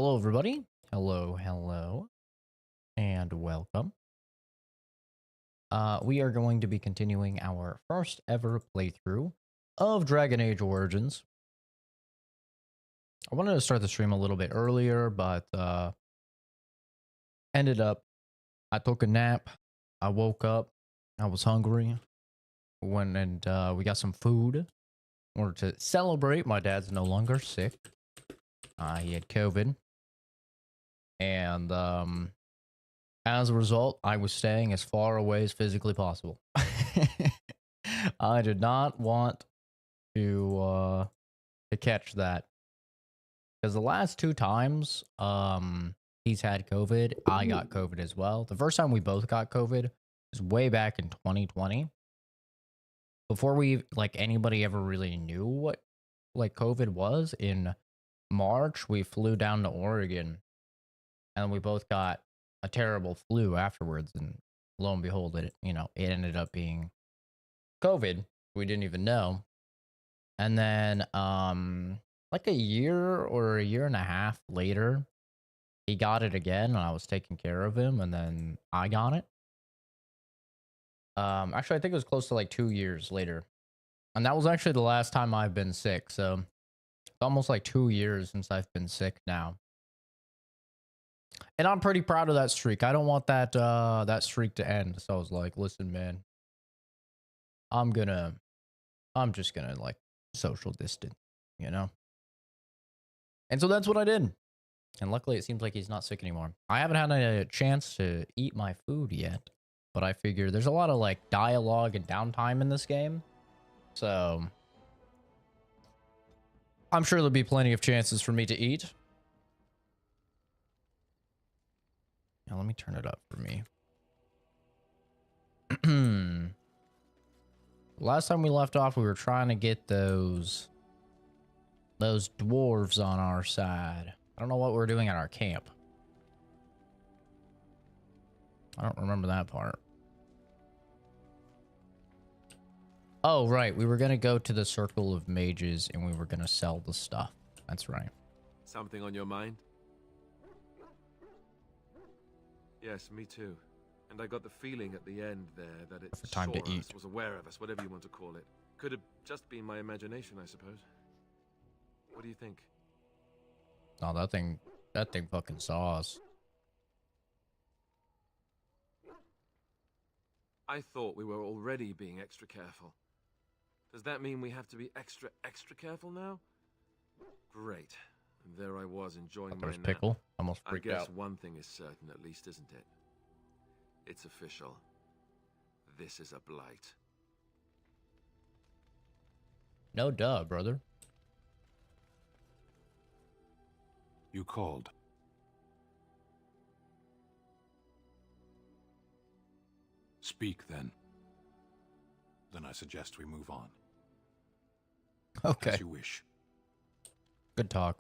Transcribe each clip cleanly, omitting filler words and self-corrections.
Hello, everybody. Hello, and welcome. We are going to be continuing our first ever playthrough of Dragon Age Origins. I wanted to start the stream a little bit earlier, but ended up, I took a nap, I woke up, I was hungry, went and we got some food in order to celebrate. My dad's no longer sick. He had COVID, and as a result, I was staying as far away as physically possible. I did not want to catch that because the last two times he's had COVID, I got COVID as well. The first time we both got COVID was way back in 2020, before we anybody ever really knew what COVID was. In March, we flew down to Oregon, and we both got a terrible flu afterwards, and lo and behold, it ended up being COVID. We didn't even know. And then like a year or a year and a half later, he got it again, and I was taking care of him, and then I got it. Actually, I think it was close to like 2 years later, and that was actually the last time I've been sick. So it's almost like 2 years since I've been sick now. And I'm pretty proud of that streak. I don't want that streak to end. So I was like, listen, man, I'm just gonna like social distance, you know? And so that's what I did. And luckily it seems like he's not sick anymore. I haven't had a chance to eat my food yet, but I figure there's a lot of like dialogue and downtime in this game. So I'm sure there'll be plenty of chances for me to eat. Now let me turn it up for me. Last time we left off, we were trying to get those dwarves on our side. I don't know what we're doing at our camp. I don't remember that part. Oh, right. We were going to go to the Circle of Mages, and we were going to sell the stuff. That's right. Something on your mind? Yes, me too. And I got the feeling at the end there that it For time to eat. was aware of us, whatever you want to call it. Could have just been my imagination, I suppose. What do you think? Oh, that thing fucking saw us. I thought we were already being extra careful. Does that mean we have to be extra careful now? Great. And there I was enjoying my nap. Pickle. Almost I freaked guess out. one thing is certain at least, isn't it? It's official. This is a blight. No duh, brother. You called. Speak, then. Then I suggest we move on. Okay. As you wish. Good talk.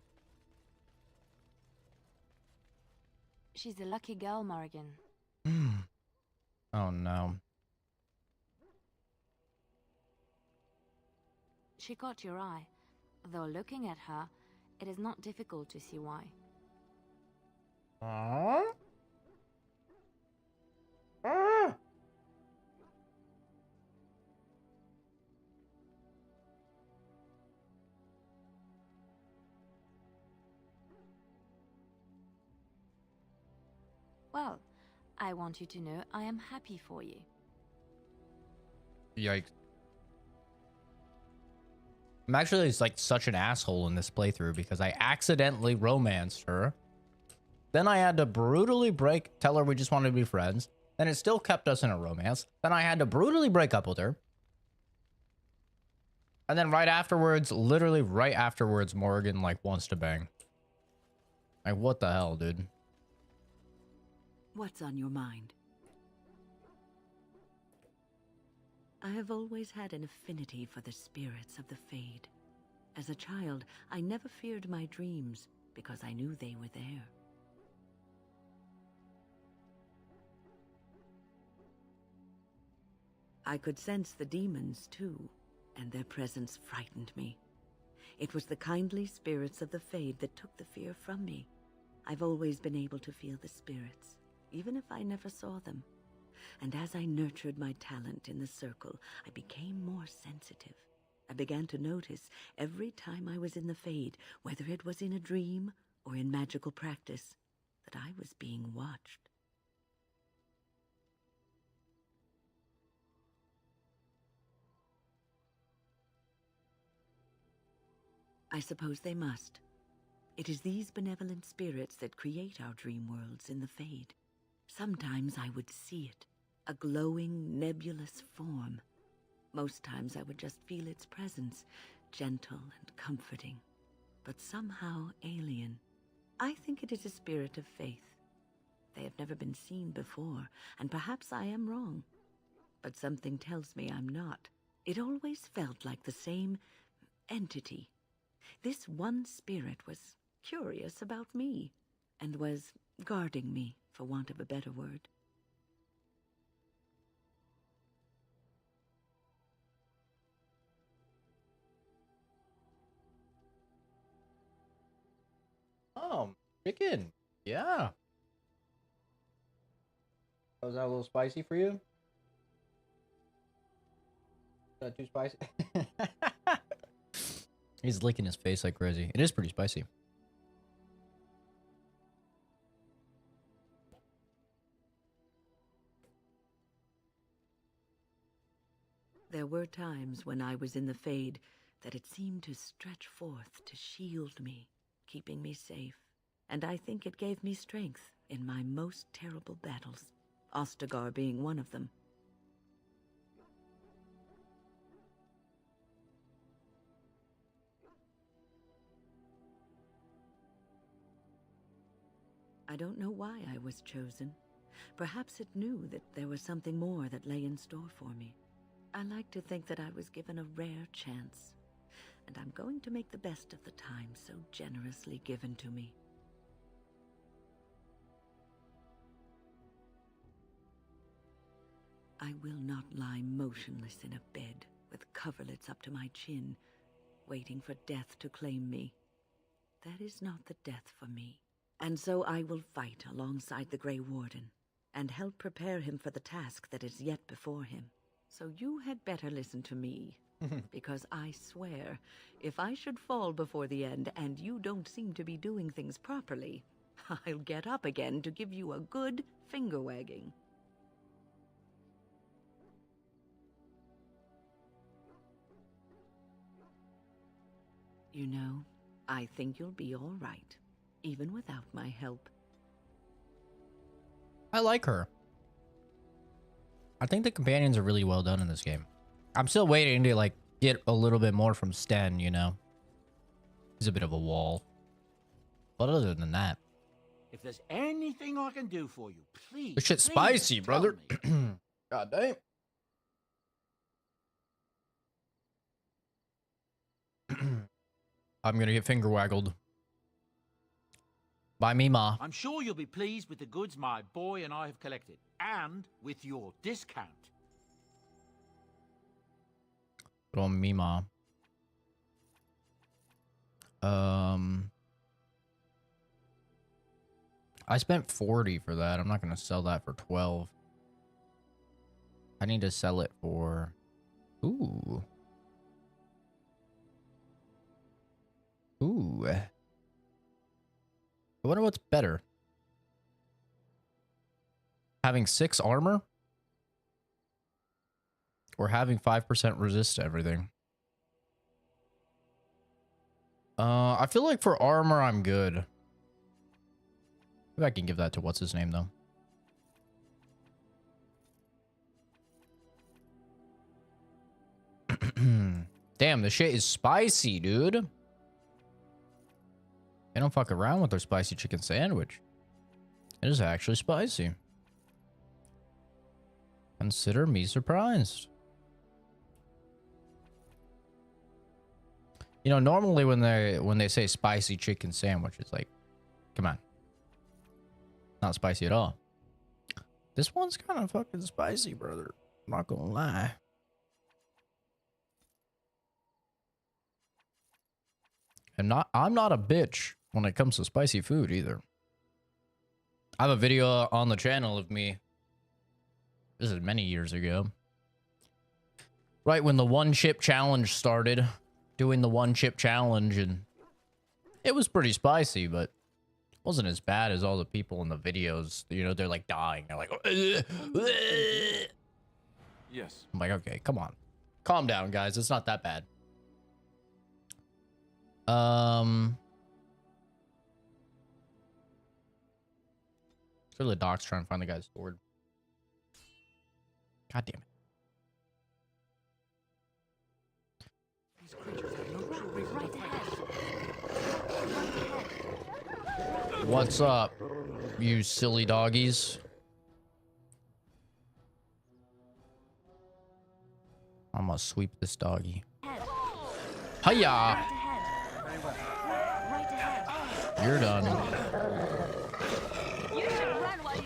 She's a lucky girl, Morrigan. Oh, no. She caught your eye. Though looking at her, it is not difficult to see why. Well, I want you to know I am happy for you. Yikes. I'm actually like such an asshole in this playthrough because I accidentally romanced her. Then I had to brutally tell her we just wanted to be friends. Then it still kept us in a romance. Then I had to brutally break up with her. And then right afterwards, literally right afterwards, Morgan like wants to bang. Like, what the hell, dude? What's on your mind? I have always had an affinity for the spirits of the Fade. As a child, I never feared my dreams because I knew they were there. I could sense the demons, too, and their presence frightened me. It was the kindly spirits of the Fade that took the fear from me. I've always been able to feel the spirits, even if I never saw them. And as I nurtured my talent in the circle, I became more sensitive. I began to notice every time I was in the Fade, whether it was in a dream or in magical practice, that I was being watched. I suppose they must. It is these benevolent spirits that create our dream worlds in the Fade. Sometimes I would see it, a glowing, nebulous form. Most times I would just feel its presence, gentle and comforting, but somehow alien. I think it is a spirit of faith. They have never been seen before, and perhaps I am wrong. But something tells me I'm not. It always felt like the same entity. This one spirit was curious about me, and was guarding me, for want of a better word. Chicken. Yeah. Was that a little spicy for you? Is that too spicy? He's licking his face like crazy. It is pretty spicy. There were times when I was in the Fade that it seemed to stretch forth to shield me, keeping me safe. And I think it gave me strength in my most terrible battles, Ostagar being one of them. I don't know why I was chosen. Perhaps it knew that there was something more that lay in store for me. I like to think that I was given a rare chance, and I'm going to make the best of the time so generously given to me. I will not lie motionless in a bed with coverlets up to my chin, waiting for death to claim me. That is not the death for me. And so I will fight alongside the Grey Warden, and help prepare him for the task that is yet before him. So you had better listen to me, because I swear, if I should fall before the end and you don't seem to be doing things properly, I'll get up again to give you a good finger-wagging. You know, I think you'll be all right, even without my help. I like her. I think the companions are really well done in this game. I'm still waiting to like get a little bit more from Sten, you know. He's a bit of a wall. But other than that, If there's anything I can do for you, please. this shit's please spicy, tell brother. me. God damn. I'm gonna get finger waggled by Mima. I'm sure you'll be pleased with the goods my boy and I have collected, and with your discount. Good old Mima. I spent 40 for that. I'm not gonna sell that for 12. I need to sell it for... Ooh. Ooh. I wonder what's better. Having 6 armor? Or having 5% resist to everything? I feel like for armor, I'm good. Maybe I can give that to what's his name, though. Damn, the shit is spicy, dude. They don't fuck around with their spicy chicken sandwich. It is actually spicy. Consider me surprised. You know, normally when they say spicy chicken sandwich, it's like, come on. Not spicy at all. This one's kind of fucking spicy, brother. I'm not gonna lie. And I'm not a bitch when it comes to spicy food either. I have a video on the channel of me. This is many years ago. Right when the one chip challenge started, doing the one chip challenge, and it was pretty spicy, but wasn't as bad as all the people in the videos. You know, they're like dying. They're like, Yes. I'm like, okay, come on. Calm down, guys. It's not that bad. Go to the docks, trying to find the guy's sword. God damn it. These creatures have no true reason Right to ahead. fight. What's up, you silly doggies? I'm gonna sweep this doggy. Head. Hiya! Right ahead. You're done. You should run while you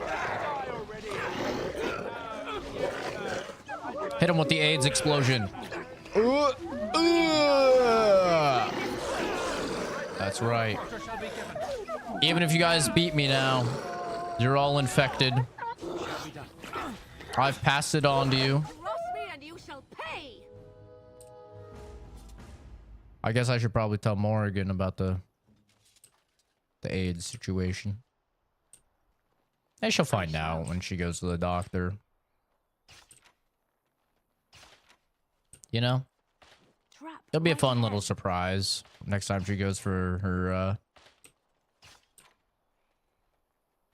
can. Hit him with the AIDS explosion. That's right. Even if you guys beat me now, you're all infected. I've passed it on to you. Cross me and you shall pay. I guess I should probably tell Morrigan about the AIDS situation. And she'll find out when she goes to the doctor. You know? Trap. It'll be a right fun ahead. little surprise next time she goes for her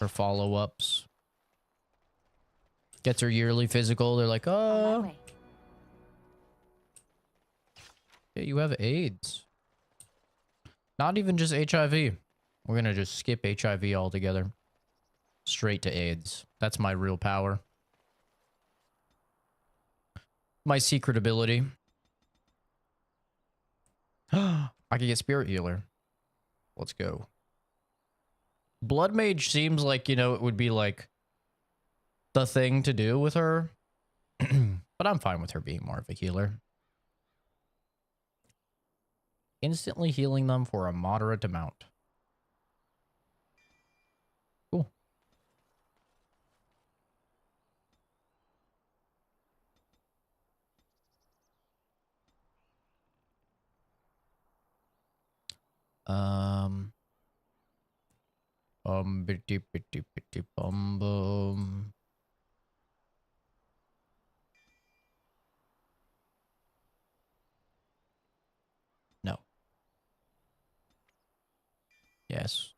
follow-ups. Gets her yearly physical. They're like, On my oh, way. yeah, you have AIDS. Not even just HIV. We're gonna just skip HIV altogether. Straight to AIDS. That's my real power. My secret ability. I can get Spirit Healer. Let's go. Blood Mage seems like, you know, it would be like the thing to do with her. But I'm fine with her being more of a healer. Instantly healing them for a moderate amount. Cool. Bitty bitty bitty bum bum. No. Yes.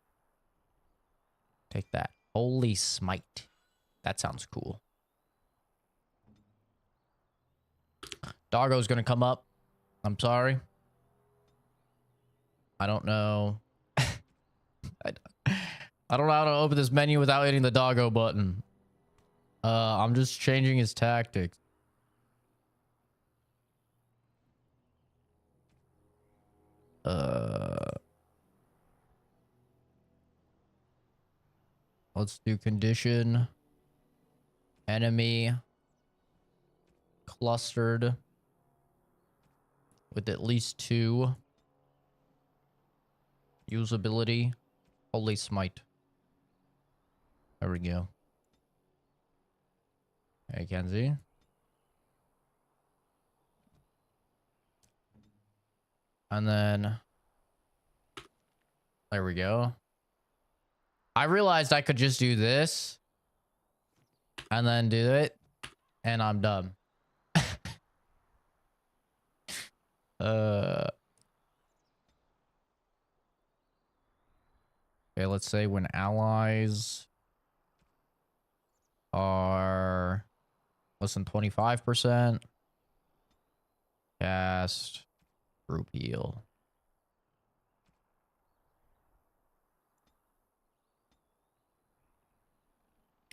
Take that. Holy smite. That sounds cool. Doggo's gonna come up. I'm sorry. I don't know. I don't know how to open this menu without hitting the doggo button. I'm just changing his tactics. Let's do condition. Enemy. Clustered. With at least 2. Usability. Holy smite. There we go. Hey, Kenzie. And then... there we go. I realized I could just do this. And then do it. And I'm done. Okay, let's say when allies are less than 25%, cast group heal.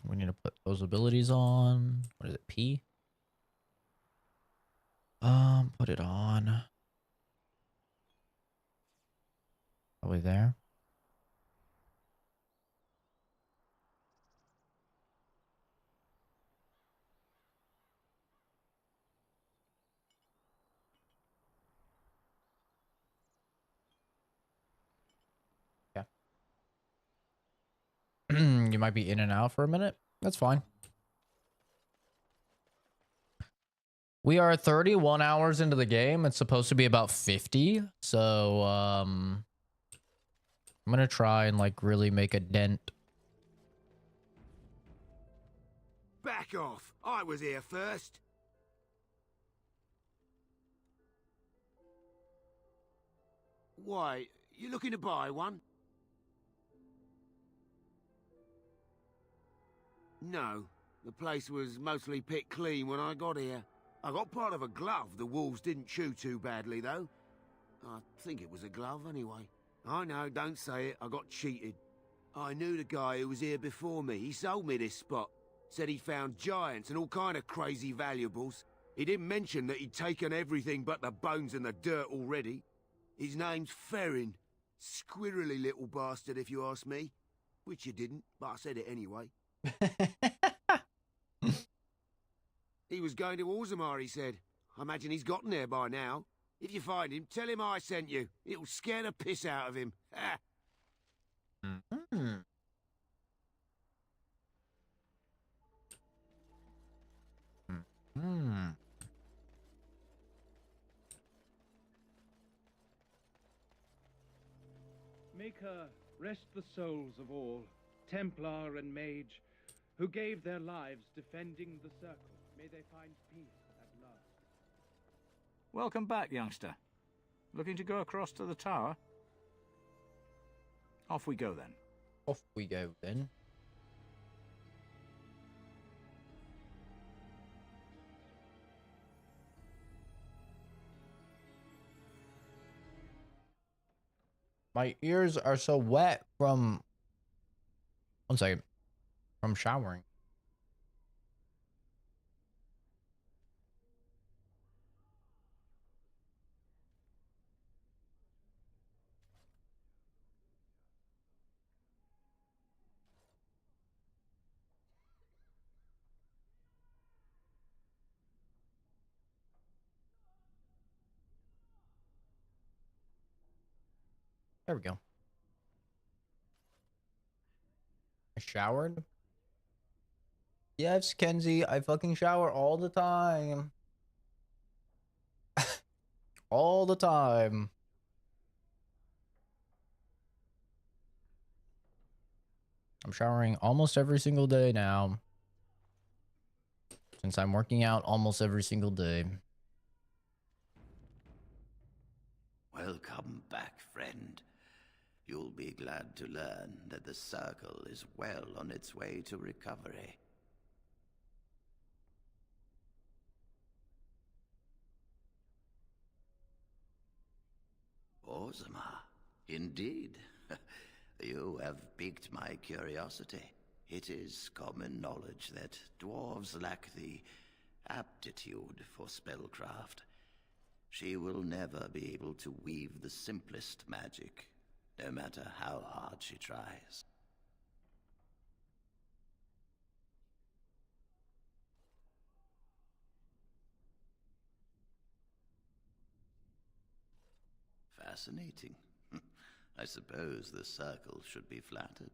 We need to put those abilities on. What is it? P? Put it on. Probably there. Yeah. You might be in and out for a minute. That's fine. We are 31 hours into the game. It's supposed to be about 50. So, I'm going to try and like really make a dent. Back off. I was here first. Why, you looking to buy one? No. The place was mostly picked clean when I got here. I got part of a glove the wolves didn't chew too badly, though. I think it was a glove, anyway. I know, don't say it. I got cheated. I knew the guy who was here before me. He sold me this spot. Said he found giants and all kind of crazy valuables. He didn't mention that he'd taken everything but the bones and the dirt already. His name's Ferrin. Squirrely little bastard, if you ask me. Which you didn't, but I said it anyway. He was going to Orzammar, he said. I imagine he's gotten there by now. If you find him, tell him I sent you. It'll scare the piss out of him. Make her rest the souls of all, Templar and Mage, who gave their lives defending the Circle. May they find peace at last. Welcome back, youngster. Looking to go across to the tower? Off we go, then. Off we go, then. My ears are so wet from... One second. From showering. There we go. I showered. Yes, Kenzie, I fucking shower all the time. All the time. I'm showering almost every single day now. Since I'm working out almost every single day. Welcome back, friend. You'll be glad to learn that the Circle is well on its way to recovery. Orzammar, indeed. You have piqued my curiosity. It is common knowledge that dwarves lack the aptitude for spellcraft. She will never be able to weave the simplest magic, no matter how hard she tries. Fascinating. I suppose the Circle should be flattered.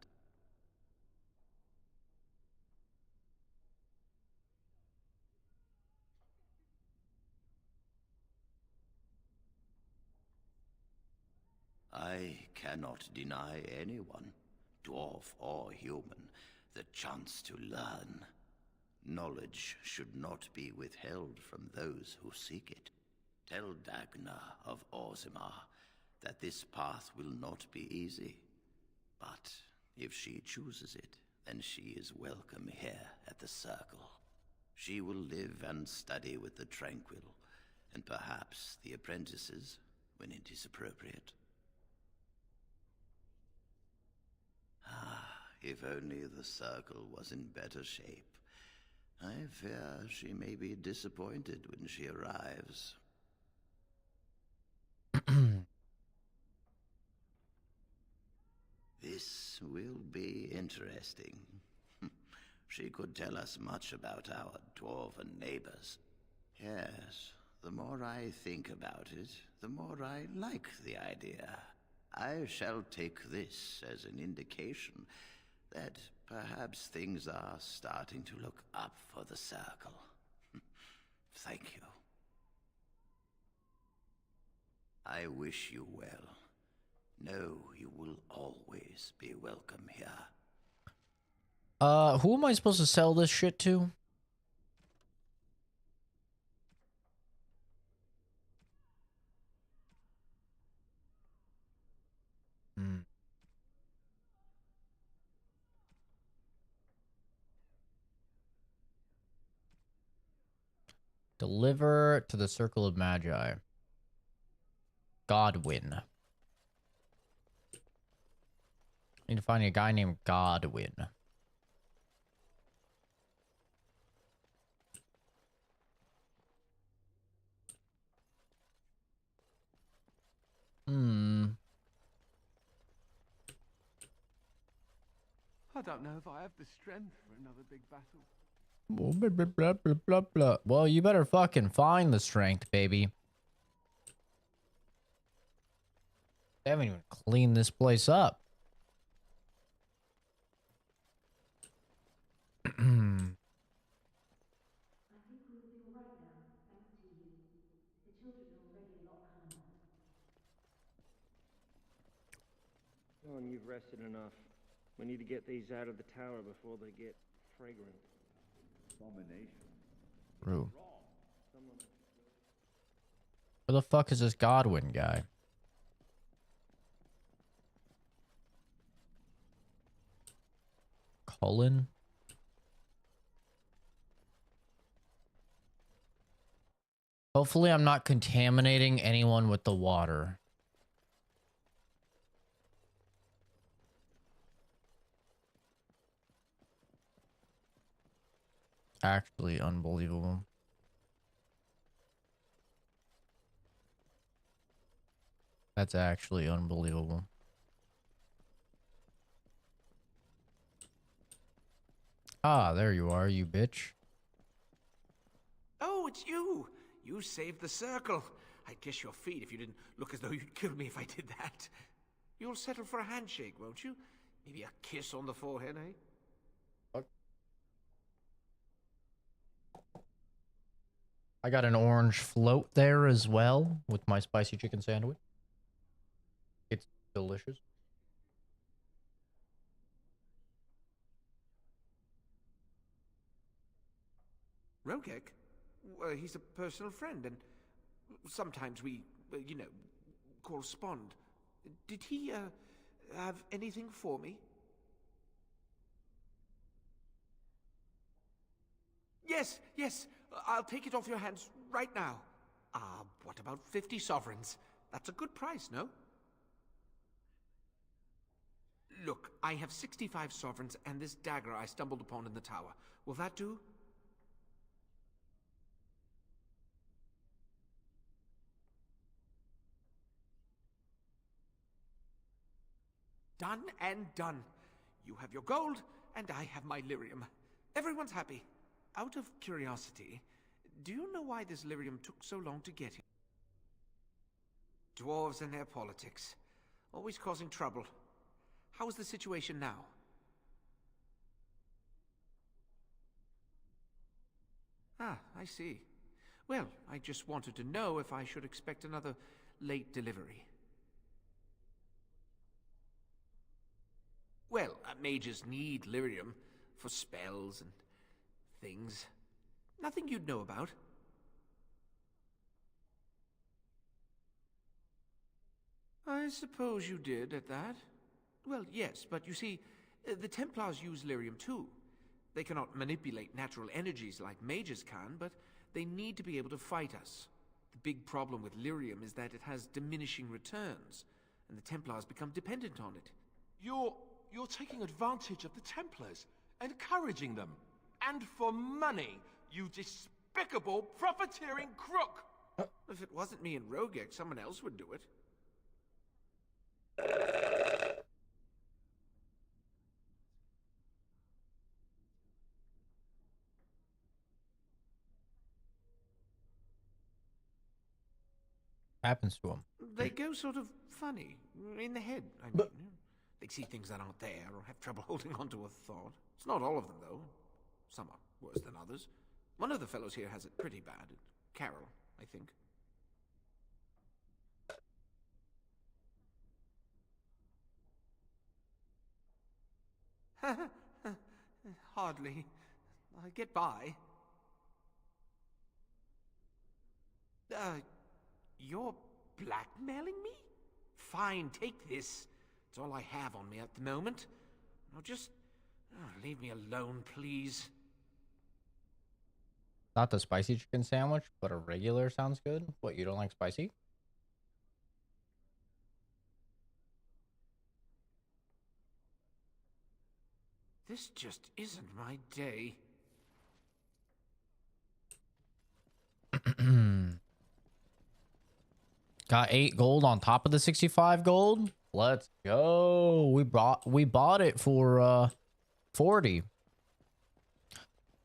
I cannot deny anyone, dwarf or human, the chance to learn. Knowledge should not be withheld from those who seek it. Tell Dagna of Orzammar that this path will not be easy. But if she chooses it, then she is welcome here at the Circle. She will live and study with the Tranquil, and perhaps the apprentices, when it is appropriate. If only the Circle was in better shape. I fear she may be disappointed when she arrives. This will be interesting. She could tell us much about our dwarven neighbors. Yes, the more I think about it, the more I like the idea. I shall take this as an indication that perhaps things are starting to look up for the Circle. Thank you. I wish you well. Know you will always be welcome here. Who am I supposed to sell this shit to? Deliver to the Circle of Magi. Godwin. Need to find a guy named Godwin. I don't know if I have the strength for another big battle. Blah, blah, blah, blah, blah, blah. Well, you better fucking find the strength, baby. They haven't even cleaned this place up. I think we will be all right now, thanks to you. The children are already a lot calmer. John, you've rested enough. We need to get these out of the tower before they get fragrant. Abomination. True. Where the fuck is this Godwin guy? Cullen? Hopefully I'm not contaminating anyone with the water. Actually unbelievable. That's actually unbelievable. Ah, there you are, you bitch. Oh, it's you! You saved the Circle. I'd kiss your feet if you didn't look as though you'd kill me if I did that. You'll settle for a handshake, won't you? Maybe a kiss on the forehead, eh? I got an orange float there as well with my spicy chicken sandwich. It's delicious. Rogek? Well, he's a personal friend, and sometimes we, you know, correspond. Did he, have anything for me? Yes, yes, I'll take it off your hands right now. What about 50 sovereigns? That's a good price, no? Look, I have 65 sovereigns and this dagger I stumbled upon in the tower. Will that do? Done and done. You have your gold, and I have my lyrium. Everyone's happy. Out of curiosity, do you know why this lyrium took so long to get here? Dwarves and their politics. Always causing trouble. How is the situation now? Ah, I see. Well, I just wanted to know if I should expect another late delivery. Well, mages need lyrium for spells and things. Nothing you'd know about. I suppose you did at that. Well, yes, but you see, the Templars use lyrium too. They cannot manipulate natural energies like mages can, but they need to be able to fight us. The big problem with lyrium is that it has diminishing returns, and the Templars become dependent on it. You're taking advantage of the Templars, encouraging them. And for money, you despicable, profiteering crook! If it wasn't me and Rogek, someone else would do it. Happens to him. They go sort of funny. In the head, I mean. They see things that aren't there or have trouble holding on to a thought. It's not all of them, though. Some are worse than others. One of the fellows here has it pretty bad. Carol, I think. Hardly. I get by. You're blackmailing me? Fine, take this. It's all I have on me at the moment. Now just leave me alone, please. Not the spicy chicken sandwich, but a regular sounds good. What, you don't like spicy? This just isn't my day. Got 8 gold on top of the 65 gold. Let's go. We bought it for 40.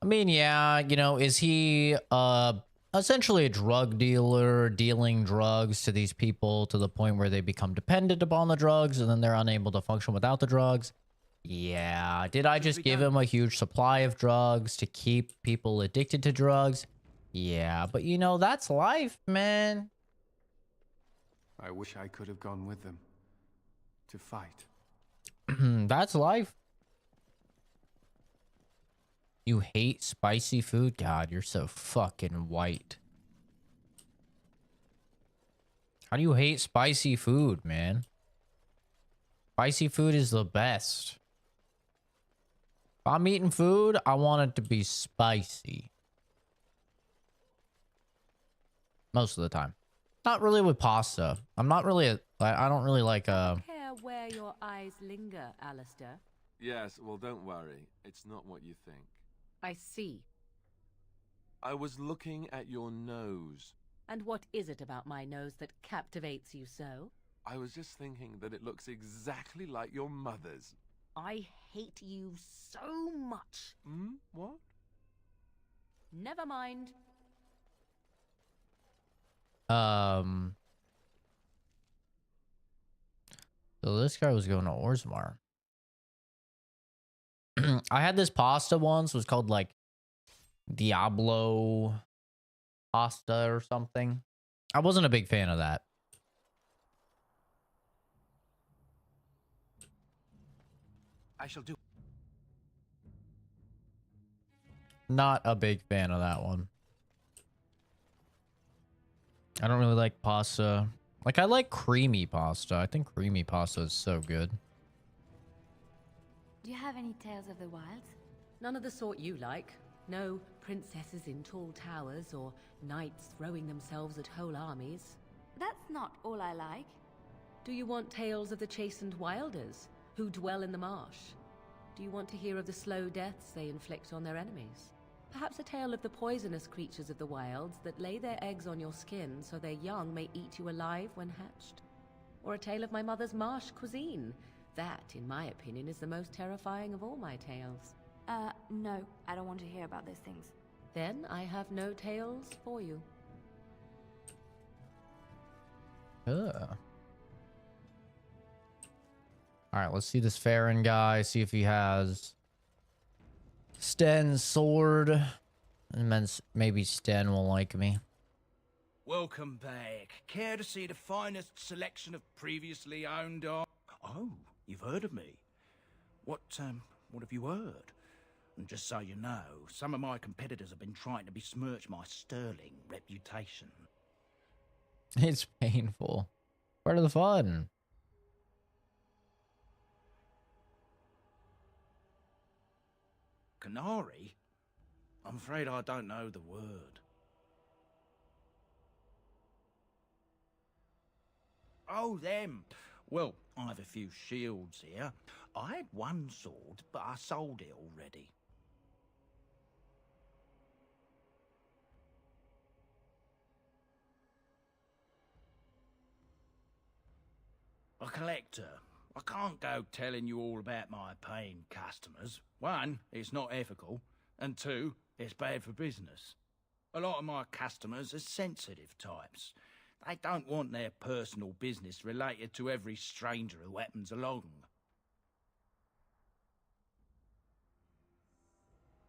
I mean, yeah, you know, is he essentially a drug dealer dealing drugs to these people to the point where they become dependent upon the drugs and then they're unable to function without the drugs? Yeah. Did I just give him a huge supply of drugs to keep people addicted to drugs? Yeah, but you know, that's life, man. I wish I could have gone with them to fight. That's life. You hate spicy food? God, you're so fucking white. How do you hate spicy food, man? Spicy food is the best. If I'm eating food, I want it to be spicy. Most of the time. Not really with pasta. I'm not really I don't really like Care where your eyes linger, Alistair. Yes, well, don't worry. It's not what you think. I see. I was looking at your nose. And what is it about my nose that captivates you so? I was just thinking that it looks exactly like your mother's. I hate you so much. What? Never mind. So this guy was going to Orzammar. I had this pasta once. It was called like Diablo pasta or something. I wasn't a big fan of that. I shall do. Not a big fan of that one. I don't really like pasta. Like, I like creamy pasta. I think creamy pasta is so good. Do you have any tales of the wilds? None of the sort you like. No princesses in tall towers or knights throwing themselves at whole armies. That's not all I like. Do you want tales of the chastened wilders who dwell in the marsh? Do you want to hear of the slow deaths they inflict on their enemies? Perhaps a tale of the poisonous creatures of the wilds that lay their eggs on your skin so their young may eat you alive when hatched? Or a tale of my mother's marsh cuisine? That, in my opinion, is the most terrifying of all my tales. No, I don't want to hear about those things. Then I have no tales for you. Alright, let's see this Farron guy. See if he has Sten's sword. And then maybe Sten will like me. Welcome back. Care to see the finest selection of previously owned arms? Oh, you've heard of me. What have you heard? And just so you know, some of my competitors have been trying to besmirch my sterling reputation. It's painful. Part of the fun. Canary? I'm afraid I don't know the word. Oh, them. Well, I have a few shields here. I had one sword, but I sold it already. A collector. I can't go telling you all about my paying customers. One, it's not ethical, and two, it's bad for business. A lot of my customers are sensitive types. They don't want their personal business related to every stranger who happens along.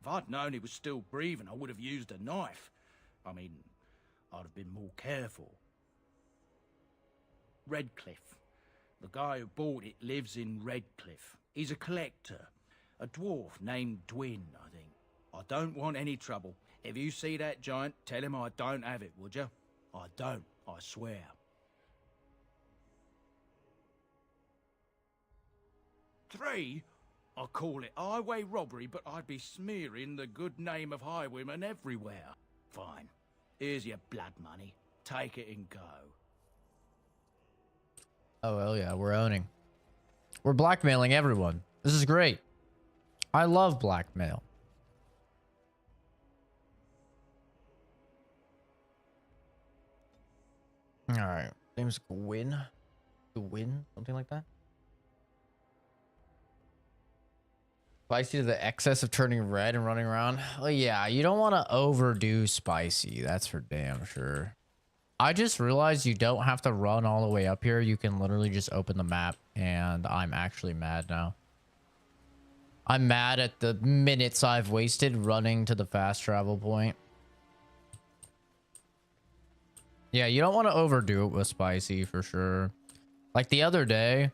If I'd known he was still breathing, I would have used a knife. I mean, I'd have been more careful. Redcliffe. The guy who bought it lives in Redcliffe. He's a collector. A dwarf named Dwin, I think. I don't want any trouble. If you see that giant, tell him I don't have it, would you? I don't, I swear. Three? I call it highway robbery, but I'd be smearing the good name of highwaymen everywhere. Fine. Here's your blood money. Take it and go. Oh, hell yeah, we're owning. We're blackmailing everyone. This is great. I love blackmail. Alright. Name's Gwyn. Gwyn? Something like that? Spicy to the excess of turning red and running around. Oh yeah, you don't want to overdo spicy. That's for damn sure. I just realized you don't have to run all the way up here. You can literally just open the map, and I'm actually mad now. I'm mad at the minutes I've wasted running to the fast travel point. Yeah, you don't want to overdo it with spicy for sure. Like the other day,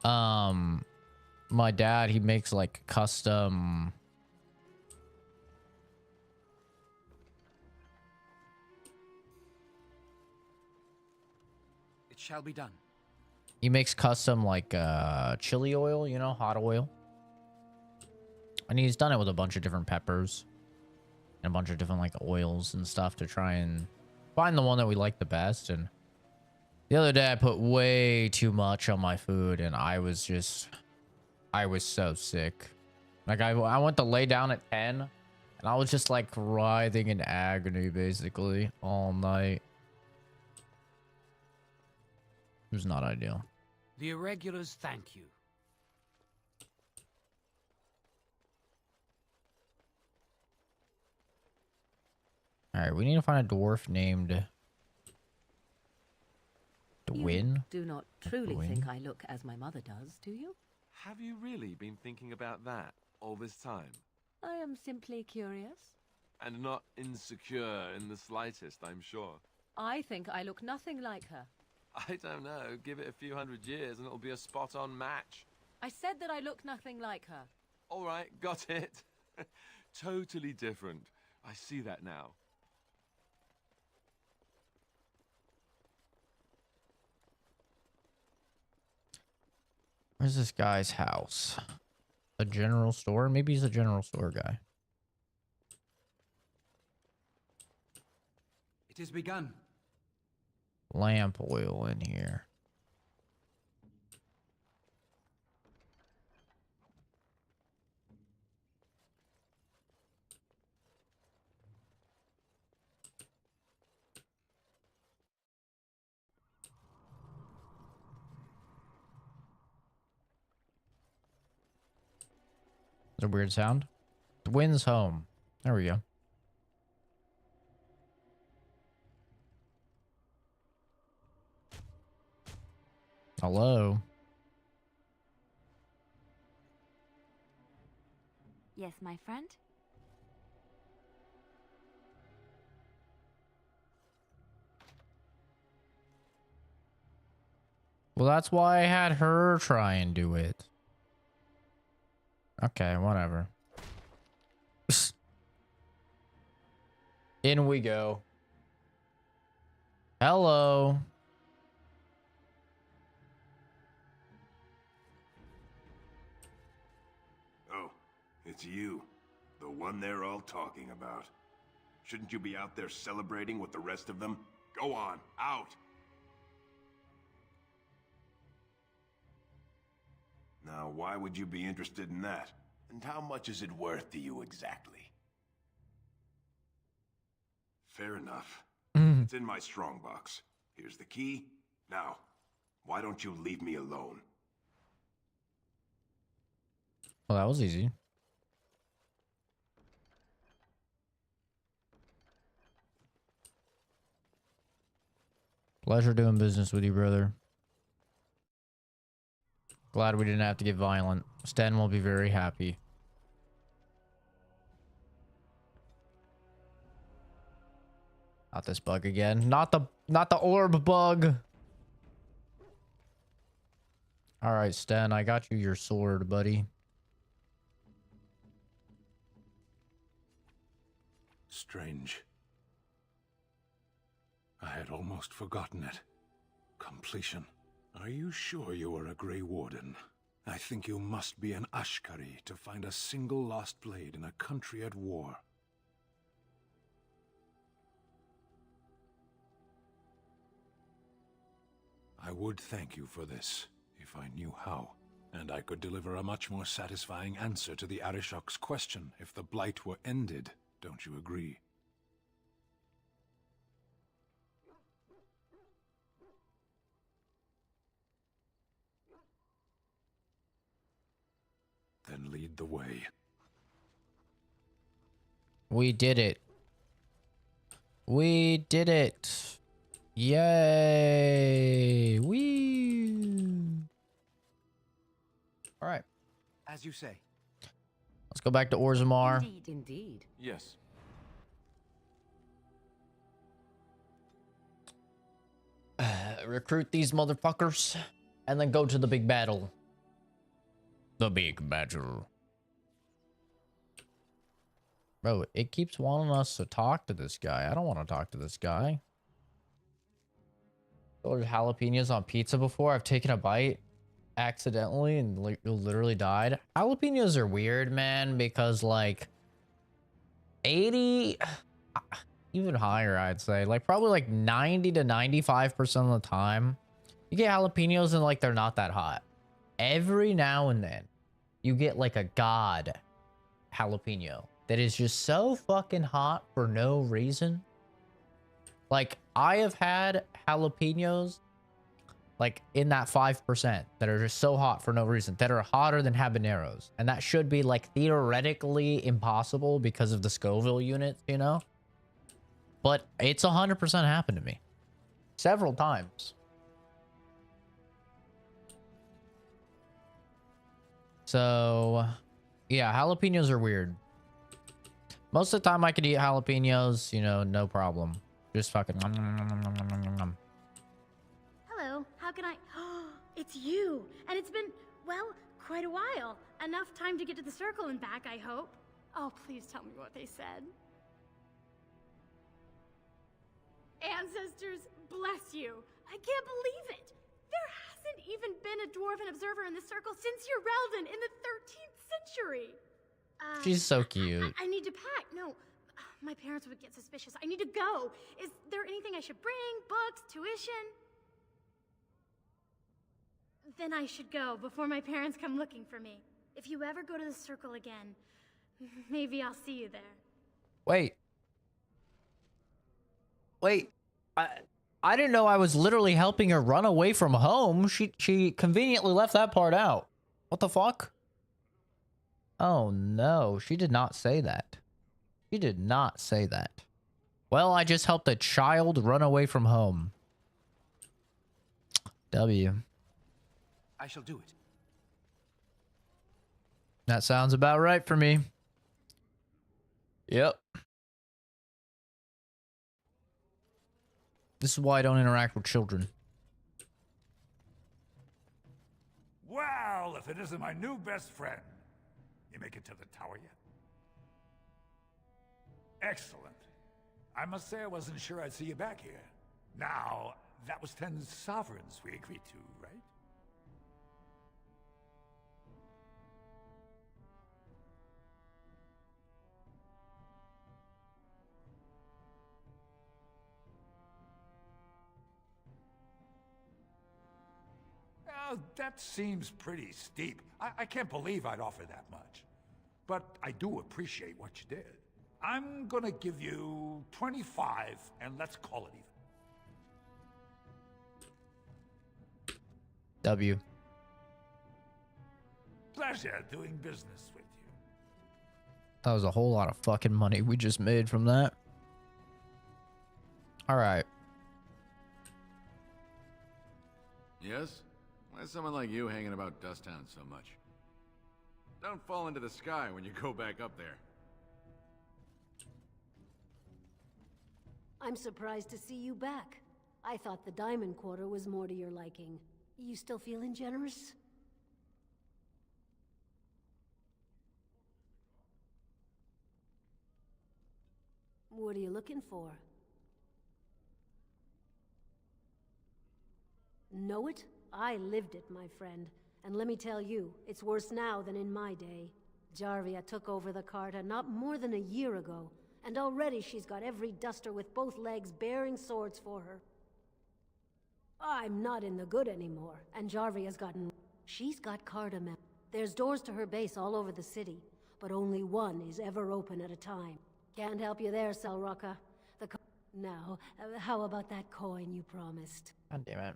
my dad, he makes like custom It shall be done. he makes custom like chili oil, you know, hot oil. And he's done it with a bunch of different peppers and a bunch of different like oils and stuff to try and find the one that we like the best. And the other day I put way too much on my food and I was so sick. Like I went to lay down at 10 and I was just like writhing in agony basically all night. It was not ideal. The irregulars thank you. All right, we need to find a dwarf named Dwin. You do not truly Dwin? think I look as my mother does, do you? Have you really been thinking about that all this time? I am simply curious. And not insecure in the slightest, I'm sure. I think I look nothing like her. I don't know. Give it a few hundred years and it'll be a spot-on match. I said that I look nothing like her. All right, got it. Totally different. I see that now. Where's this guy's house? A general store? Maybe he's a general store guy. It has begun. Lamp oil in here. Is a weird sound? The wind's home. There we go. Hello. Yes, my friend? Well, that's why I had her try and do it. Okay, whatever. In we go. Hello. Oh, it's you. The one they're all talking about. Shouldn't you be out there celebrating with the rest of them? Go on, out! Now, why would you be interested in that? And how much is it worth to you exactly? Fair enough. It's in my strongbox. Here's the key. Now, why don't you leave me alone? Well, that was easy. Pleasure doing business with you, brother. Glad we didn't have to get violent. Sten will be very happy. Not this bug again. Not the orb bug. All right, Sten, I got you your sword, buddy. Strange. I had almost forgotten it. Completion. Are you sure you are a Grey Warden? I think you must be an Ashkari to find a single lost blade in a country at war. I would thank you for this, if I knew how. And I could deliver a much more satisfying answer to the Arishok's question if the Blight were ended. Don't you agree? Then lead the way. We did it. We did it. Yay. Wee. All right. As you say. Let's go back to Orzammar. Indeed, indeed. Yes. Recruit these motherfuckers and then go to the big battle. The big battle. Bro, it keeps wanting us to talk to this guy. I don't want to talk to this guy. Ordered jalapenos on pizza before. I've taken a bite accidentally and literally died. Jalapenos are weird, man, because like 80, even higher, I'd say, like probably like 90 to 95% of the time, you get jalapenos and like they're not that hot. Every now and then, you get like a god jalapeno that is just so fucking hot for no reason. Like, I have had jalapenos like in that 5% that are just so hot for no reason, that are hotter than habaneros. And that should be like theoretically impossible because of the Scoville units, you know? But it's 100% happened to me several times. So, yeah, jalapenos are weird. Most of the time I could eat jalapenos, you know, no problem. Just fucking nom, nom, nom, nom, nom, nom, nom. Hello, how can I... It's you! And it's been, well, quite a while. Enough time to get to the circle and back, I hope. Oh, please tell me what they said. Ancestors, bless you. I can't believe it. There hasn't even been a dwarven observer in the circle since Urelden in the 13th century. She's so cute. I need to pack. No, my parents would get suspicious. I need to go. Is there anything I should bring? Books? Tuition? Then I should go before my parents come looking for me. If you ever go to the circle again, maybe I'll see you there. Wait. I didn't know I was literally helping her run away from home. She conveniently left that part out. What the fuck? Oh no, she did not say that. She did not say that. Well, I just helped a child run away from home. W. I shall do it. That sounds about right for me. Yep. This is why I don't interact with children. Well, if it isn't my new best friend. You make it to the tower yet? Excellent. I must say I wasn't sure I'd see you back here. Now, that was 10 sovereigns we agreed to, right? That seems pretty steep. I can't believe I'd offer that much. But I do appreciate what you did. I'm gonna give you 25, and let's call it even. W. Pleasure doing business with you. That was a whole lot of fucking money we just made from that. All right. Yes? Why is someone like you hanging about Dusttown so much? Don't fall into the sky when you go back up there. I'm surprised to see you back. I thought the Diamond Quarter was more to your liking. You still feeling generous? What are you looking for? Know it? I lived it, my friend. And let me tell you, it's worse now than in my day. Jarvia took over the Carta not more than a year ago, and already she's got every duster with both legs bearing swords for her. I'm not in the good anymore, and Jarvia's gotten... She's got Carta members. There's doors to her base all over the city, but only one is ever open at a time. Can't help you there, Selrocka. Now, how about that coin you promised? God damn it.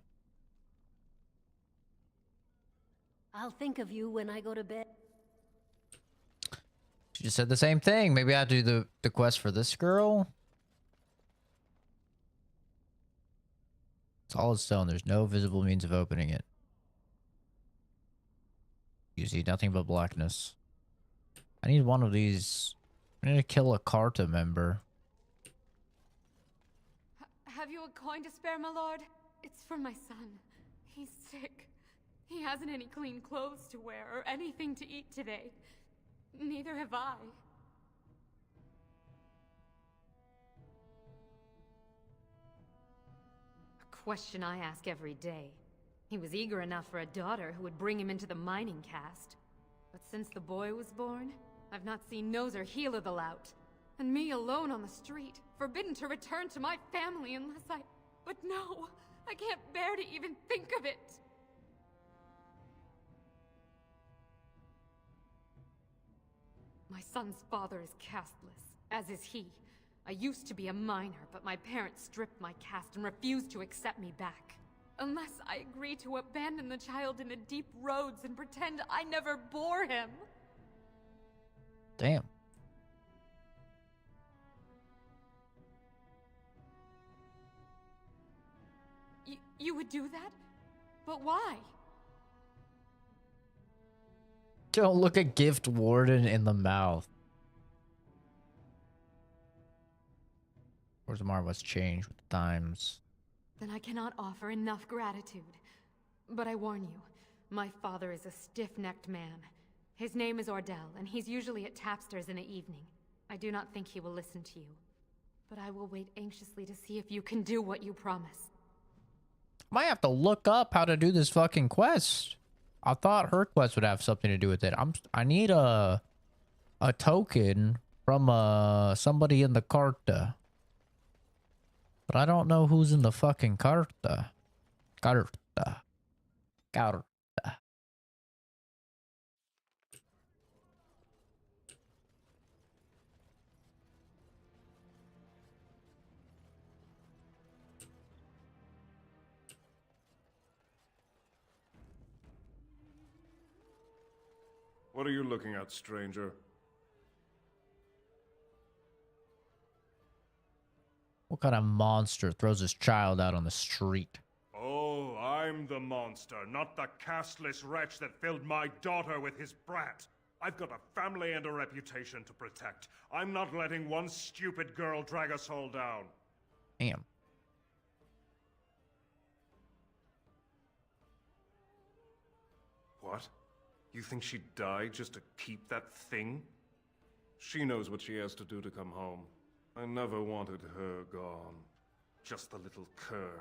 I'll think of you when I go to bed. She just said the same thing. Maybe I have to do the quest for this girl. Solid stone. There's no visible means of opening it. You see nothing but blackness. I need one of these. I need to kill a Carta member. Have you a coin to spare, my lord? It's for my son. He's sick. He hasn't any clean clothes to wear or anything to eat today. Neither have I. A question I ask every day. He was eager enough for a daughter who would bring him into the mining caste. But since the boy was born, I've not seen nose or heel of the lout. And me alone on the street, forbidden to return to my family unless I... But no, I can't bear to even think of it. My son's father is casteless, as is he. I used to be a miner, but my parents stripped my caste and refused to accept me back. Unless I agree to abandon the child in the deep roads and pretend I never bore him. Damn. You would do that? But why? Don't look a gift warden in the mouth. Where's Mar? What's changed with the times? Then I cannot offer enough gratitude. But I warn you, my father is a stiff-necked man. His name is Ordell, and he's usually at Tapster's in the evening. I do not think he will listen to you. But I will wait anxiously to see if you can do what you promise. Might have to look up how to do this fucking quest. I thought her quest would have something to do with it. I need a token from somebody in the Carta. But I don't know who's in the fucking Carta. Carta. What are you looking at, stranger? What kind of monster throws his child out on the street? Oh, I'm the monster, not the casteless wretch that filled my daughter with his brat. I've got a family and a reputation to protect. I'm not letting one stupid girl drag us all down. Damn. What? You think she'd die just to keep that thing? She knows what she has to do to come home. I never wanted her gone. Just the little cur.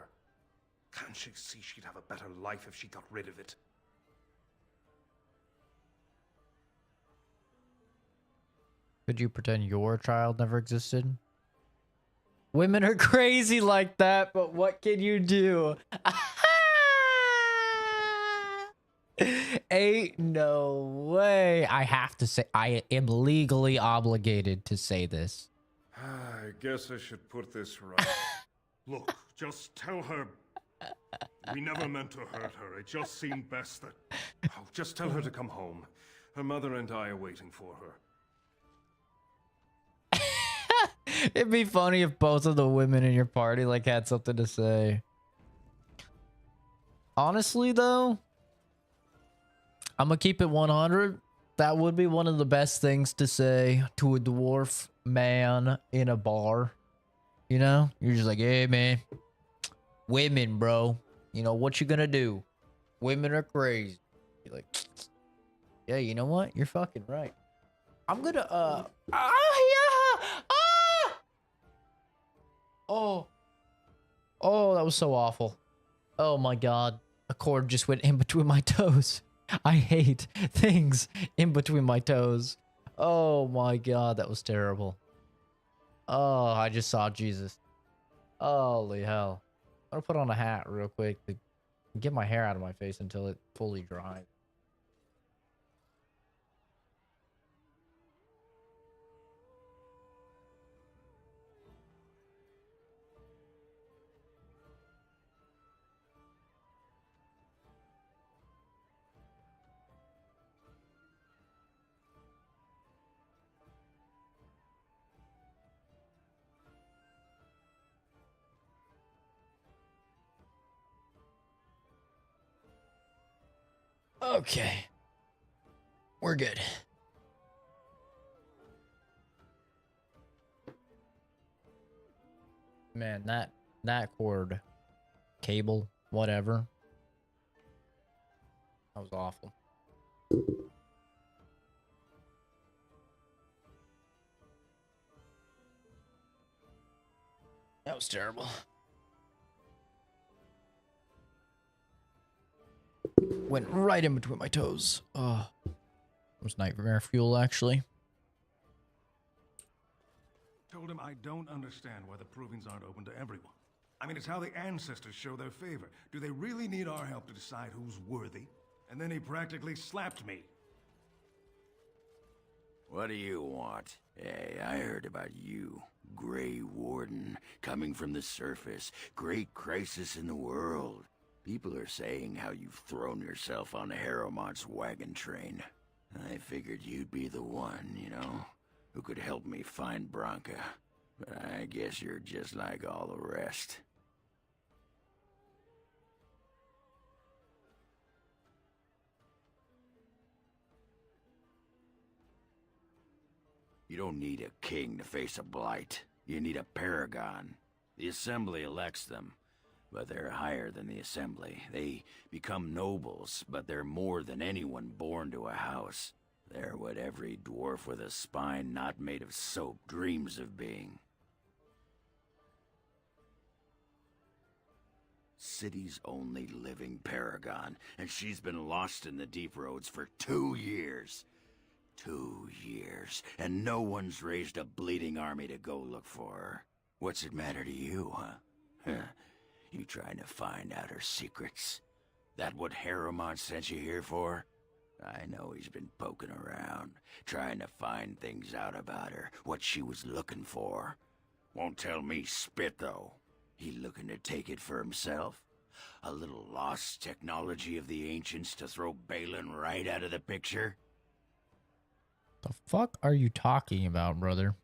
Can't she see she'd have a better life if she got rid of it? Could you pretend your child never existed? Women are crazy like that, but what can you do? Ain't no way. I have to say, I am legally obligated to say this. I guess I should put this right. Look, just tell her we never meant to hurt her. It just seemed best that... Oh, just tell her to come home. Her mother and I are waiting for her. It'd be funny if both of the women in your party like had something to say. Honestly, though, I'm gonna keep it 100. That would be one of the best things to say to a dwarf man in a bar. You know, you're just like, hey man, women, bro. You know what you gonna do? Women are crazy. You're like, yeah, you know what? You're fucking right. I'm gonna Oh, oh, that was so awful. Oh my god, a cord just went in between my toes. I hate things in between my toes. Oh my god, that was terrible. Oh, I just saw Jesus. Holy hell. I'm gonna put on a hat real quick to get my hair out of my face until it fully dries. Okay. We're good. Man, that cord, cable, whatever. That was awful. That was terrible. Went right in between my toes. Oh, it was nightmare fuel, actually. Told him I don't understand why the provings aren't open to everyone. I mean, it's how the ancestors show their favor. Do they really need our help to decide who's worthy? And then he practically slapped me. What do you want? Hey, I heard about you. Grey Warden, coming from the surface. Great crisis in the world. People are saying how you've thrown yourself on Harrowmont's wagon train. I figured you'd be the one, you know, who could help me find Branka. But I guess you're just like all the rest. You don't need a king to face a blight. You need a paragon. The Assembly elects them, but they're higher than the Assembly. They become nobles, but they're more than anyone born to a house. They're what every dwarf with a spine not made of soap dreams of being. City's only living paragon, and she's been lost in the deep roads for 2 years. 2 years, and no one's raised a bleeding army to go look for her. What's it matter to you, huh? You trying to find out her secrets? That what Harrowmont sent you here for? I know he's been poking around, trying to find things out about her, what she was looking for. Won't tell me spit, though. He looking to take it for himself? A little lost technology of the ancients to throw Balin right out of the picture? The fuck are you talking about, brother?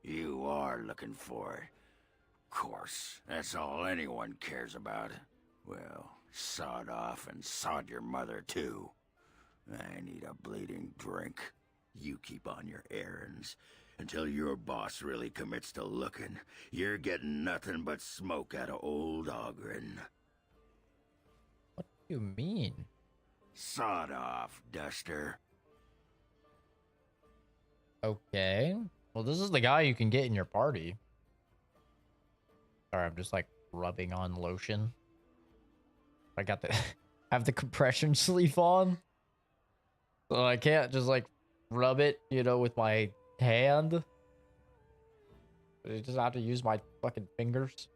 You are looking for it. Of course, that's all anyone cares about. Well, sod off and sod your mother, too. I need a bleeding drink. You keep on your errands. Until your boss really commits to looking, you're getting nothing but smoke out of old Ogren. What do you mean? Sod off, Duster. Okay. Well, this is the guy you can get in your party. Sorry, I'm just like rubbing on lotion. I got the have the compression sleeve on. So I can't just like rub it, you know, with my hand. I just have to use my fucking fingers.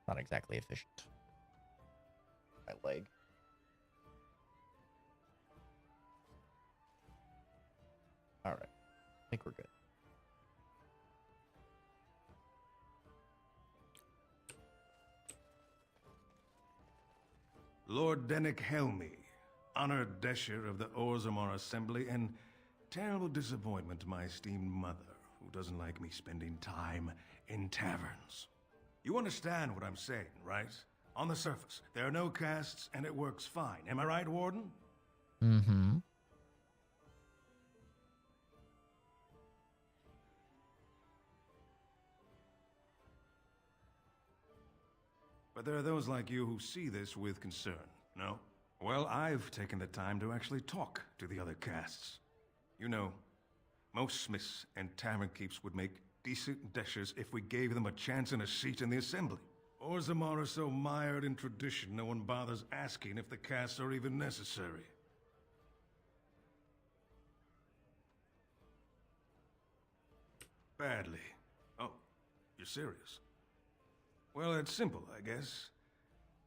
Not exactly efficient. My leg. All right. I think we're good. Lord Dennick Helmy, honored Desher of the Orzammar Assembly, and terrible disappointment to my esteemed mother, who doesn't like me spending time in taverns. You understand what I'm saying, right? On the surface, there are no castes, and it works fine. Am I right, Warden? Mm-hmm. But there are those like you who see this with concern, no? Well, I've taken the time to actually talk to the other castes. You know, most smiths and tavern keeps would make decent dishes if we gave them a chance and a seat in the assembly. Orzammar are so mired in tradition, no one bothers asking if the castes are even necessary. Badly. Oh, you're serious? Well, it's simple, I guess.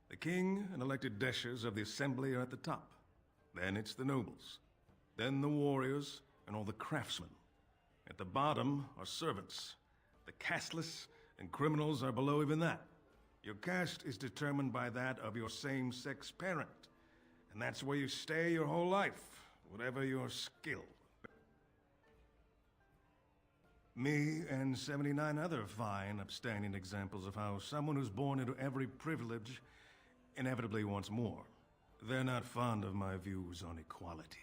The king and elected deshers of the assembly are at the top. Then it's the nobles. Then the warriors and all the craftsmen. At the bottom are servants. The casteless and criminals are below even that. Your caste is determined by that of your same-sex parent. And that's where you stay your whole life, whatever your skill. Me and 79 other fine, upstanding examples of how someone who's born into every privilege inevitably wants more. They're not fond of my views on equality.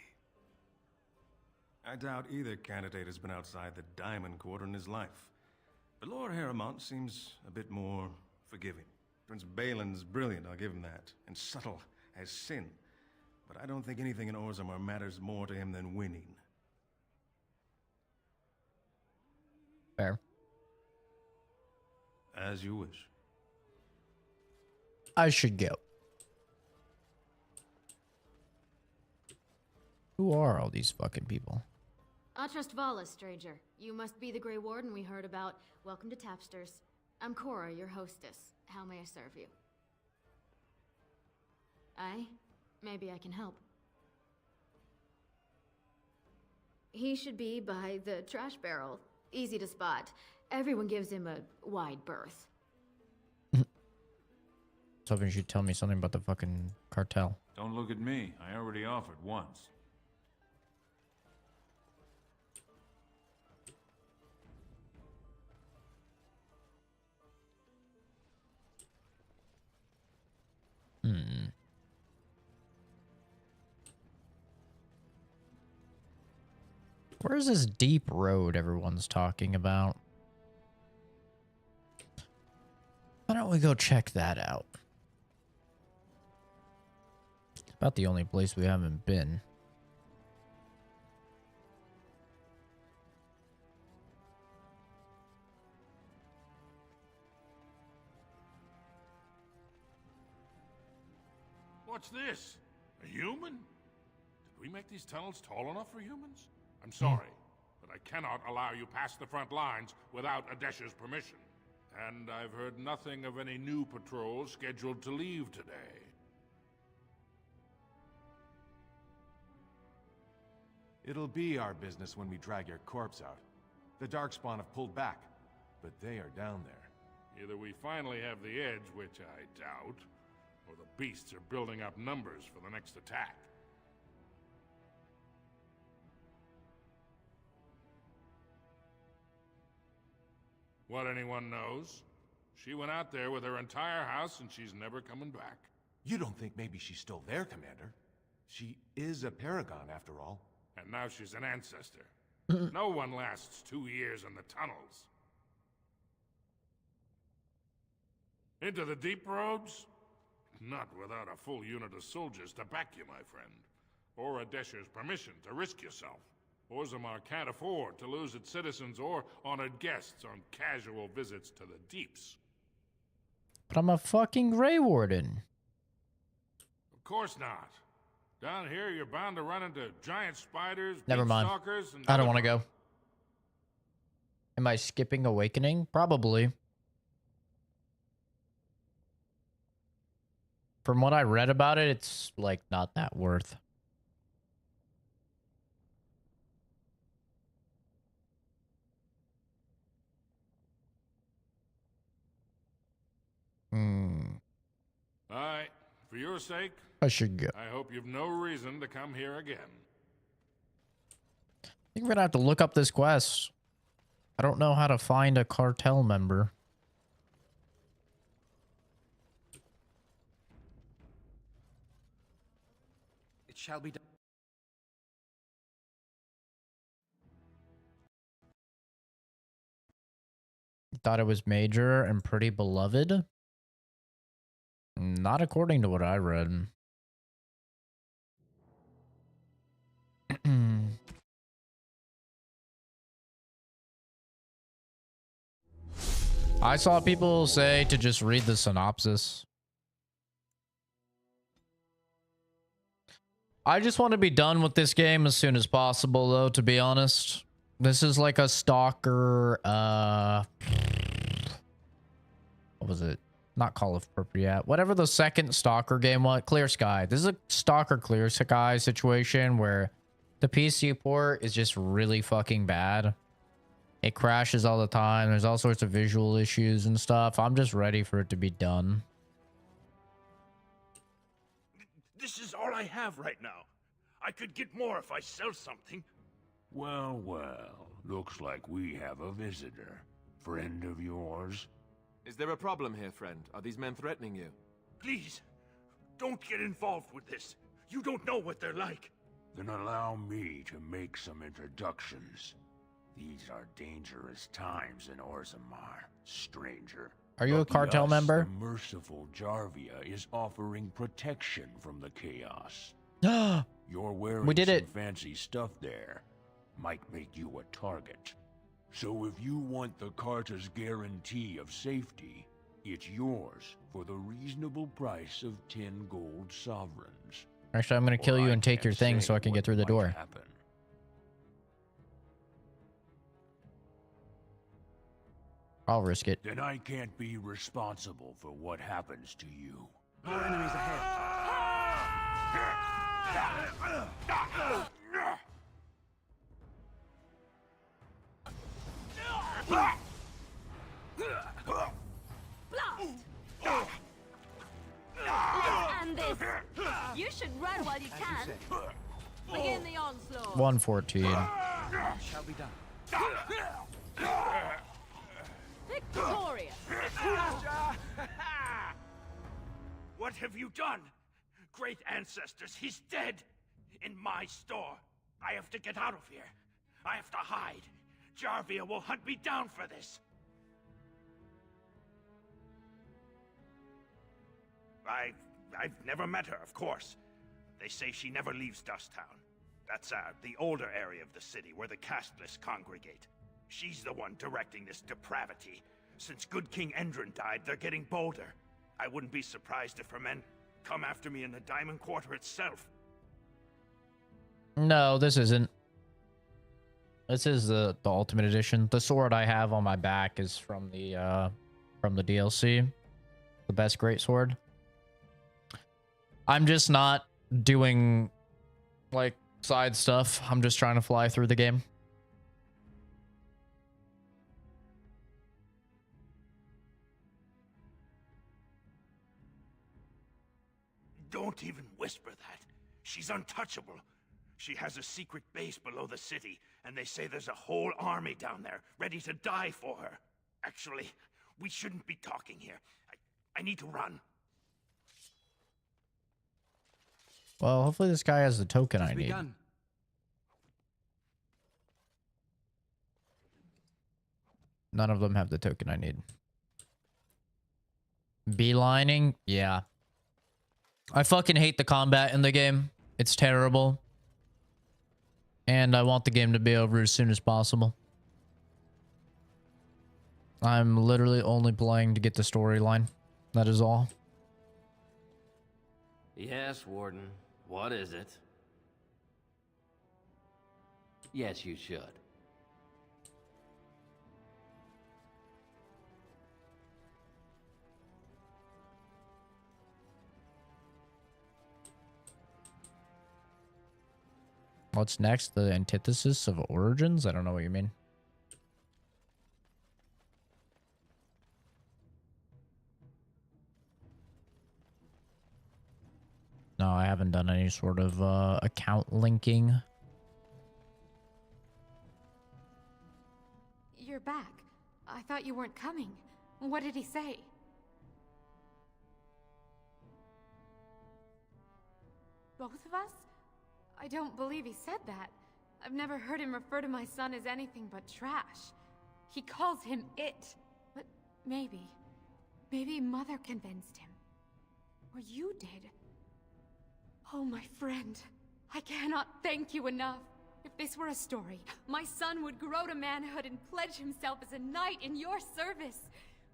I doubt either candidate has been outside the Diamond Quarter in his life. But Lord Harrowmont seems a bit more forgiving. Prince Balin's brilliant, I'll give him that, and subtle as sin. But I don't think anything in Orzammar matters more to him than winning. Fair. As you wish. I should go. Who are all these fucking people? Trust Vala, stranger. You must be the Grey Warden we heard about. Welcome to Tapsters. I'm Cora, your hostess. How may I serve you? Aye? Maybe I can help. He should be by the trash barrel. Easy to spot. Everyone gives him a wide berth. I was hoping you should tell me something about the fucking cartel. Don't look at me. I already offered once. Where's this deep road everyone's talking about? Why don't we go check that out? It's about the only place we haven't been. What's this? A human? Did we make these tunnels tall enough for humans? I'm sorry, but I cannot allow you past the front lines without Adesha's permission. And I've heard nothing of any new patrols scheduled to leave today. It'll be our business when we drag your corpse out. The Darkspawn have pulled back, but they are down there. Either we finally have the edge, which I doubt, or the beasts are building up numbers for the next attack. What anyone knows? She went out there with her entire house and she's never coming back. You don't think maybe she's still there, Commander? She is a paragon, after all. And now she's an ancestor. No one lasts 2 years in the tunnels. Into the deep roads? Not without a full unit of soldiers to back you, my friend. Or Adesha's permission to risk yourself. Orzammar can't afford to lose its citizens or honored guests on casual visits to the deeps. But I'm a fucking Grey Warden. Of course not. Down here, you're bound to run into giant spiders, Never mind. stalkers, and I don't want to go. Am I skipping Awakening? Probably. From what I read about it, it's like not that worth. Alright, for your sake, I should go. I hope you've no reason to come here again. I think we're gonna have to look up this quest. I don't know how to find a cartel member. It shall be done. Thought it was major and pretty beloved. Not according to what I read. I saw people say to just read the synopsis. I just want to be done with this game as soon as possible, though, to be honest. This is like a stalker, what was it? Not Call of Pripyat. Whatever the second stalker game was. Clear Sky. This is a stalker Clear Sky situation where the PC port is just really fucking bad. It crashes all the time. There's all sorts of visual issues and stuff. I'm just ready for it to be done. This is all I have right now. I could get more if I sell something. Well, well. Looks like we have a visitor. Friend of yours? Is there a problem here, friend? Are these men threatening you? Please, don't get involved with this. You don't know what they're like. Then allow me to make some introductions. These are dangerous times in Orzammar, stranger. Are you a cartel member? The merciful Jarvia is offering protection from the chaos. You're wearing We did some it. fancy stuff there. Might make you a target. So if you want the Carta's guarantee of safety, it's yours for the reasonable price of 10 gold sovereigns. Actually, I'm going to kill you and take your thing so I can get through the door. Happen. I'll risk it. Then I can't be responsible for what happens to you. More enemies ahead. And this. You should run while you can. Begin the onslaught. 114. Shall be done. Victorious. What have you done? Great ancestors, he's dead. In my store. I have to get out of here. I have to hide. Jarvia will hunt me down for this. I've never met her, of course. They say she never leaves Dusttown. That's the older area of the city where the casteless congregate. She's the one directing this depravity. Since good King Endrin died, they're getting bolder. I wouldn't be surprised if her men come after me in the Diamond Quarter itself. No, this isn't. This is the Ultimate Edition. The sword I have on my back is from the DLC. The best greatsword. I'm just not doing like side stuff. I'm just trying to fly through the game. Don't even whisper that. She's untouchable. She has a secret base below the city, and they say there's a whole army down there, ready to die for her. Actually, we shouldn't be talking here. I need to run. Well, hopefully this guy has the token I need. Begun. None of them have the token I need. Beelining? Yeah. I fucking hate the combat in the game. It's terrible. And I want the game to be over as soon as possible. I'm literally only playing to get the storyline. That is all. Yes, Warden. What is it? Yes, you should. What's next? The antithesis of origins? I don't know what you mean. No, I haven't done any sort of account linking. You're back. I thought you weren't coming. What did he say? Both of us? I don't believe he said that. I've never heard him refer to my son as anything but trash. He calls him it. But maybe Mother convinced him. or you did. Oh, my friend, I cannot thank you enough. If this were a story, my son would grow to manhood and pledge himself as a knight in your service.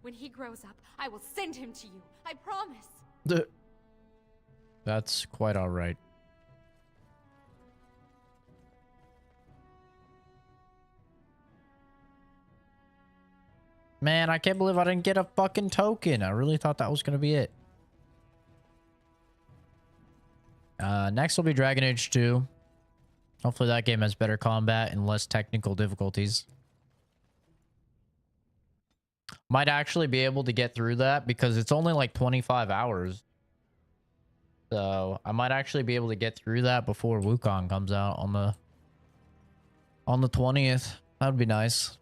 When he grows up, I will send him to you. I promise. That's quite all right. Man, I can't believe I didn't get a fucking token. I really thought that was going to be it. Next will be Dragon Age 2. Hopefully that game has better combat and less technical difficulties. Might actually be able to get through that because it's only like 25 hours. So I might actually be able to get through that before Wukong comes out on the 20th. That would be nice.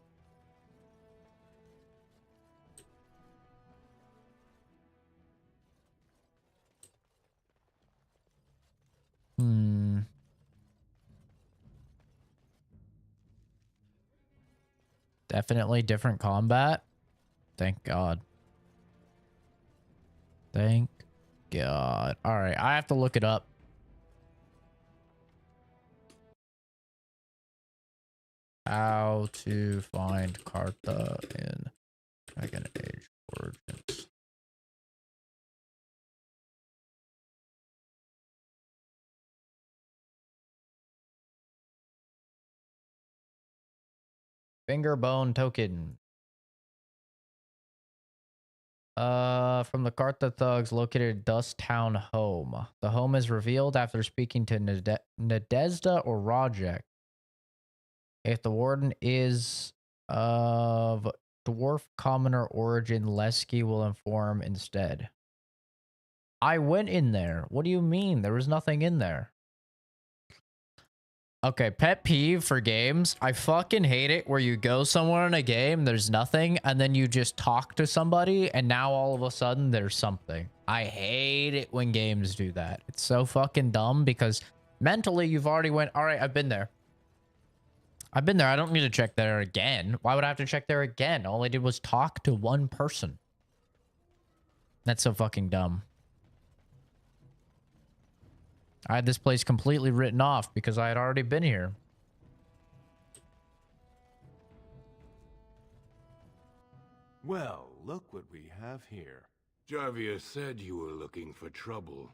Definitely different combat. Thank God. Thank God. All right, I have to look it up. How to find Cartha in Dragon Age Origins. Finger bone token. From the Cartha thugs located at Dust Town home. The home is revealed after speaking to Nadezda or Rajek. If the warden is of dwarf commoner origin, Lesky will inform instead. I went in there. What do you mean? There was nothing in there. Okay, pet peeve for games. I fucking hate it where you go somewhere in a game, there's nothing, and then you just talk to somebody, and now all of a sudden there's something. I hate it when games do that. It's so fucking dumb because mentally you've already went, all right, I've been there. I've been there. I don't need to check there again. Why would I have to check there again? All I did was talk to one person. That's so fucking dumb. I had this place completely written off because I had already been here. Well, look what we have here. Jarvia said you were looking for trouble.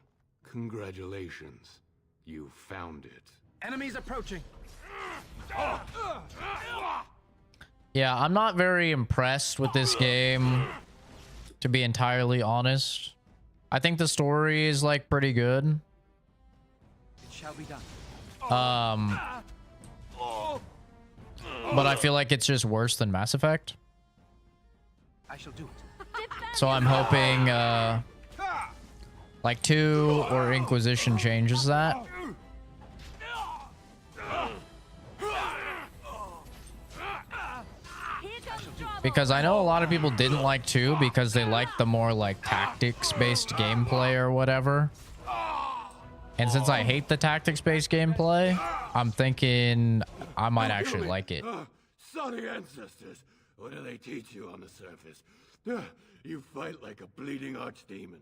Congratulations. You found it. Enemies approaching. Yeah, I'm not very impressed with this game, to be entirely honest. I think the story is like pretty good. Shall be done. But I feel like it's just worse than Mass Effect. I shall do it. So I'm hoping like 2 or Inquisition changes that. Because I know a lot of people didn't like 2 because they liked the more like tactics-based gameplay or whatever. And since I hate the tactics-based gameplay, I'm thinking I might actually like it. Sunny ancestors. What do they teach you on the surface? You fight like a bleeding archdemon.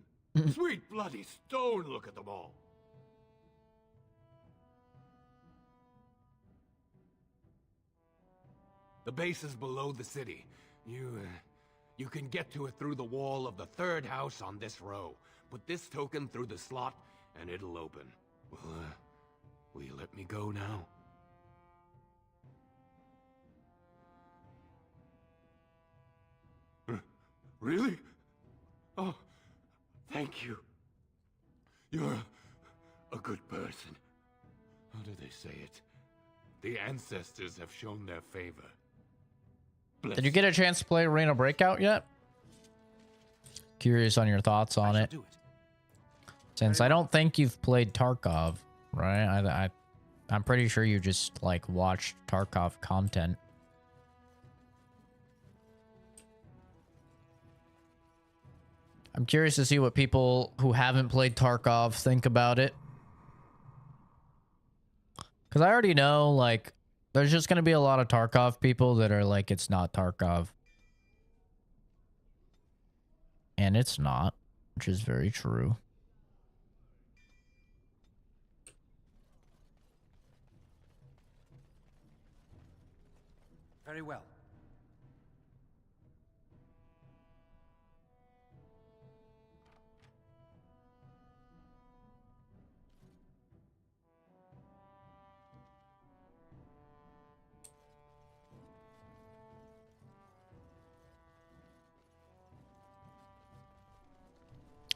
Sweet bloody stone, look at them all. The base is below the city. You can get to it through the wall of the third house on this row. Put this token through the slot, and it'll open. Well, will you let me go now? Really? Oh, thank you. You're a good person. How do they say it? The ancestors have shown their favor. Did you get a chance to play Arena Breakout yet? Curious on your thoughts on it. Since I don't think you've played Tarkov, right? I'm pretty sure you just like watched Tarkov content. I'm curious to see what people who haven't played Tarkov think about it. Because I already know, like, there's just going to be a lot of Tarkov people that are like, it's not Tarkov. And it's not, which is very true. Very well.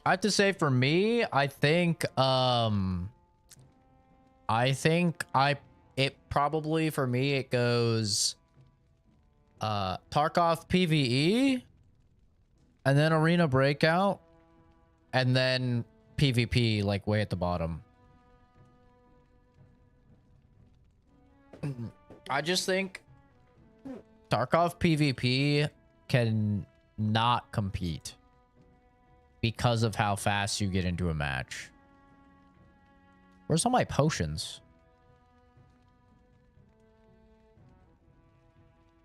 I have to say, for me, I think it probably, for me, it goes Tarkov PvE, and then Arena Breakout, and then PvP, like way at the bottom. I just think Tarkov PvP can not compete because of how fast you get into a match. Where's all my potions?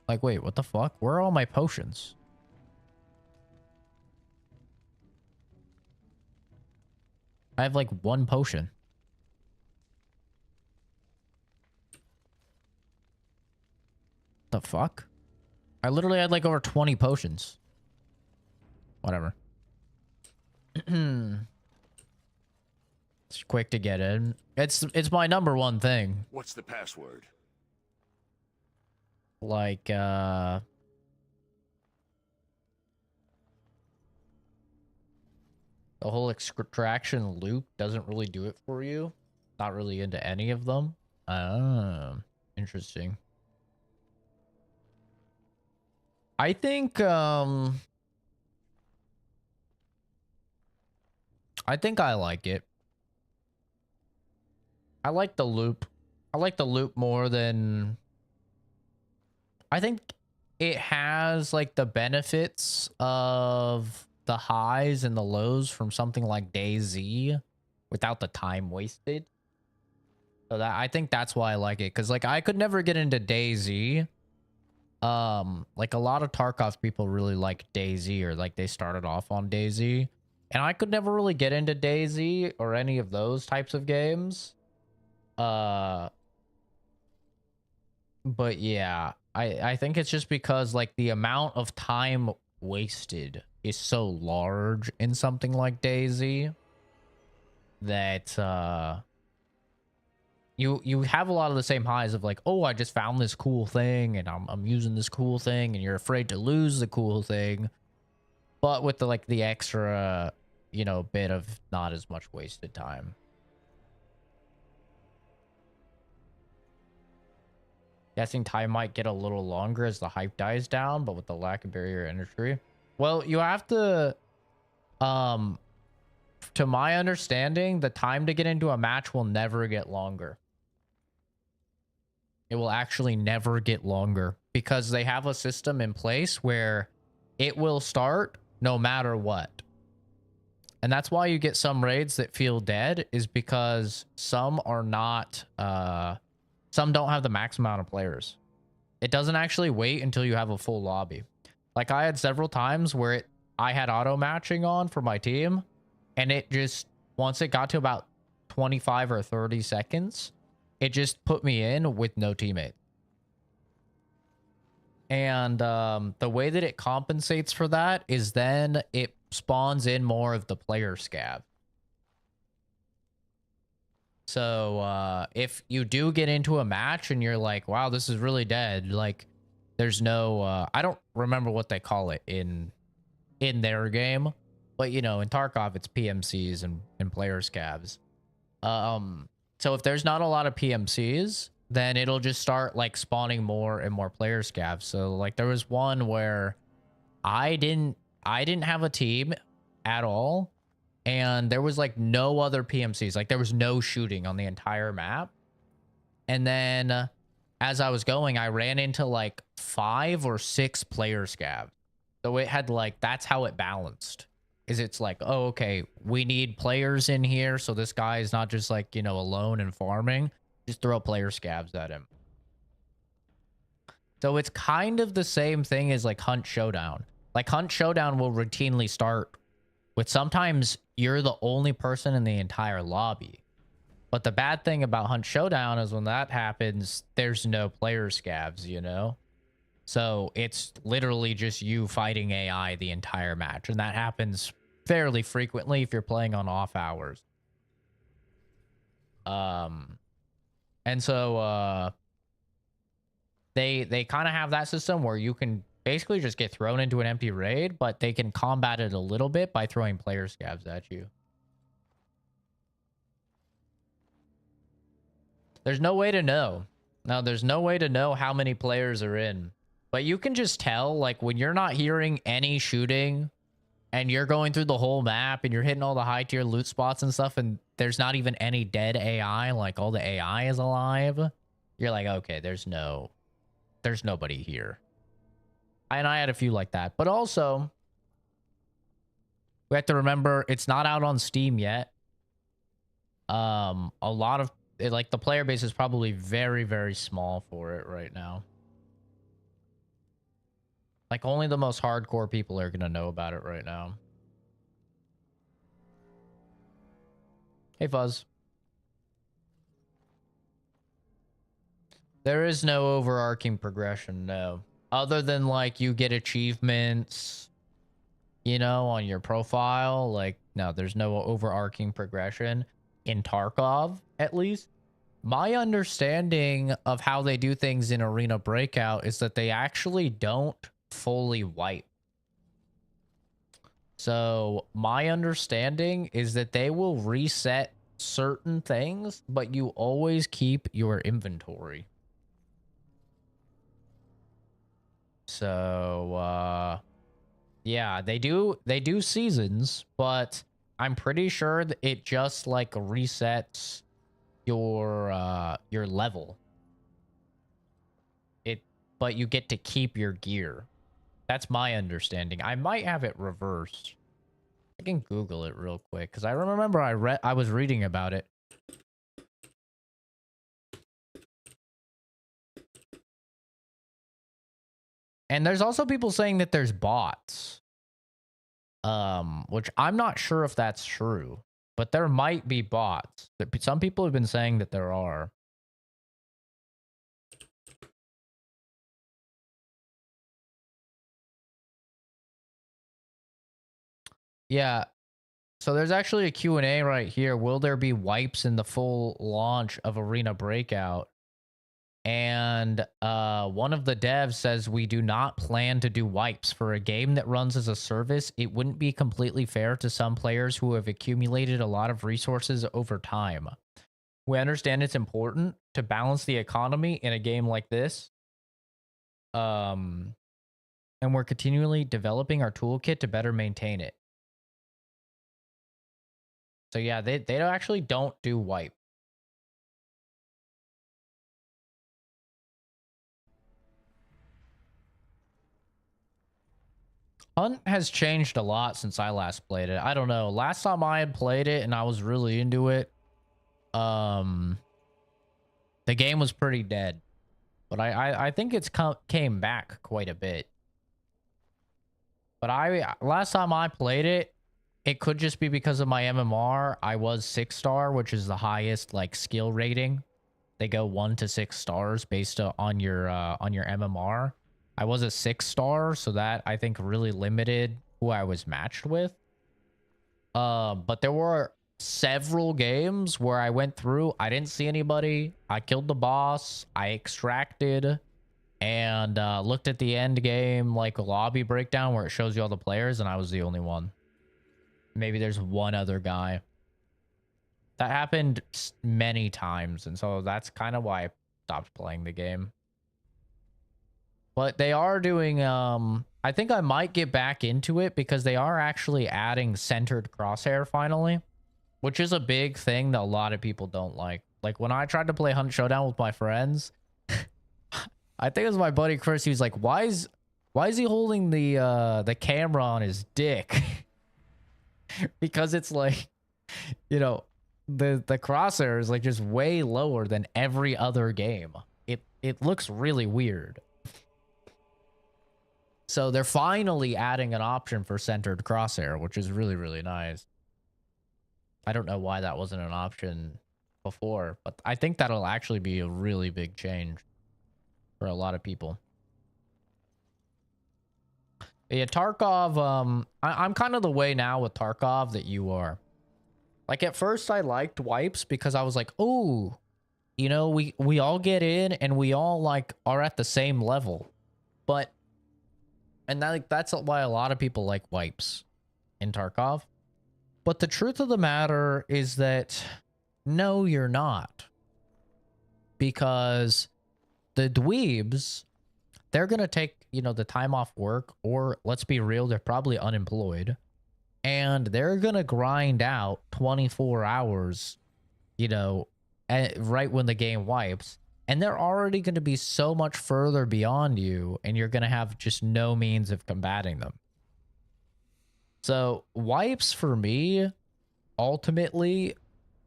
Like, wait, what the fuck? Where are all my potions? I have like 1 potion. The fuck? I literally had like over 20 potions. Whatever. It's quick to get in. It's my #1 thing. What's the password? Like the whole extraction loop doesn't really do it for you. Not really into any of them. Interesting. I think I like it. I like the loop. I like the loop more than... I think it has like the benefits of the highs and the lows from something like DayZ without the time wasted. So that, I think that's why I like it. Cause like I could never get into DayZ. Like a lot of Tarkov people really like DayZ, or like they started off on DayZ. And I could never really get into DayZ or any of those types of games. But yeah, I think it's just because like the amount of time wasted is so large in something like DayZ that you have a lot of the same highs of like, oh, I just found this cool thing and I'm using this cool thing, and you're afraid to lose the cool thing. But with the like the extra, you know, bit of not as much wasted time. Guessing time might get a little longer as the hype dies down, but with the lack of barrier entry. Well, you have to, to my understanding, the time to get into a match will never get longer. It will actually never get longer because they have a system in place where it will start no matter what. And that's why you get some raids that feel dead, is because some are not, some don't have the max amount of players. It doesn't actually wait until you have a full lobby. Like I had several times where I had auto matching on for my team, and it just, once it got to about 25 or 30 seconds, it just put me in with no teammate. And the way that it compensates for that is then it spawns in more of the player scav. So if you do get into a match and you're like, wow, this is really dead, like there's no, I don't remember what they call it in their game, but you know, in Tarkov, it's PMCs and player scavs. So if there's not a lot of PMCs, then it'll just start like spawning more and more player scavs. So like there was one where I didn't have a team at all. And there was like no other PMCs. Like there was no shooting on the entire map. And then as I was going, I ran into like 5 or 6 player scavs. So it had like, that's how it balanced. Is it's like, oh, okay, we need players in here. So this guy is not just like, you know, alone and farming. Just throw player scavs at him. So it's kind of the same thing as like Hunt Showdown. Like Hunt Showdown will routinely start with sometimes you're the only person in the entire lobby. But the bad thing about Hunt Showdown is when that happens, there's no player scavs, you know? So it's literally just you fighting AI the entire match. And that happens fairly frequently if you're playing on off hours. And so they kind of have that system where you can basically just get thrown into an empty raid, but they can combat it a little bit by throwing player scabs at you. There's no way to know. No, there's no way to know how many players are in. But you can just tell, like, when you're not hearing any shooting and you're going through the whole map and you're hitting all the high tier loot spots and stuff, and there's not even any dead AI, like all the AI is alive, you're like, okay, there's nobody here. And I had a few like that. But also, we have to remember it's not out on Steam yet. A lot of like the player base is probably very, very small for it right now. Like only the most hardcore people are gonna know about it right now. Hey Fuzz. There is no overarching progression, no. Other than like you get achievements, you know, on your profile. Like, no, there's no overarching progression in Tarkov, at least. My understanding of how they do things in Arena Breakout is that they actually don't fully wipe. So my understanding is that they will reset certain things, but you always keep your inventory. So yeah, they do seasons, but I'm pretty sure that it just like resets your level. But you get to keep your gear. That's my understanding. I might have it reversed. I can Google it real quick because I remember I was reading about it. And there's also people saying that there's bots. Which I'm not sure if that's true, but there might be bots. Some people have been saying that there are. Yeah. So there's actually a Q&A right here. Will there be wipes in the full launch of Arena Breakout? And one of the devs says we do not plan to do wipes for a game that runs as a service. It wouldn't be completely fair to some players who have accumulated a lot of resources over time. We understand it's important to balance the economy in a game like this. And we're continually developing our toolkit to better maintain it. So yeah, they actually don't do wipe. Hunt has changed a lot since I last played it. I don't know. Last time I had played it and I was really into it, the game was pretty dead. But I think it's came back quite a bit. But last time I played it, it could just be because of my MMR. I was 6-star, which is the highest like skill rating. They go 1 to 6 stars based on your MMR. I was a 6-star, so that I think really limited who I was matched with. But there were several games where I went through, I didn't see anybody. I killed the boss. I extracted and looked at the end game like a lobby breakdown where it shows you all the players, and I was the only one. Maybe there's one other guy. That happened many times, and so that's kind of why I stopped playing the game. But they are doing, I think I might get back into it because they are actually adding centered crosshair finally, which is a big thing that a lot of people don't like. Like when I tried to play Hunt Showdown with my friends, I think it was my buddy Chris. He was like, why is he holding the camera on his dick? Because it's like, you know, the crosshair is like just way lower than every other game. It looks really weird. So they're finally adding an option for centered crosshair, which is really, really nice. I don't know why that wasn't an option before, but I think that'll actually be a really big change for a lot of people. Yeah, Tarkov, I'm kind of the way now with Tarkov that you are. Like, at first I liked wipes because I was like, oh, you know, we all get in and we all, like, are at the same level. But, and that, like, that's why a lot of people like wipes in Tarkov. But the truth of the matter is that, no, you're not. Because the dweebs, they're going to take, you know, the time off work, or let's be real, they're probably unemployed, and they're going to grind out 24 hours, you know, right when the game wipes, and they're already going to be so much further beyond you, and you're going to have just no means of combating them. So wipes for me ultimately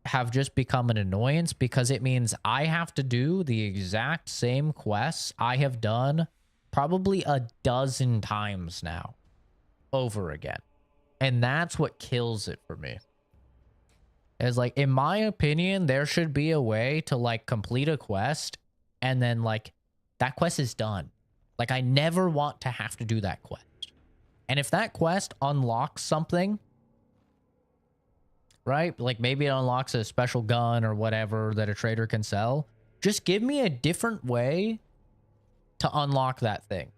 have just become an annoyance because it means I have to do the exact same quests I have done probably a dozen times now over again. And that's what kills it for me. Is like, in my opinion, there should be a way to like complete a quest and then like that quest is done. Like, I never want to have to do that quest. And if that quest unlocks something, right? Like maybe it unlocks a special gun or whatever that a trader can sell. Just give me a different way to unlock that thing.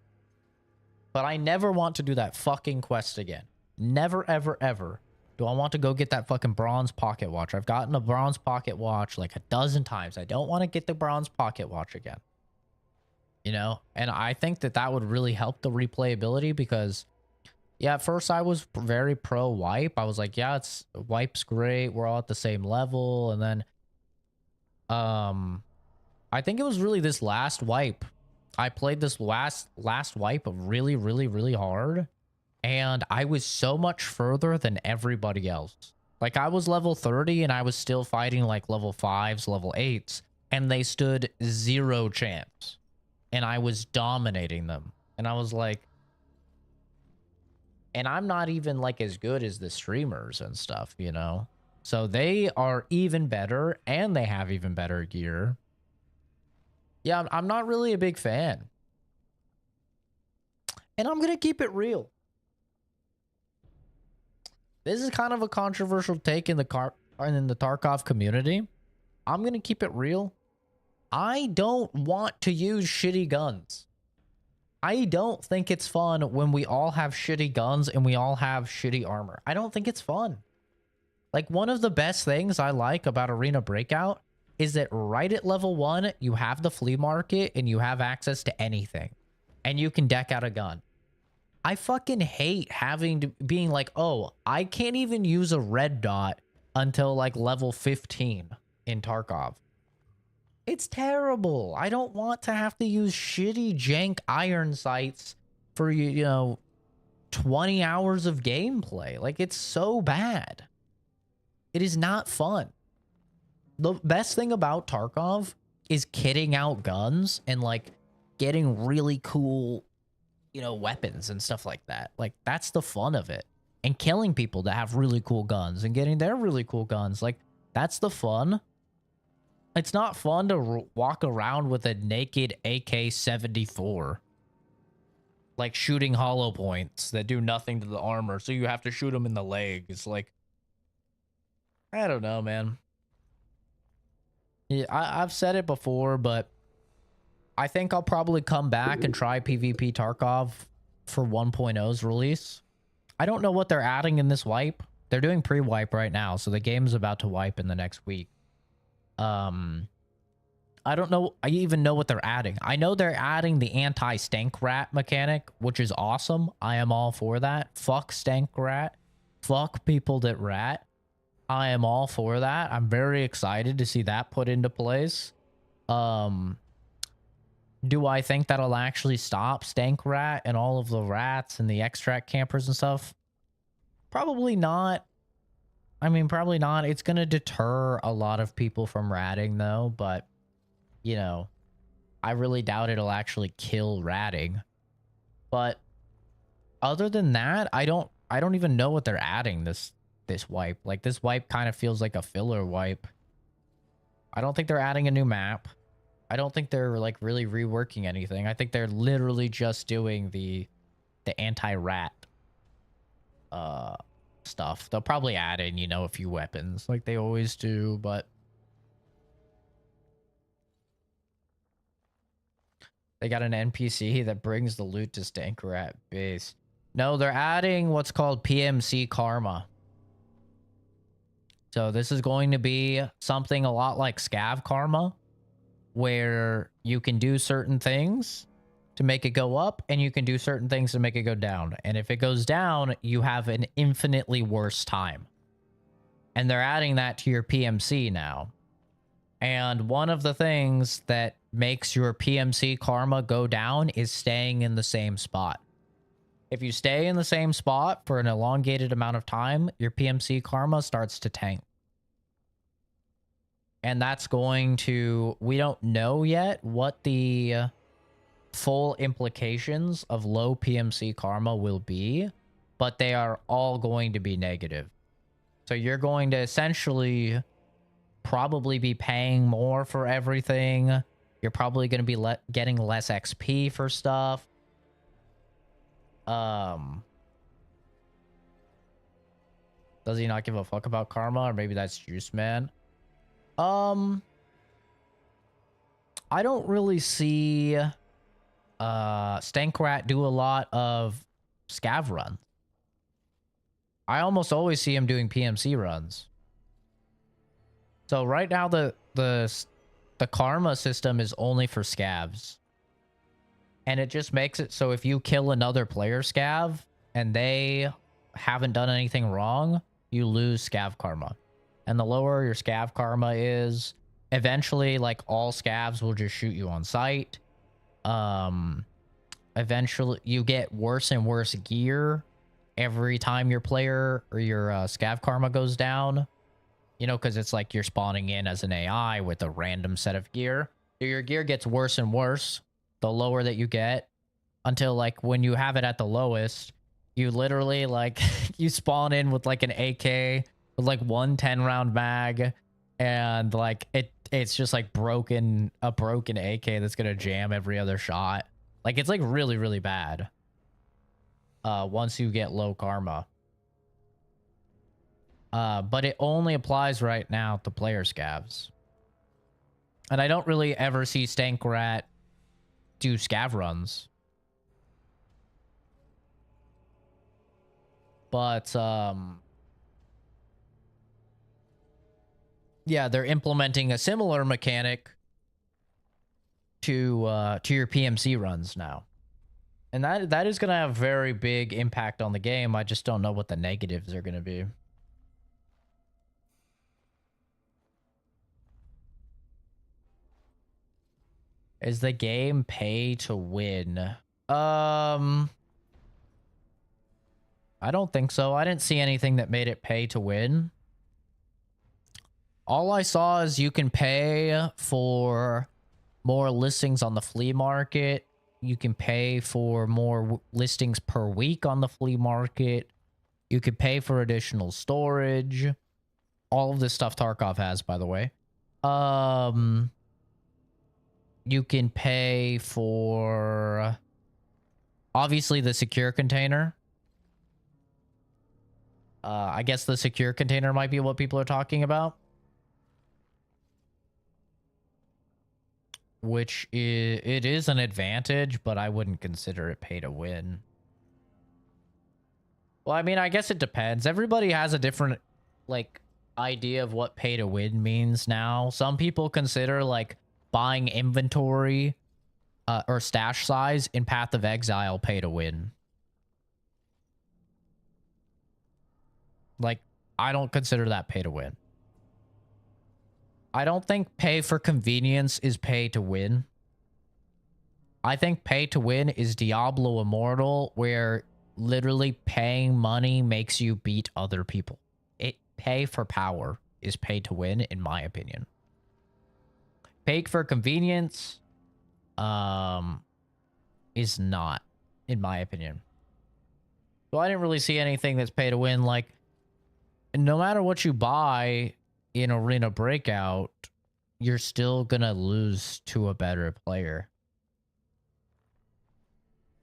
But I never want to do that fucking quest again. Never, ever, ever do I want to go get that fucking bronze pocket watch. I've gotten a bronze pocket watch like a dozen times. I don't want to get the bronze pocket watch again. You know? And I think that that would really help the replayability because, yeah, at first I was very pro wipe. I was like, yeah, it's wipe's great. We're all at the same level. And then, I think it was really this last wipe. I played this last wipe really, really, really hard. And I was so much further than everybody else. Like, I was level 30 and I was still fighting like level 5s, level 8s. And they stood 0 chance. And I was dominating them. And I was like, and I'm not even like as good as the streamers and stuff, you know? So they are even better and they have even better gear. Yeah, I'm not really a big fan. And I'm going to keep it real. This is kind of a controversial take in the Tarkov community. I'm going to keep it real. I don't want to use shitty guns. I don't think it's fun when we all have shitty guns and we all have shitty armor. I don't think it's fun. Like, one of the best things I like about Arena Breakout is that right at level 1, you have the flea market and you have access to anything. And you can deck out a gun. I fucking hate having to being like, oh, I can't even use a red dot until like level 15 in Tarkov. It's terrible. I don't want to have to use shitty jank iron sights for, you know, 20 hours of gameplay. Like, it's so bad. It is not fun. The best thing about Tarkov is kitting out guns and like getting really cool, you know, weapons and stuff like that. Like, that's the fun of it. And killing people that have really cool guns and getting their really cool guns. Like, that's the fun. It's not fun to walk around with a naked AK-74. Like, shooting hollow points that do nothing to the armor. So you have to shoot them in the legs. Like, I don't know, man. Yeah, I've said it before, but I think I'll probably come back and try PvP Tarkov for 1.0's release. I don't know what they're adding in this wipe. They're doing pre-wipe right now, so the game's about to wipe in the next week. I don't know. I even know what they're adding. I know they're adding the anti-stank rat mechanic, which is awesome. I am all for that. Fuck stank rat. Fuck people that rat. I am all for that. I'm very excited to see that put into place. Do I think that'll actually stop stank rat and all of the rats and the extract campers and stuff? Probably not. I mean, probably not. It's going to deter a lot of people from ratting, though. But, you know, I really doubt it'll actually kill ratting. But other than that, I don't even know what they're adding this wipe. Like, this wipe kind of feels like a filler wipe. I don't think they're adding a new map. I don't think they're like really reworking anything. I think they're literally just doing the the anti-rat stuff. They'll probably add in, you know, a few weapons like they always do, but they got an NPC that brings the loot to Stank-Rat base. No, they're adding what's called PMC Karma. So this is going to be something a lot like Scav Karma, where you can do certain things to make it go up, and you can do certain things to make it go down. And if it goes down, you have an infinitely worse time. And they're adding that to your PMC now. And one of the things that makes your PMC karma go down is staying in the same spot. If you stay in the same spot for an elongated amount of time, your PMC karma starts to tank. And that's going to... We don't know yet what the full implications of low PMC karma will be, but they are all going to be negative. So you're going to essentially probably be paying more for everything. You're probably going to be getting less XP for stuff. Does he not give a fuck about karma? Or maybe that's Juice Man. I don't really see Stank-Rat do a lot of scav runs. I almost always see him doing PMC runs. So right now the karma system is only for scavs. And it just makes it so if you kill another player scav and they haven't done anything wrong, you lose scav karma. And the lower your scav karma is, eventually like all scavs will just shoot you on sight. Eventually you get worse and worse gear every time your player or your scav karma goes down. You know, because it's like you're spawning in as an AI with a random set of gear. So your gear gets worse and worse the lower that you get, until like when you have it at the lowest, you literally like you spawn in with like an AK with like one 10-round mag, and like it's just like a broken AK that's gonna jam every other shot. Like it's like really, really bad once you get low karma. But it only applies right now to player scavs. And I don't really ever see Stank-Rat do scav runs. But, yeah, they're implementing a similar mechanic to your PMC runs now. And that is going to have very big impact on the game. I just don't know what the negatives are going to be. Is the game pay to win? I don't think so. I didn't see anything that made it pay to win. All I saw is you can pay for more listings on the flea market. You can pay for more listings per week on the flea market. You could pay for additional storage. All of this stuff Tarkov has, by the way. You can pay for, obviously, the secure container. I guess the secure container might be what people are talking about. Which it is an advantage, but I wouldn't consider it pay to win. Well, I mean, I guess it depends. Everybody has a different, like, idea of what pay to win means now. Some people consider, like, buying inventory or stash size in Path of Exile pay to win. Like, I don't consider that pay to win. I don't think pay for convenience is pay to win. I think pay to win is Diablo Immortal, where literally paying money makes you beat other people. Pay for power is pay to win, in my opinion. Pay for convenience is not, in my opinion. So I didn't really see anything that's pay to win. Like, no matter what you buy in Arena Breakout, you're still gonna lose to a better player.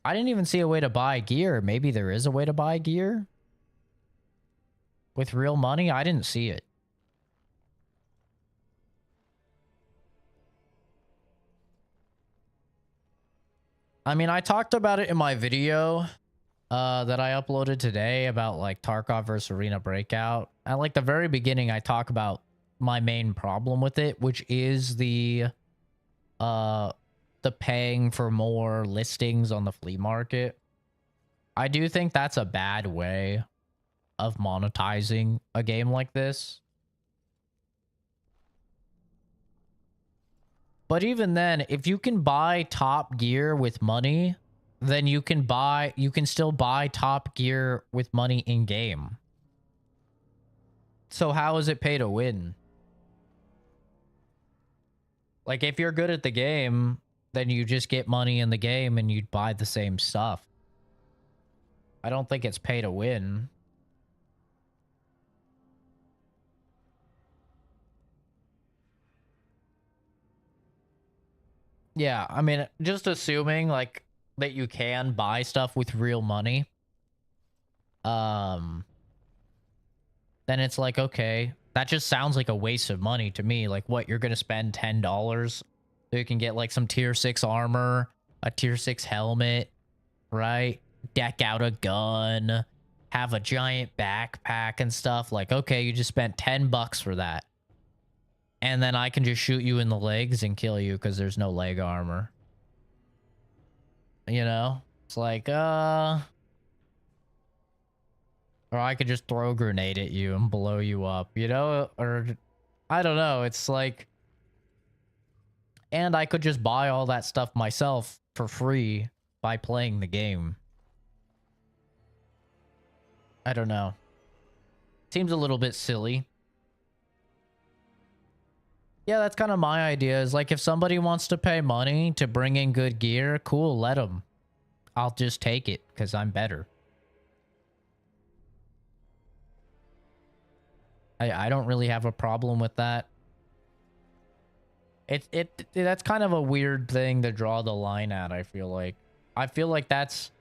I didn't even see a way to buy gear. Maybe there is a way to buy gear with real money. I didn't see it. I mean, I talked about it in my video that I uploaded today about like Tarkov versus Arena Breakout. At like the very beginning, I talk about my main problem with it, which is the paying for more listings on the flea market. I do think that's a bad way of monetizing a game like this. But even then, if you can buy top gear with money, then you can still buy top gear with money in game. So how is it pay to win? Like if you're good at the game, then you just get money in the game and you'd buy the same stuff. I don't think it's pay to win. Yeah, I mean, just assuming like that you can buy stuff with real money. Then it's like, okay, that just sounds like a waste of money to me. Like what, you're going to spend $10 so you can get like some tier 6 armor, a tier 6 helmet, right? Deck out a gun, have a giant backpack and stuff. Like, okay, you just spent $10 for that. And then I can just shoot you in the legs and kill you because there's no leg armor. You know? It's like, or I could just throw a grenade at you and blow you up, you know? Or, I don't know. It's like... And I could just buy all that stuff myself for free by playing the game. I don't know. Seems a little bit silly. Yeah, that's kind of my idea. Is like if somebody wants to pay money to bring in good gear, cool, let them. I'll just take it because I'm better. I don't really have a problem with that. That's kind of a weird thing to draw the line at, I feel like. I feel like that's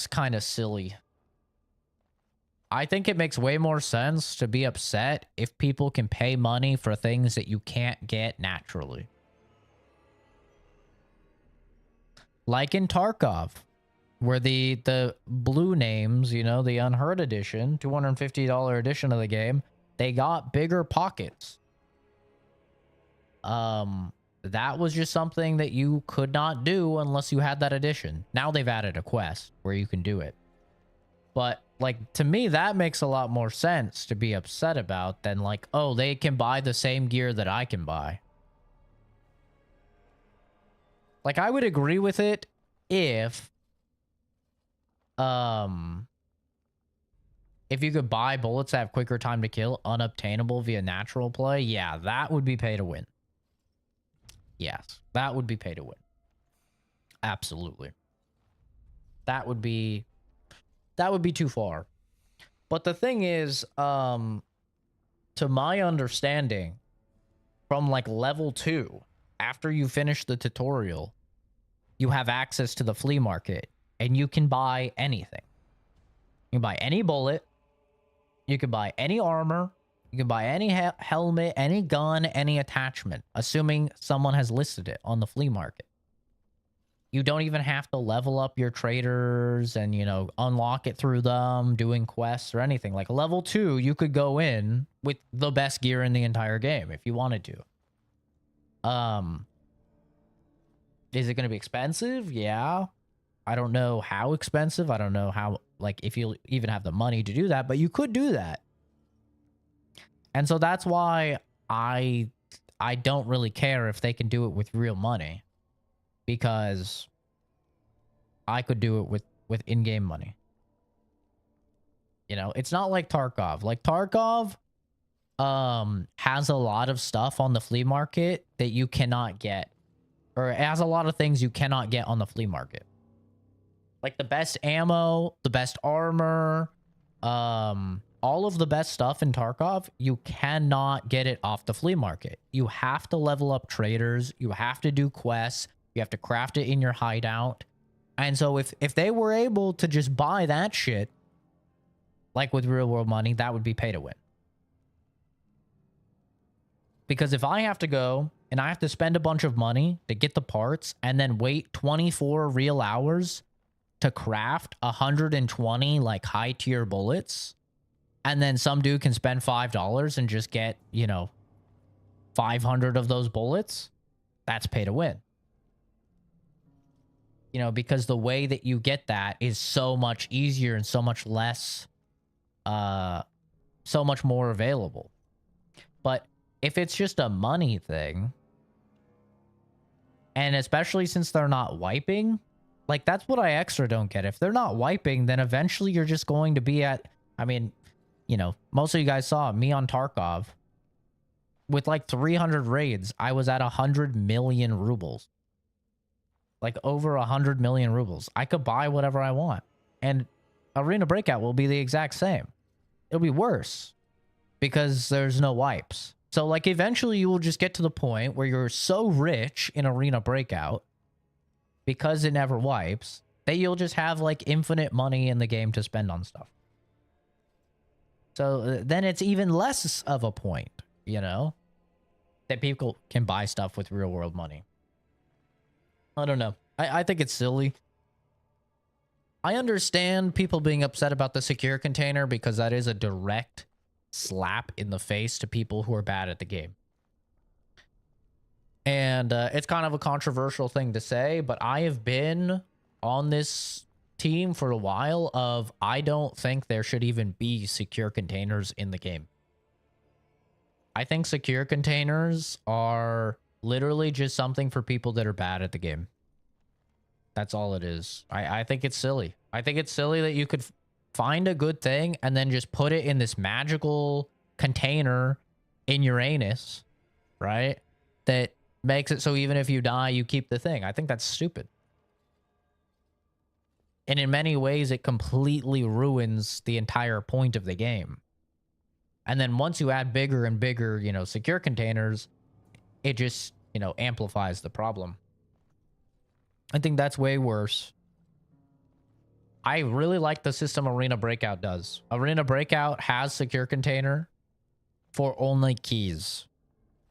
kind of silly. I think it makes way more sense to be upset if people can pay money for things that you can't get naturally. Like in Tarkov, where the blue names, you know, the Unheard edition, $250 edition of the game, they got bigger pockets. That was just something that you could not do unless you had that edition. Now they've added a quest where you can do it. But, like, to me, that makes a lot more sense to be upset about than, like, oh, they can buy the same gear that I can buy. Like, I would agree with it if you could buy bullets that have quicker time to kill, unobtainable via natural play, yeah, that would be pay to win. Yes, that would be pay to win. Absolutely. That would be too far. But the thing is, to my understanding, from like level 2, after you finish the tutorial, you have access to the flea market and you can buy anything. You can buy any bullet, you can buy any armor, you can buy any helmet, any gun, any attachment, assuming someone has listed it on the flea market. You don't even have to level up your traders and, you know, unlock it through them, doing quests or anything. Like level 2, you could go in with the best gear in the entire game if you wanted to. Is it going to be expensive? Yeah. I don't know how expensive. I don't know how, like, if you even have the money to do that, but you could do that. And so that's why I don't really care if they can do it with real money. Because I could do it with in-game money. You know, it's not like Tarkov. Like Tarkov has a lot of stuff on the flea market that you cannot get. Or it has a lot of things you cannot get on the flea market. Like the best ammo, the best armor, all of the best stuff in Tarkov, you cannot get it off the flea market. You have to level up traders. You have to do quests. You have to craft it in your hideout. And so if they were able to just buy that shit, like with real world money, that would be pay to win. Because if I have to go and I have to spend a bunch of money to get the parts and then wait 24 real hours to craft 120 like high tier bullets, and then some dude can spend $5 and just get, you know, 500 of those bullets, that's pay to win. You know, because the way that you get that is so much easier and so much less, so much more available. But if it's just a money thing, and especially since they're not wiping, like that's what I extra don't get. If they're not wiping, then eventually you're just going to be at, I mean, you know, most of you guys saw me on Tarkov with like 300 raids. I was at 100 million rubles. Like over 100 million rubles. I could buy whatever I want. And Arena Breakout will be the exact same. It'll be worse because there's no wipes. So like eventually you will just get to the point where you're so rich in Arena Breakout because it never wipes that you'll just have like infinite money in the game to spend on stuff. So then it's even less of a point, you know, that people can buy stuff with real world money. I don't know. I think it's silly. I understand people being upset about the secure container because that is a direct slap in the face to people who are bad at the game. And it's kind of a controversial thing to say, but I have been on this team for a while of I don't think there should even be secure containers in the game. I think secure containers are literally just something for people that are bad at the game. That's all it is. I think it's silly. I think it's silly that you could find a good thing and then just put it in this magical container in Uranus, right? That makes it so even if you die, you keep the thing. I think that's stupid. And in many ways, it completely ruins the entire point of the game. And then once you add bigger and bigger, you know, secure containers, it just, you know, amplifies the problem. I think that's way worse. I really like the system Arena Breakout does. Arena Breakout has secure container for only keys.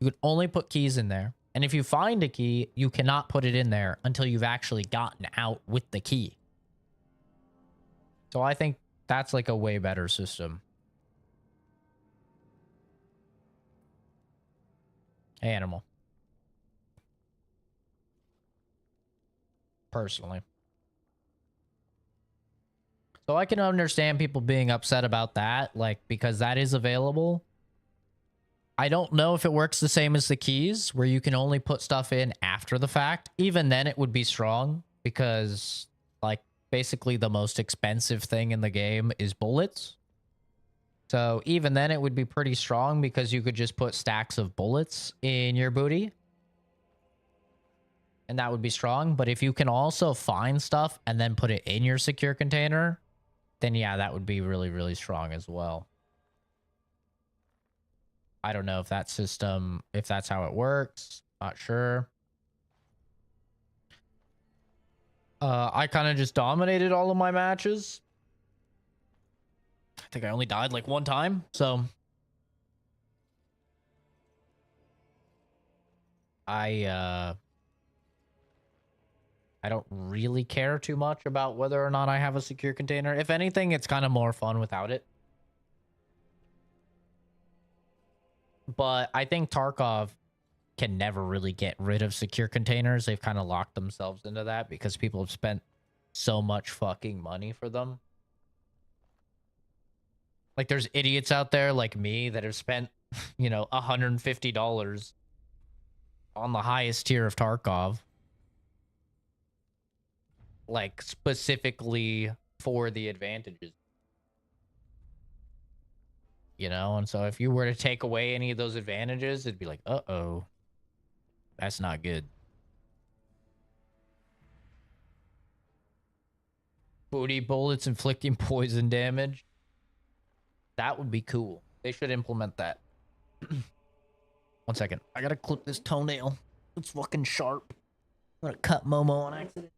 You could only put keys in there. And if you find a key, you cannot put it in there until you've actually gotten out with the key. So I think that's like a way better system. Hey, Animal. Personally. So I can understand people being upset about that, like, because that is available. I don't know if it works the same as the keys, where you can only put stuff in after the fact. Even then, it would be strong, because, like, basically the most expensive thing in the game is bullets. So even then, it would be pretty strong, because you could just put stacks of bullets in your booty. And that would be strong. But if you can also find stuff and then put it in your secure container, then yeah, that would be really, really strong as well. I don't know if that system, if that's how it works. Not sure. I kind of just dominated all of my matches. I think I only died like one time, so I don't really care too much about whether or not I have a secure container. If anything, it's kind of more fun without it. But I think Tarkov can never really get rid of secure containers. They've kind of locked themselves into that because people have spent so much fucking money for them. Like, there's idiots out there like me that have spent, you know, $150 on the highest tier of Tarkov. Like, specifically for the advantages. You know, and so if you were to take away any of those advantages, it'd be like, uh-oh. That's not good. Booty bullets inflicting poison damage. That would be cool. They should implement that. 1 second. I gotta clip this toenail. It's fucking sharp. I'm gonna cut Momo on accident.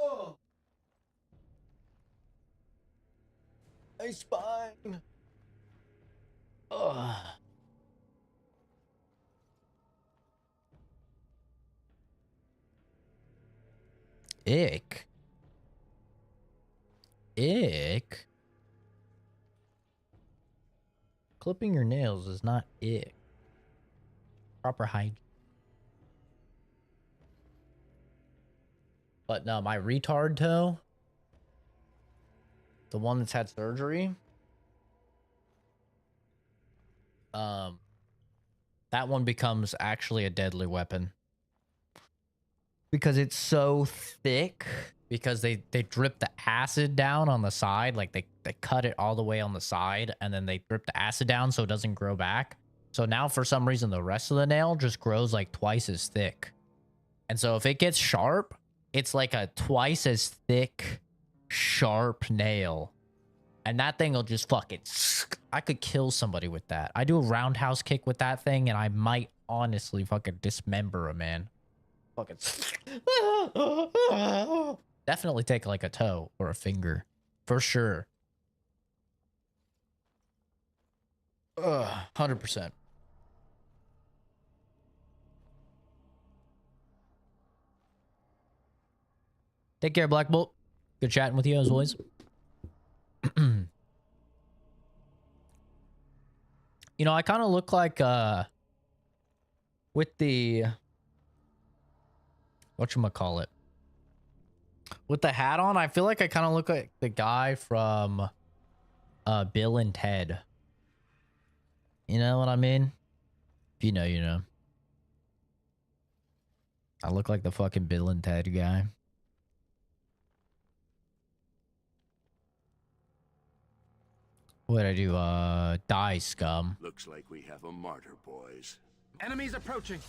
Oh. My spine. Ugh. Ick. Ick. Clipping your nails is not ick. Proper hygiene. But no, my retard toe, the one that's had surgery, that one becomes actually a deadly weapon. Because it's so thick, because they drip the acid down on the side, like they cut it all the way on the side, and then they drip the acid down so it doesn't grow back. So now for some reason the rest of the nail just grows like twice as thick. And so if it gets sharp, it's like a twice as thick, sharp nail. And that thing will just fucking... I could kill somebody with that. I do a roundhouse kick with that thing, and I might honestly fucking dismember a man. Fucking... Definitely take like a toe or a finger. For sure. 100%. Take care, Black Bolt. Good chatting with you as always. You know, I kind of look like, with the, whatchamacallit, with the hat on, I feel like I kind of look like the guy from, Bill and Ted. You know what I mean? If you know, you know. I look like the fucking Bill and Ted guy. What'd I do? Die, scum. Looks like we have a martyr, boys. Enemies approaching.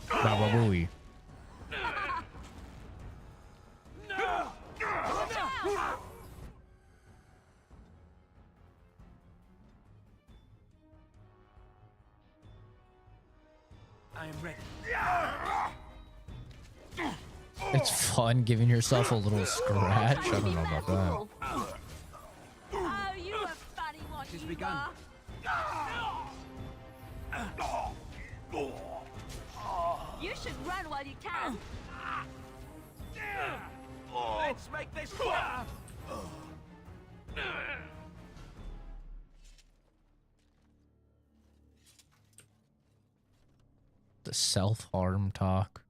Probably. I am ready. It's fun giving yourself a little scratch. I don't know about that. Oh, you a funny one. She's begun. You should run while you can. Let's make this quick. The self-harm talk.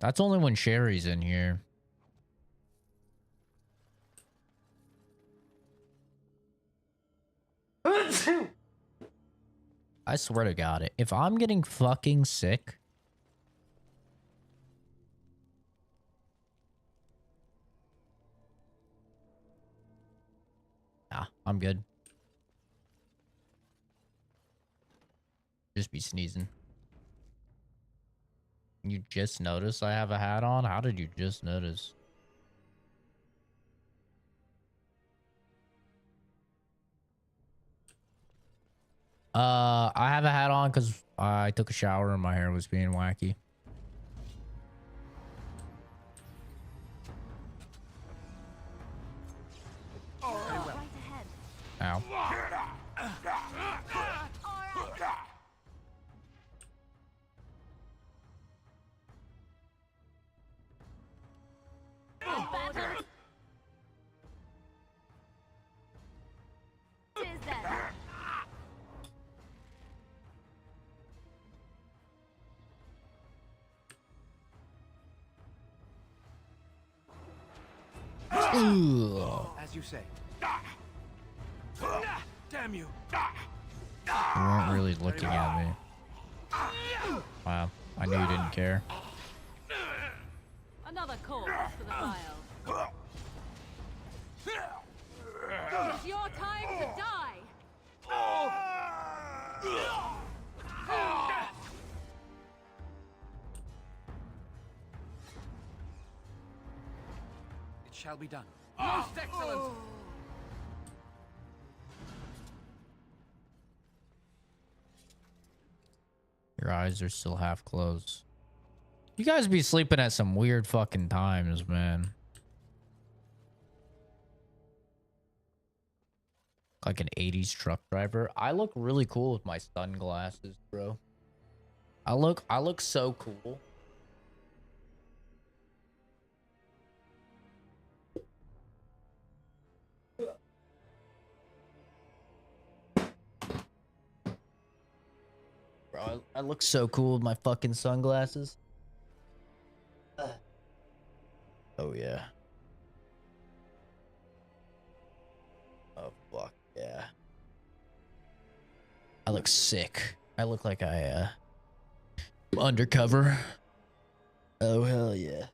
That's only when Sherry's in here. I swear to God, if I'm getting fucking sick, nah, I'm good. Just be sneezing. You just noticed I have a hat on? How did you just notice? I have a hat on because I took a shower and my hair was being wacky. Ow. As you say. Damn you. You weren't really looking at me. Wow, I knew you didn't care. Another corpse for the file. It's your time to die. It shall be done. Most excellent. Your eyes are still half closed. You guys be sleeping at some weird fucking times, man. Like an 80s truck driver. I look really cool with my sunglasses, bro. I look so cool. Bro, I look so cool with my fucking sunglasses. Oh yeah. Oh fuck yeah. I look sick. I look like I undercover. Oh hell yeah.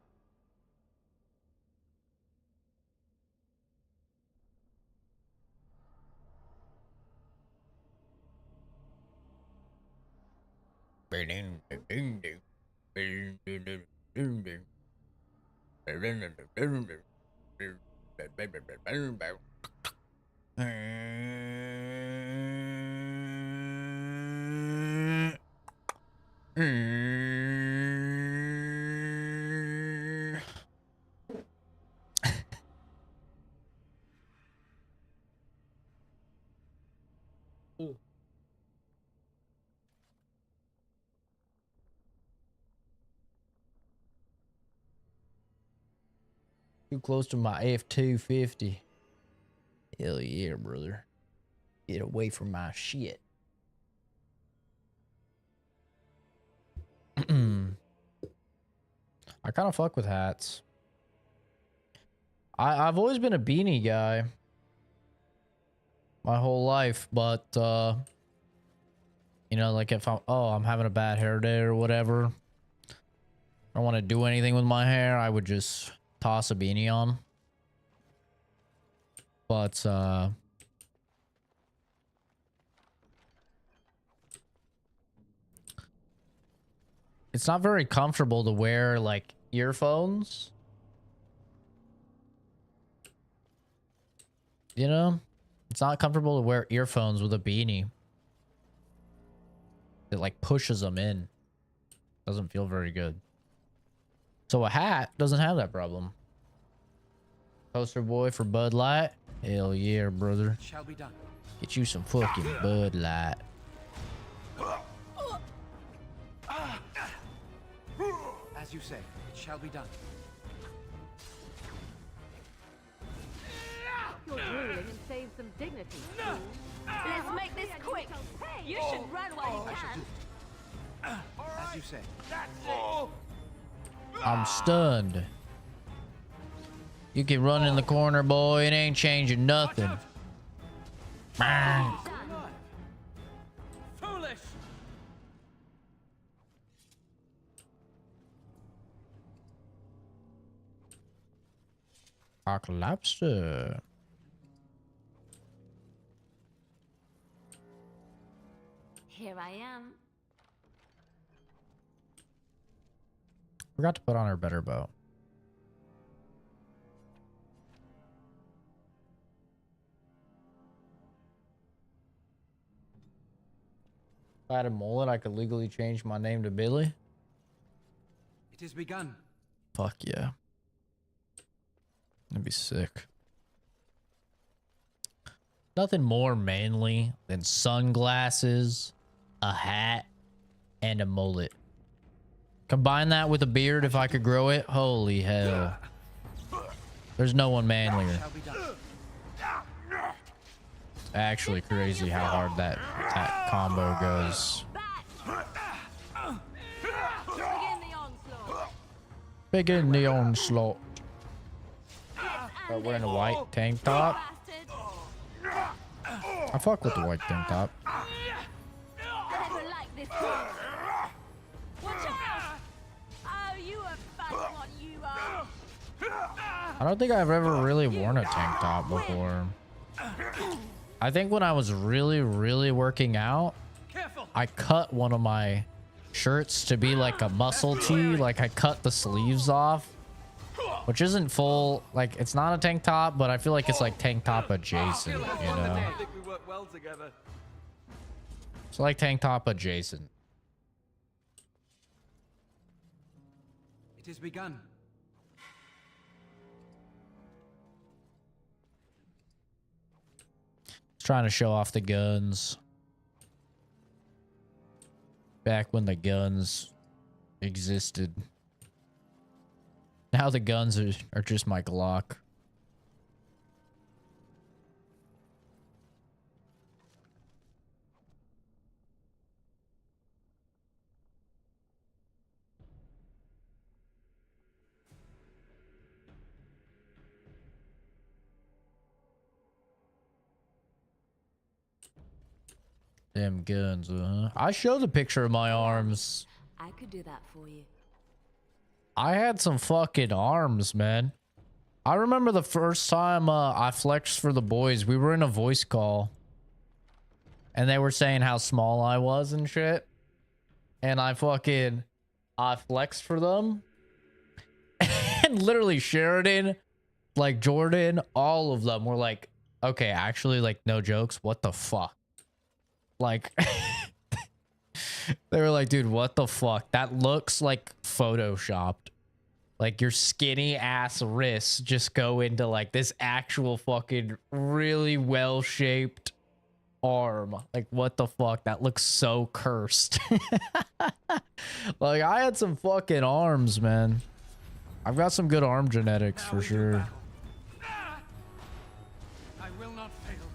Too close to my F-250. Hell yeah, brother. Get away from my shit. I kind of fuck with hats. I've always been a beanie guy. My whole life, but you know, like if I'm having a bad hair day or whatever, I don't want to do anything with my hair, I would just toss a beanie on. But it's not very comfortable to wear like earphones. You know? It's not comfortable to wear earphones with a beanie. It like pushes them in. Doesn't feel very good. So a hat doesn't have that problem. Poster boy for Bud Light. Hell yeah, brother. Shall be done. Get you some fucking Bud Light. say, it shall be done. You're drooling and save some dignity. Let's make this quick. You should run while you can. As you say. I'm stunned. You can run in the corner, boy. It ain't changing nothing. Bang. Foolish! Cock lobster. Here I am. Forgot to put on her better bow. If I had a mullet, I could legally change my name to Billy. It has begun. Fuck yeah. That'd be sick. Nothing more manly than sunglasses, a hat, and a mullet. Combine that with a beard if I could grow it. Holy hell. There's no one manlier. Actually crazy how hard that combo goes. Begin the onslaught. We're wearing a white tank top. I fuck with the white tank top. I don't think I've ever really worn a tank top before. I think when I was really working out, I cut one of my shirts to be like a muscle tee. Like I cut the sleeves off, which isn't full. Like it's not a tank top, but I feel like it's like tank top adjacent, you know? I think we work well together. It's like tank top adjacent. It has begun. Trying to show off the guns. Back when the guns existed. Now the guns are just my Glock. Them guns, I showed a picture of my arms. I could do that for you. I had some fucking arms, man. I remember the first time I flexed for the boys. We were in a voice call. And they were saying how small I was and shit. And I flexed for them. And literally Sheridan, like Jordan, all of them were like, okay, actually, like, no jokes. What the fuck? Like, they were like, dude, what the fuck? That looks like photoshopped. Like your skinny ass wrists just go into like this actual fucking really well shaped arm. Like, what the fuck? That looks so cursed. Like, I had some fucking arms, man. I've got some good arm genetics for sure. I will not fail.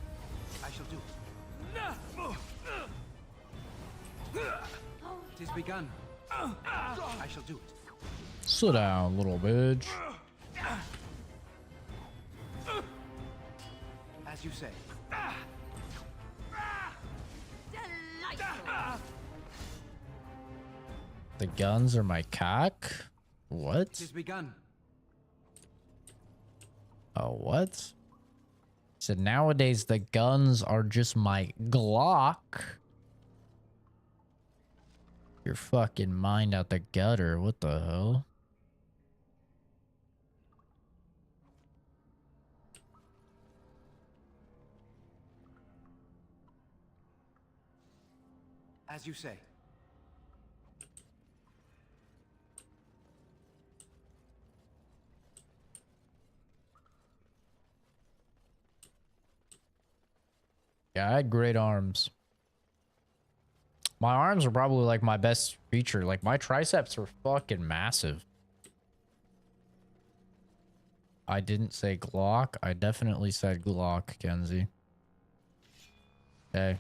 I shall do it. It has begun. I shall do it. Sit down, little bitch. As you say. The guns are my cock? What? It has begun. Oh, what? So nowadays the guns are just my Glock. Your fucking mind out the gutter. What the hell? As you say. Yeah, I had great arms. My arms are probably like my best feature. Like my triceps are fucking massive. I didn't say Glock. I definitely said Glock, Kenzie. Okay.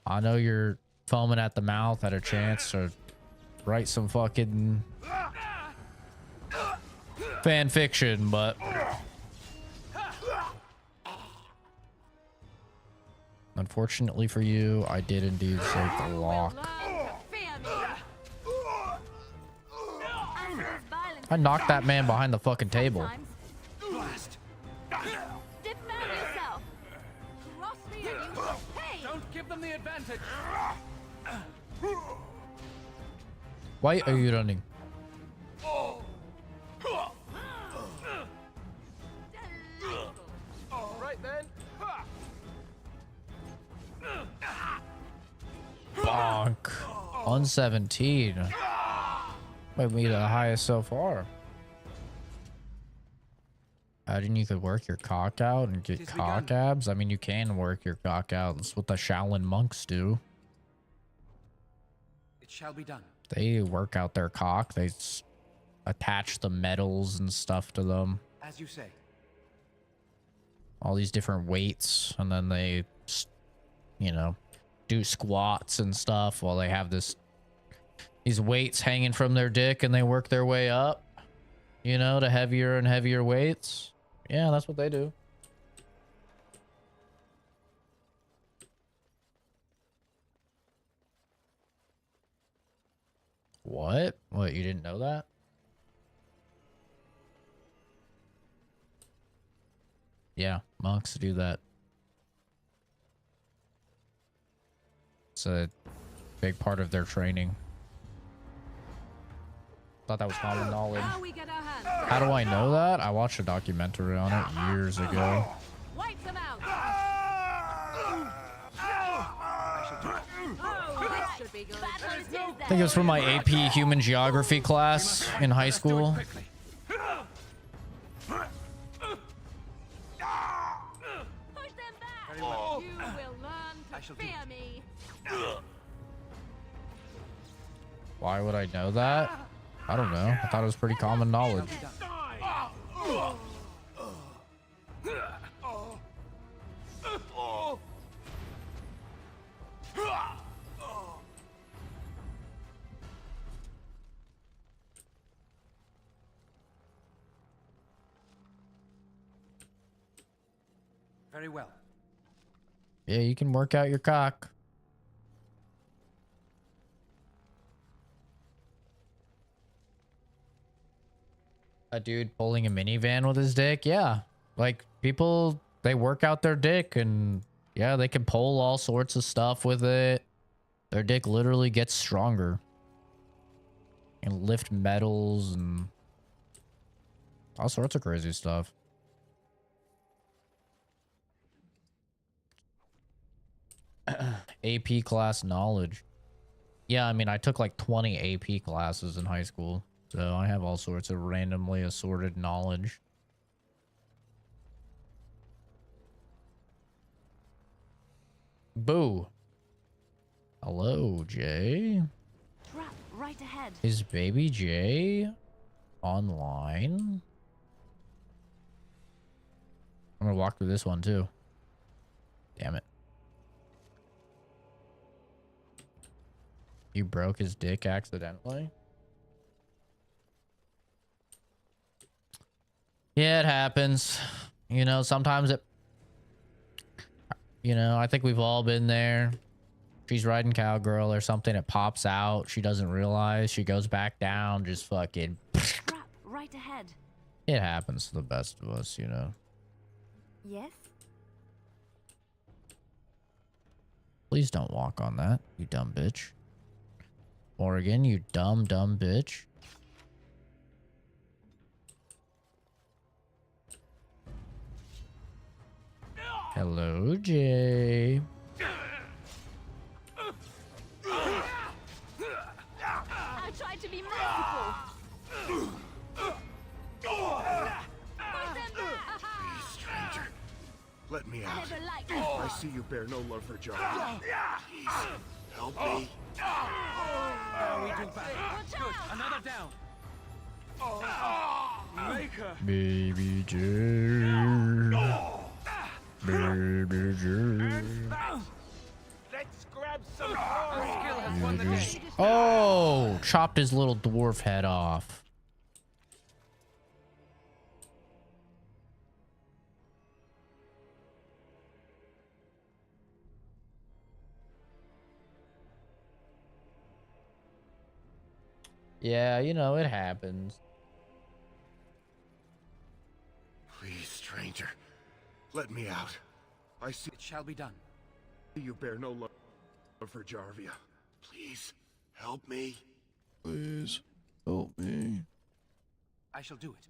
I know you're foaming at the mouth at a chance to write some fucking fan fiction, but unfortunately for you, I did indeed say Glock. I knocked that man behind the fucking table. Don't give them the advantage. Why are you running? Right then. Bonk. On 17. Might be the highest so far. Imagine you could work your cock out and get cock abs. I mean, you can work your cock out. That's what the Shaolin monks do. It shall be done. They work out their cock. They attach the metals and stuff to them. As you say. All these different weights. And then they, you know, do squats and stuff while they have these weights hanging from their dick, and they work their way up, you know, to heavier and heavier weights. Yeah, that's what they do. What? What, you didn't know that? Yeah, monks do that. It's a big part of their training. Thought that was common knowledge. How do I know that? I watched a documentary on it years ago. Wipe them out. I think it was from my AP Human Geography class in high school. Why would I know that? I don't know. I thought it was pretty common knowledge. Very well. Yeah, you can work out your cock. A dude pulling a minivan with his dick. Yeah. Like, people, they work out their dick, and yeah, they can pull all sorts of stuff with it. Their dick literally gets stronger. And lift metals and all sorts of crazy stuff. AP class knowledge. Yeah, I mean, I took like 20 AP classes in high school. So I have all sorts of randomly assorted knowledge. Boo. Hello, Jay. Trap right ahead. Is baby Jay online? I'm gonna walk through this one too. Damn it. You broke his dick accidentally? Yeah, it happens. You know, sometimes it... You know, I think we've all been there. She's riding cowgirl or something. It pops out. She doesn't realize. She goes back down. Just fucking... Trap right ahead. It happens to the best of us, you know. Yes? Please don't walk on that, you dumb bitch. Morgan, you dumb bitch. Hello, Jay. I tried to be merciful. Stranger, let me out. never liked I see you bear no love for John. Please, help me. We do battle. Good. Another down. Baby Jane. Baby Jane. Let's grab some. Oh, chopped his little dwarf head off. Yeah, you know, it happens. Please, stranger, let me out. I see. It shall be done. You bear no love for Jarvia. Please, help me. Please, help me. I shall do it.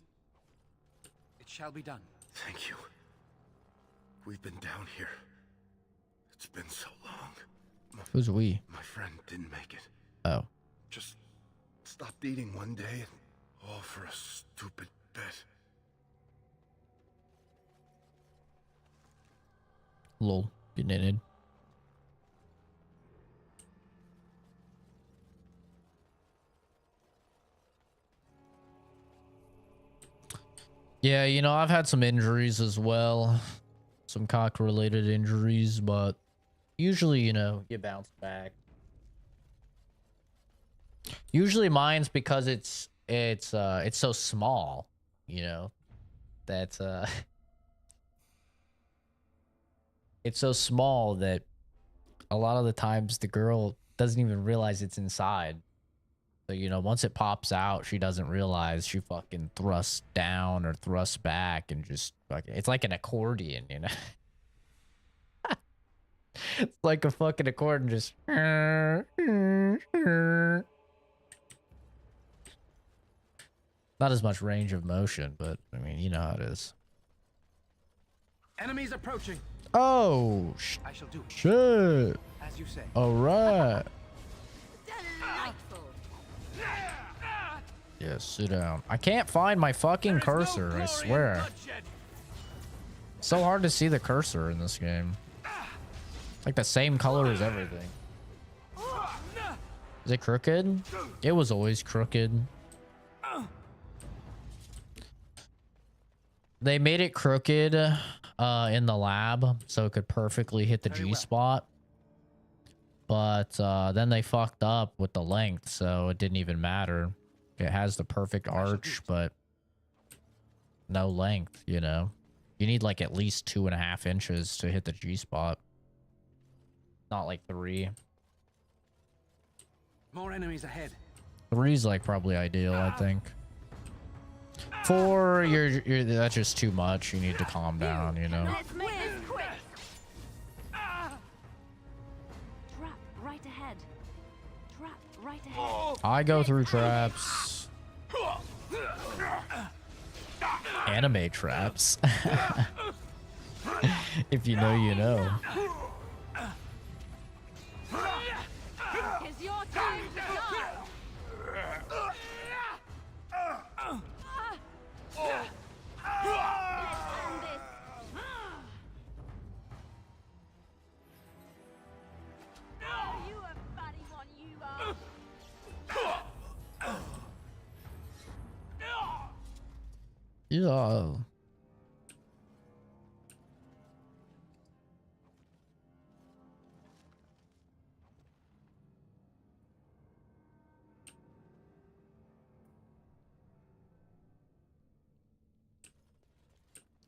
It shall be done. Thank you. We've been down here. It's been so long. Who's we? My friend didn't make it. Oh. Just stopped eating one day, and all for a stupid bet. Lol. Getting it in. Yeah, you know, I've had some injuries as well. Some cock-related injuries, but usually, you know, you bounce back. Usually mine's because it's so small, you know. That it's so small that a lot of the times the girl doesn't even realize it's inside. So, you know, once it pops out, she doesn't realize. She fucking thrusts down or thrusts back and just fucking, it's like an accordion, you know. It's like a fucking accordion, just not as much range of motion, but I mean, you know how it is. Enemies approaching. Oh, I shall do it. shit. As you say. All right. Yeah, sit down. I can't find my fucking cursor, I swear. So hard to see the cursor in this game. It's like the same color as everything. Is it crooked? It was always crooked. They made it crooked in the lab so it could perfectly hit the G-spot. But then they fucked up with the length, so it didn't even matter. It has the perfect arch, but no length, you know? You need like at least 2.5 inches to hit the G-spot. Not like 3. More enemies ahead. 3's like probably ideal, I think. 4, you're that's just too much. You need to calm down, you know? Let's make this quick. Trap right ahead. Trap right ahead. I go through traps. Anime traps. If you know, you know. It's your time to die. Yeah.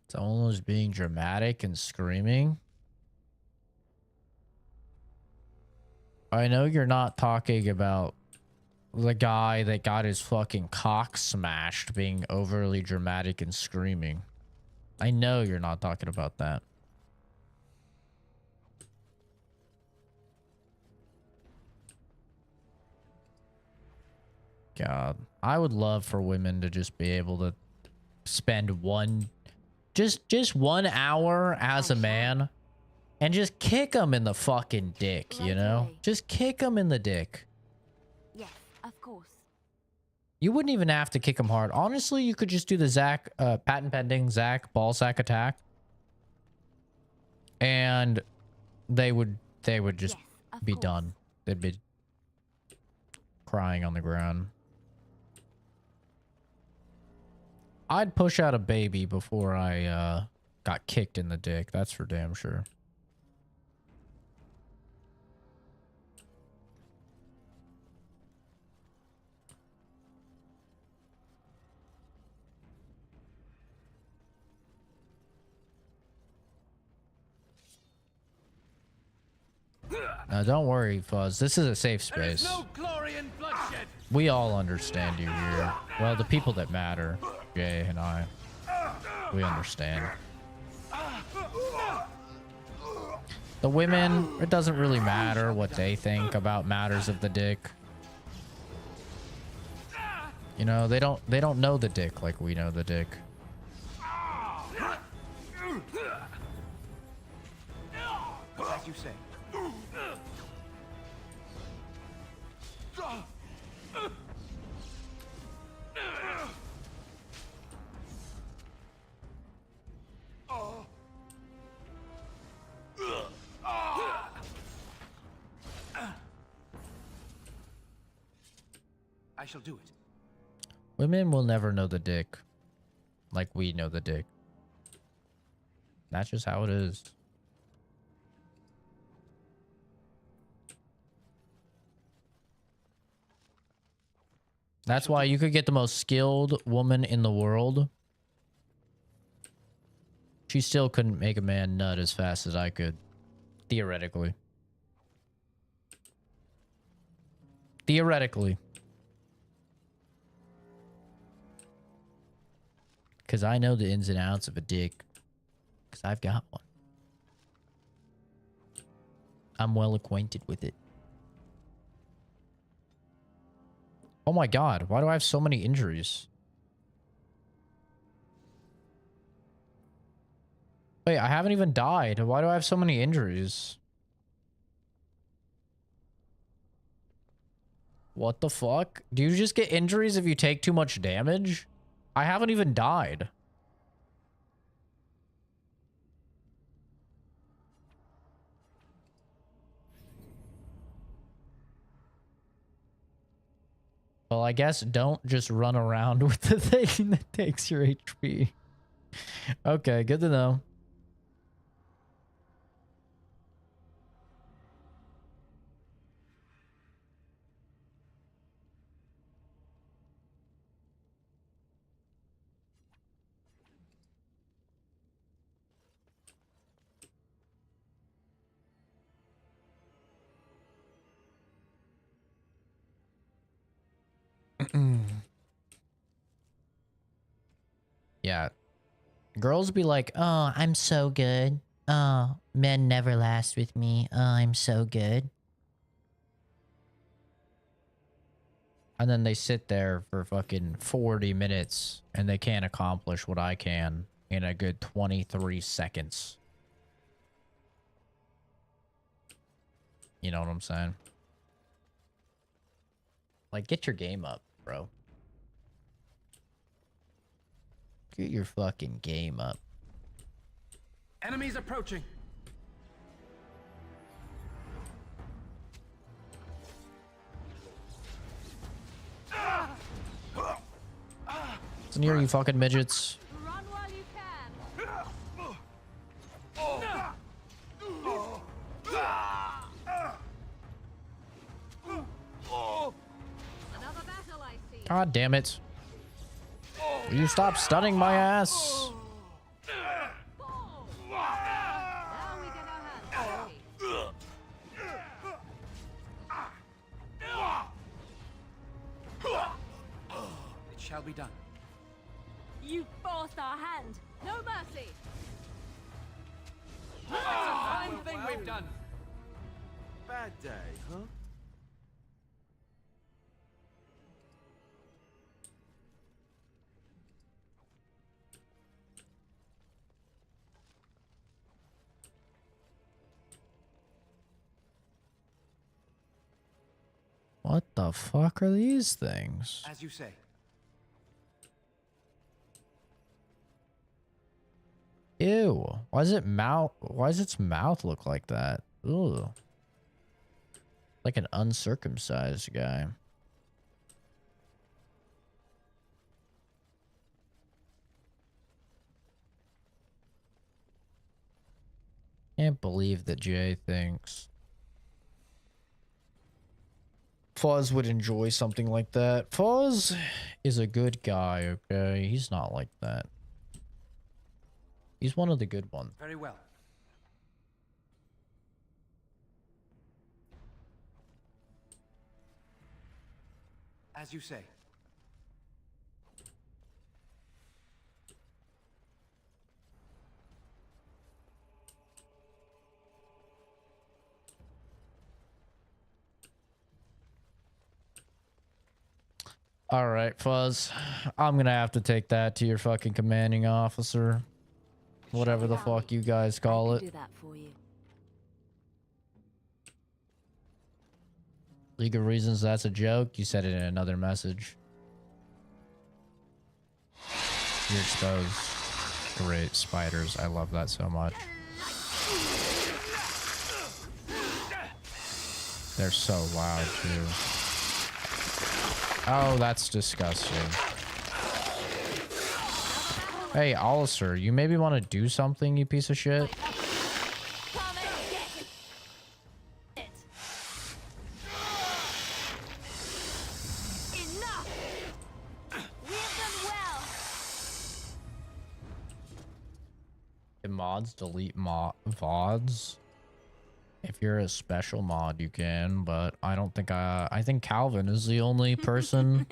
It's almost being dramatic and screaming. I know you're not talking about the guy that got his fucking cock smashed being overly dramatic and screaming. I know you're not talking about that. God, I would love for women to just be able to spend just 1 hour as a man and just kick him in the fucking dick, you know? Just kick him in the dick. Yes, of course. You wouldn't even have to kick him hard. Honestly, you could just do the Zach, patent pending Zach ball sack attack. And they would just be done. They'd be crying on the ground. I'd push out a baby before I got kicked in the dick. That's for damn sure. Don't worry, Fuzz. This is a safe space. No glory in bloodshed. We all understand you here. Well, the people that matter, Jay and I, we understand. The women, it doesn't really matter what they think about matters of the dick. You know, they don't know the dick like we know the dick. As you say. I shall do it. Women will never know the dick like we know the dick. That's just how it is. That's why you could get the most skilled woman in the world. She still couldn't make a man nut as fast as I could. Theoretically. Theoretically. Because I know the ins and outs of a dick. Because I've got one. I'm well acquainted with it. Oh my god, why do I have so many injuries? Wait, I haven't even died. Why do I have so many injuries? What the fuck? Do you just get injuries if you take too much damage? I haven't even died. Well, I guess don't just run around with the thing that takes your HP. Okay, good to know. Yeah. Girls be like, oh, I'm so good. Oh, men never last with me. Oh, I'm so good. And then they sit there for fucking 40 minutes and they can't accomplish what I can in a good 23 seconds. You know what I'm saying? Like, get your game up, bro. Get your fucking game up. Enemies approaching. It's near you fucking midgets. Run while you can. Another battle, I see. God damn it. Will you stop stunning my ass? It shall be done. You forced our hand. No mercy. It's a fine thing we've done. Bad day, huh? What the fuck are these things? As you say. Ew. Why does its mouth look like that? Ooh. Like an uncircumcised guy. Can't believe that Jay thinks Foz would enjoy something like that. Foz is a good guy, okay? He's not like that. He's one of the good ones. Very well. As you say. All right, Fuzz. I'm gonna have to take that to your fucking commanding officer. Whatever the fuck you guys call it. Do that for you. League of Reasons, that's a joke. You said it in another message. You're exposed. Great spiders. I love that so much. They're so loud too. Oh, that's disgusting. Hey, Alistair, you maybe want to do something, you piece of shit? Can mods delete VODs? If you're a special mod, you can, but I don't think I think Calvin is the only person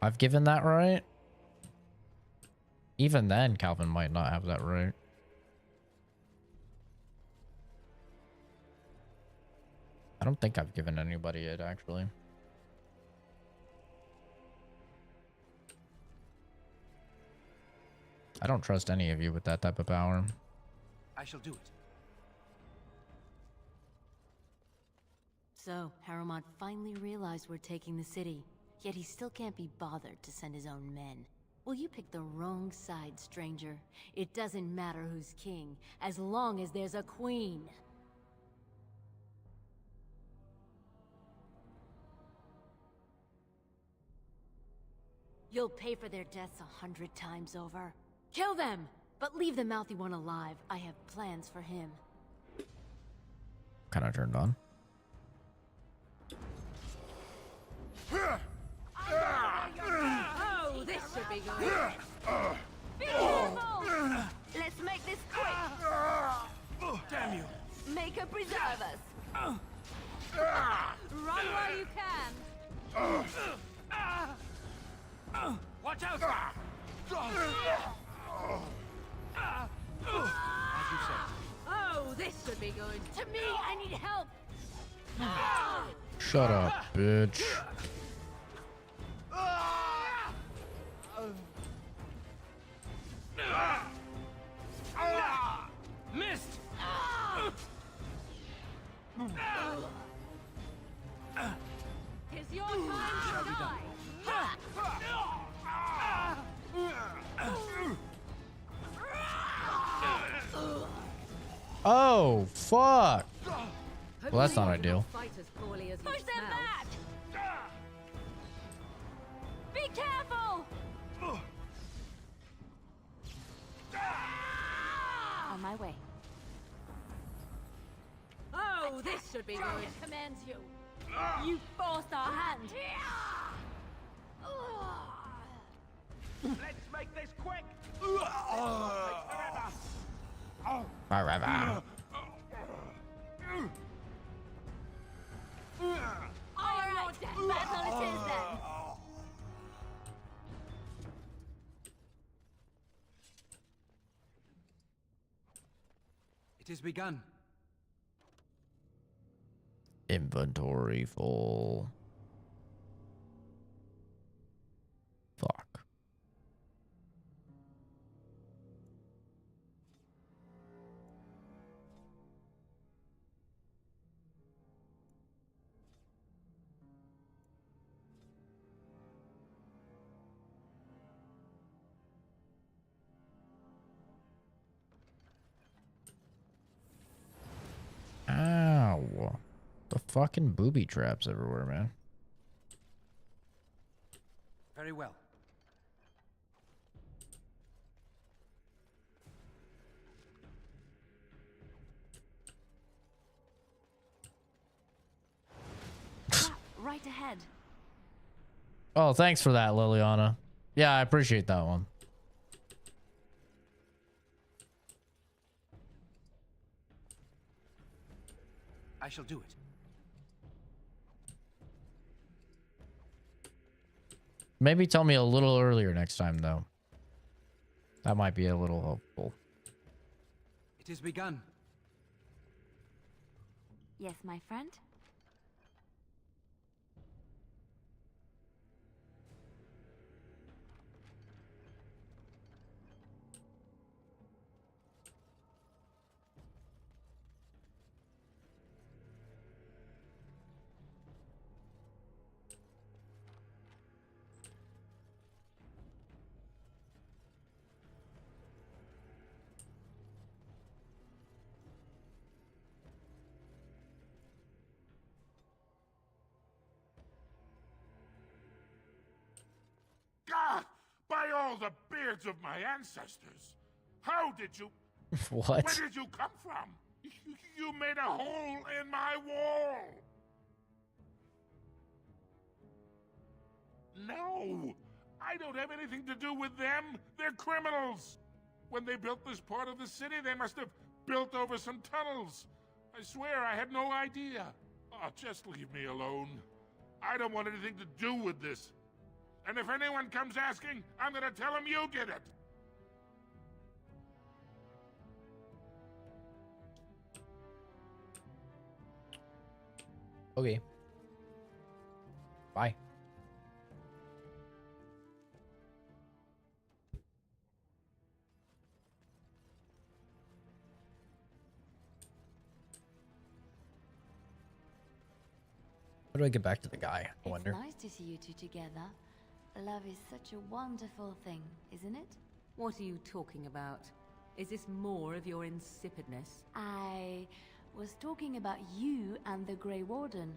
I've given that right. Even then, Calvin might not have that right. I don't think I've given anybody it, actually. I don't trust any of you with that type of power. I shall do it. So, Harrowmont finally realized we're taking the city, yet he still can't be bothered to send his own men. Well, you picked the wrong side, stranger. It doesn't matter who's king, as long as there's a queen. You'll pay for their deaths 100 times over. Kill them! But leave the mouthy one alive. I have plans for him. Kind of turned on. Oh, this should be good. Be careful! Let's make this quick. Damn you! Make her preserve us. Run while you can. Watch out! As you say. Oh, this should be good. To me, I need help! Shut up, bitch. Missed! It's your time to die. Oh, fuck. Well, that's not ideal. Push them back! Be careful! On my way. Oh, this should be good. Commands you. You forced our hand. Let's make this quick! Forever. All right, battle it is then. It has begun. Inventory full. Fuck. Ow. The fucking booby traps everywhere, man. Very well. right ahead. Oh, thanks for that, Liliana. Yeah, I appreciate that one. I shall do it. Maybe tell me a little earlier next time, though. That might be a little helpful. It is begun. Yes, my friend? Ah! By all the beards of my ancestors! How did you... What? Where did you come from? You made a hole in my wall! No! I don't have anything to do with them! They're criminals! When they built this part of the city, they must have built over some tunnels. I swear I had no idea. Oh, just leave me alone. I don't want anything to do with this. And if anyone comes asking, I'm gonna tell them you did it. Okay. Bye. How do I get back to the guy? I wonder. It's nice to see you two together. Love is such a wonderful thing, isn't it? What are you talking about? Is this more of your insipidness? I was talking about you and the Grey Warden.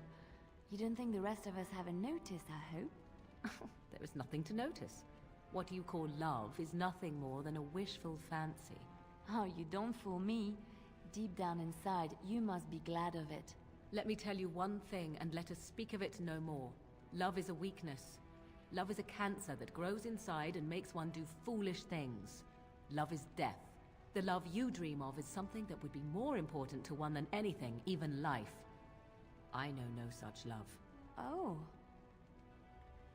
You don't think the rest of us haven't noticed, I hope? There is nothing to notice. What you call love is nothing more than a wishful fancy. Oh, you don't fool me. Deep down inside, you must be glad of it. Let me tell you one thing, and let us speak of it no more. Love is a weakness. Love is a cancer that grows inside and makes one do foolish things. Love is death. The love you dream of is something that would be more important to one than anything, even life. I know no such love. Oh.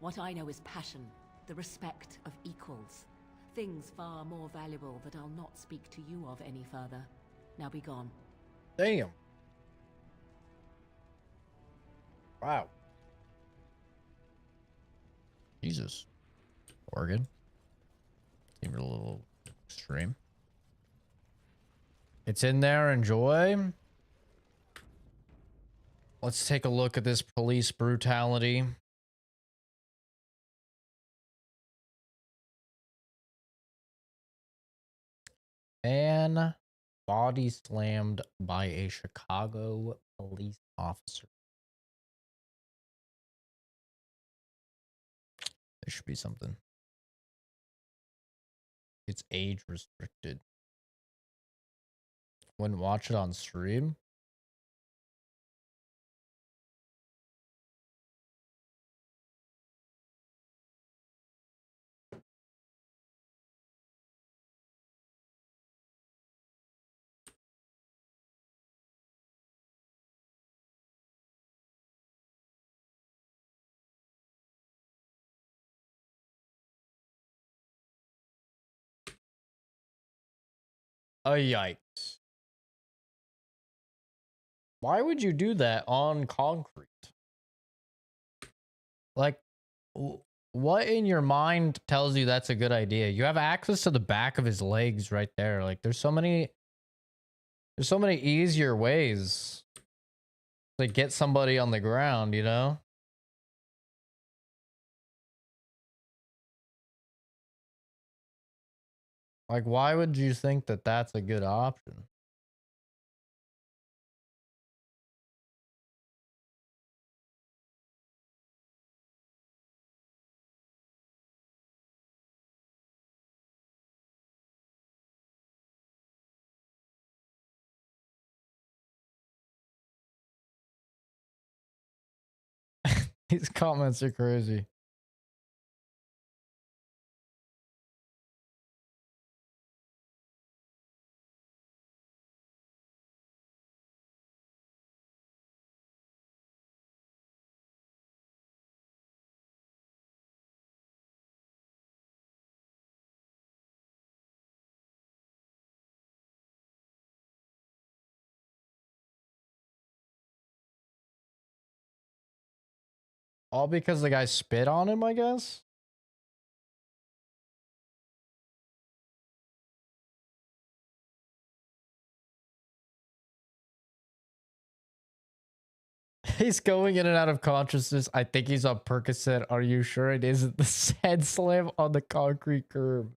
What I know is passion, the respect of equals. Things far more valuable that I'll not speak to you of any further. Now be gone. Damn. Wow. Jesus. Oregon. Seemed a little extreme. It's in there. Enjoy. Let's take a look at this police brutality. Man body slammed by a Chicago police officer. There should be something. It's age restricted. Wouldn't watch it on stream. Oh, yikes. Why would you do that on concrete? Like, what in your mind tells you that's a good idea? You have access to the back of his legs right there. Like, there's so many easier ways to get somebody on the ground, you know? Like, why would you think that that's a good option? These comments are crazy. All because the guy spit on him, I guess? He's going in and out of consciousness. I think he's on Percocet. Are you sure it isn't the head slam on the concrete curb?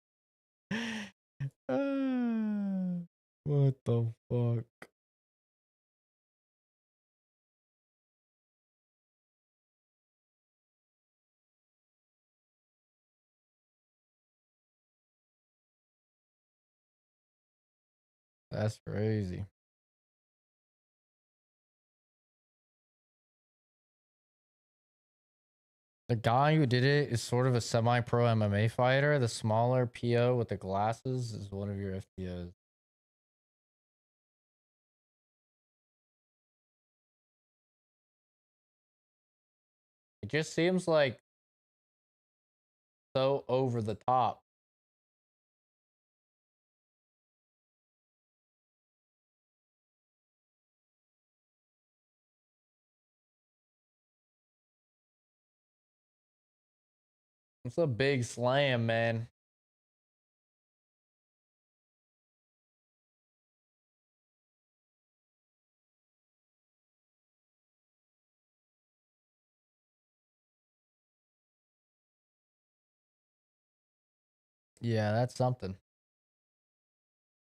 What the fuck? That's crazy. The guy who did it is sort of a semi-pro MMA fighter. The smaller PO with the glasses is one of your FTOs. It just seems like so over the top. It's a big slam, man. Yeah, that's something.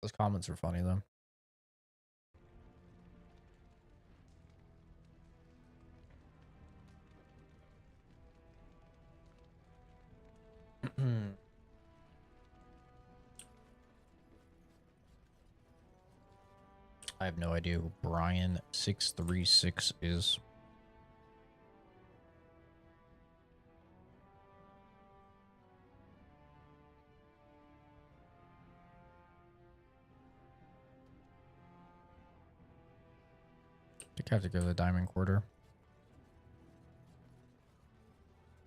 Those comments are funny, though. I have no idea who Brian636 is. I think I have to go to the Diamond Quarter.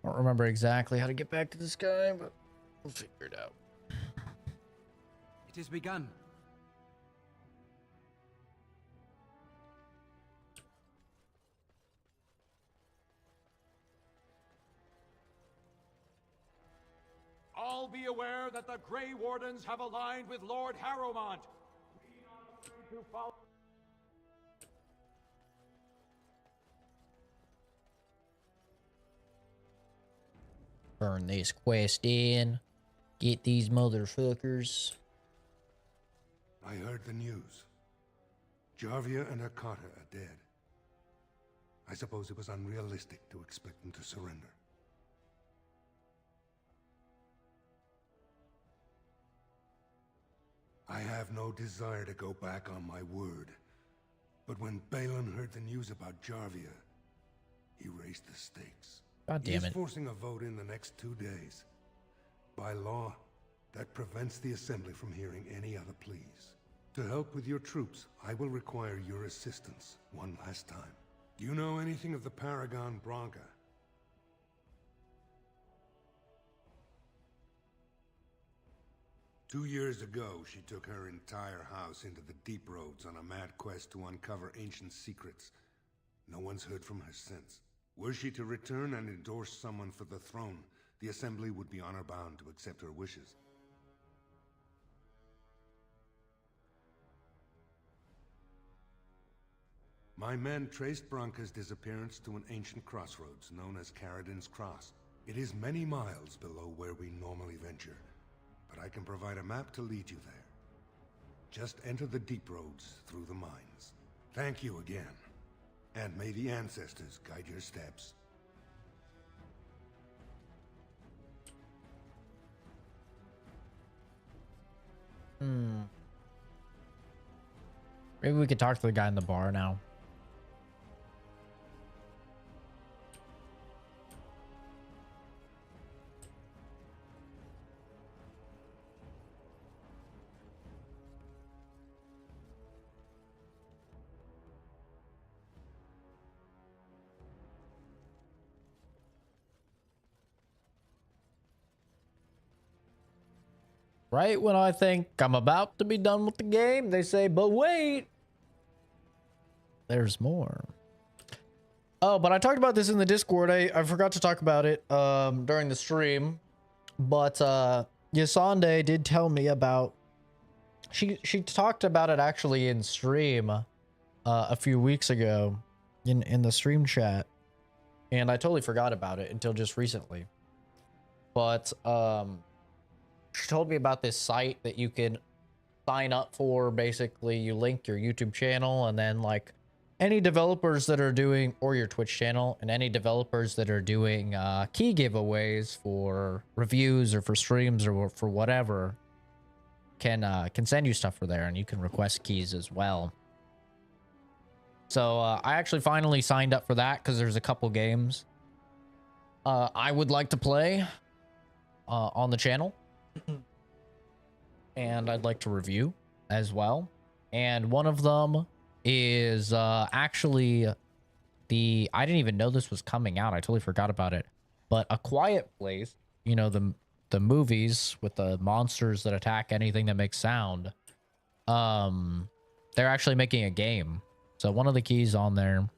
I don't remember exactly how to get back to this guy, but we'll figure it out. It has begun. All be aware that the Grey Wardens have aligned with Lord Harrowmont. We to follow. Burn this quest in. Get these motherfuckers. I heard the news. Jarvia and Akata are dead. I suppose it was unrealistic to expect them to surrender. I have no desire to go back on my word. But when Balin heard the news about Jarvia, he raised the stakes. God damn He it. is forcing a vote in the next 2 days. By law, that prevents the Assembly from hearing any other pleas. To help with your troops, I will require your assistance one last time. Do you know anything of the Paragon Branca? Two years ago, she took her entire house into the deep roads on a mad quest to uncover ancient secrets. No one's heard from her since. Were she to return and endorse someone for the throne, the Assembly would be honor-bound to accept her wishes. My men traced Branca's disappearance to an ancient crossroads known as Caradin's Cross. It is many miles below where we normally venture, but I can provide a map to lead you there. Just enter the deep roads through the mines. Thank you again, and may the ancestors guide your steps. Maybe we could talk to the guy in the bar now. Right when I think I'm about to be done with the game, they say, but wait, there's more. Oh, but I talked about this in the Discord. I forgot to talk about it during the stream. But Yasande did tell me about... She talked about it actually in stream a few weeks ago in the stream chat. And I totally forgot about it until just recently. But she told me about this site that you can sign up for. Basically, you link your YouTube channel and then like any developers that are doing, or your Twitch channel, and any developers that are doing key giveaways for reviews or for streams or for whatever can send you stuff for there, and you can request keys as well. So I actually finally signed up for that because there's a couple games I would like to play on the channel. And I'd like to review as well. And one of them is actually I didn't even know this was coming out. I totally forgot about it. But A Quiet Place, you know, the movies with the monsters that attack anything that makes sound. They're actually making a game. So one of the keys on there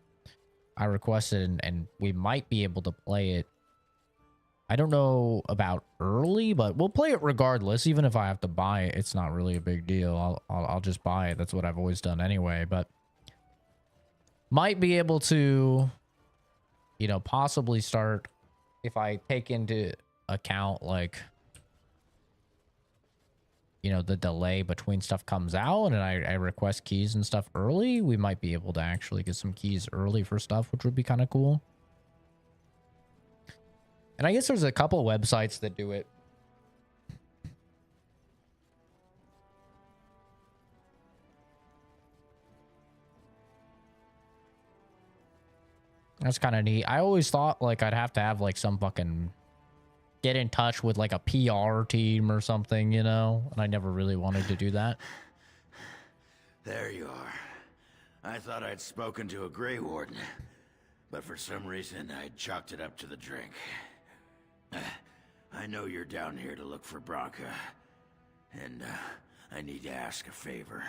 I requested, and we might be able to play it. I don't know about early, but we'll play it regardless. Even if I have to buy it, it's not really a big deal. I'll just buy it. That's what I've always done anyway. But might be able to, you know, possibly start if I take into account like, you know, the delay between stuff comes out and I request keys and stuff early. We might be able to actually get some keys early for stuff, which would be kind of cool. And I guess there's a couple websites that do it. That's kind of neat. I always thought like I'd have to have like some fucking get in touch with like a PR team or something, you know? And I never really wanted to do that. There you are. I thought I'd spoken to a Grey Warden, but for some reason I chalked it up to the drink. I know you're down here to look for Branka, and I need to ask a favor.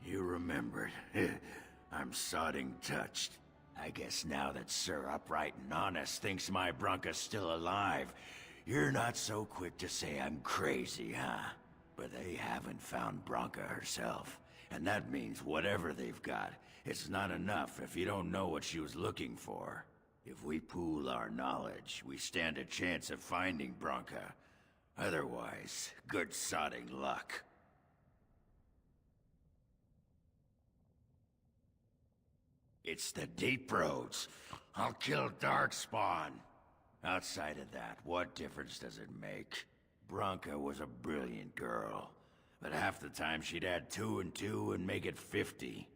You remembered. I'm sodding touched. I guess now that Sir Upright and Honest thinks my Branka's still alive, you're not so quick to say I'm crazy, huh? But they haven't found Branka herself, and that means whatever they've got, it's not enough if you don't know what she was looking for. If we pool our knowledge, we stand a chance of finding Branka. Otherwise, good sodding luck. It's the deep roads. I'll kill Darkspawn. Outside of that, what difference does it make? Branka was a brilliant girl, but half the time she'd add 2 and 2 and make it 50.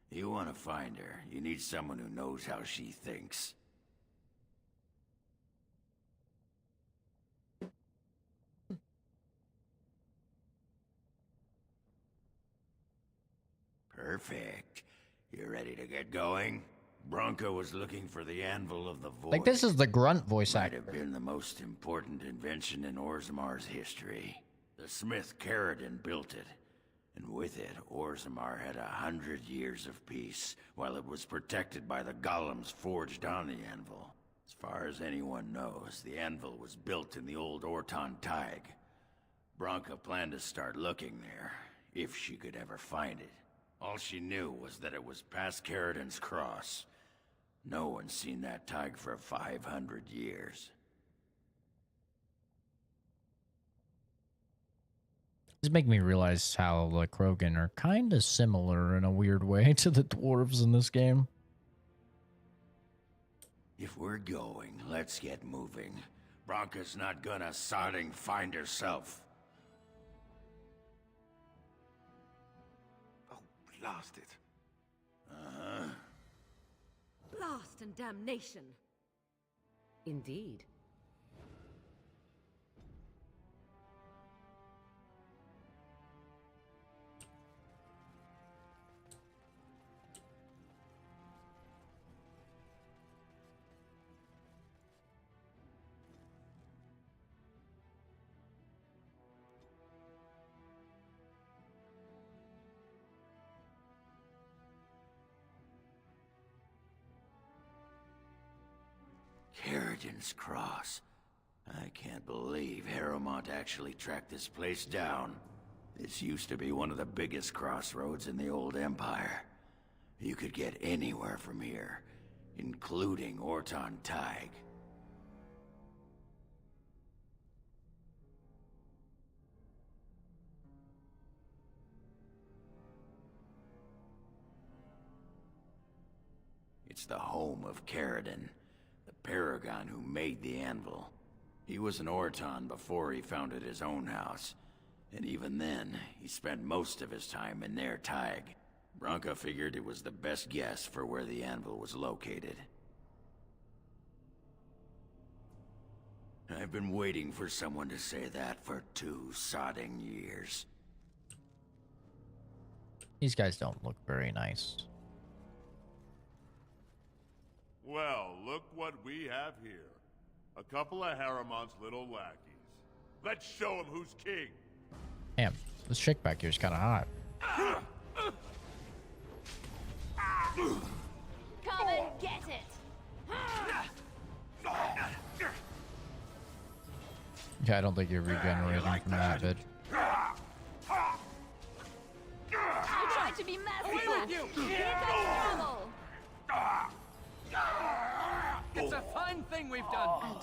You want to find her, you need someone who knows how she thinks. Perfect. You ready to get going? Branka was looking for the Anvil of the Void. Like, this is the Grunt voice actor. Might have been the most important invention in Orzammar's history. The smith Caradon built it, and with it, Orzammar had 100 years of peace, while it was protected by the golems forged on the Anvil. As far as anyone knows, the Anvil was built in the old Orton Tig. Branka planned to start looking there, if she could ever find it. All she knew was that it was past Caradon's cross. No one's seen that Tig for 500 years. This make me realize how the Krogan are kind of similar in a weird way to the dwarves in this game. If we're going, let's get moving. Branka's not gonna sodding find herself. Oh, blast it. Uh-huh. Blast and damnation. Indeed. Harridan's Cross. I can't believe Harrowmont actually tracked this place down. This used to be one of the biggest crossroads in the old Empire. You could get anywhere from here, including Orton Tig. It's the home of Caridin, the paragon who made the anvil. He was an Orton before he founded his own house, and even then, he spent most of his time in their Tig. Branka figured it was the best guess for where the anvil was located. I've been waiting for someone to say that for 2 sodding years. These guys don't look very nice. Well, look what we have here. A couple of Harriman's little lackeys. Let's show him who's king. Damn, this chick back here is kind of hot. Come and get it! Yeah, I don't think you're regenerating from that, bitch. I tried to be merciful! Here comes trouble! It's a fine thing we've done.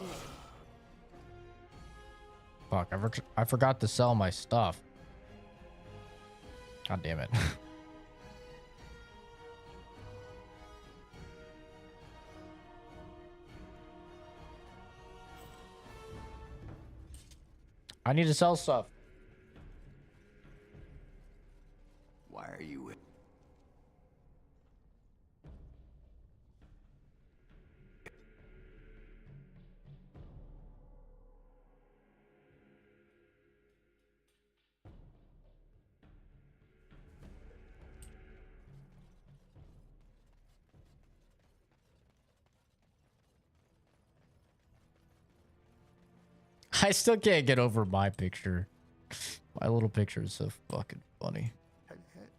Fuck, I forgot to sell my stuff. God damn it. I need to sell stuff. Why are you... I still can't get over my picture. My little picture is so fucking funny.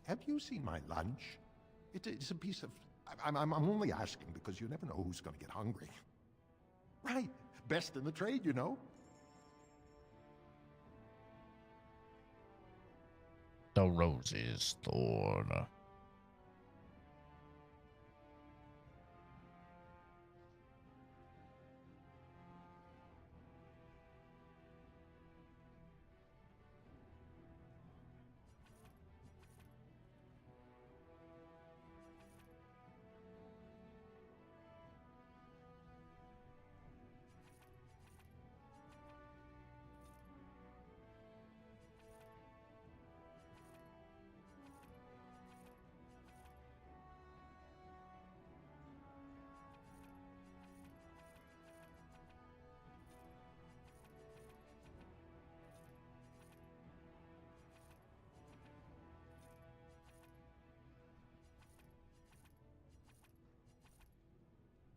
Have you seen my lunch? It's a piece of... I'm only asking because you never know who's going to get hungry. Right. Best in the trade, you know? The roses thorn.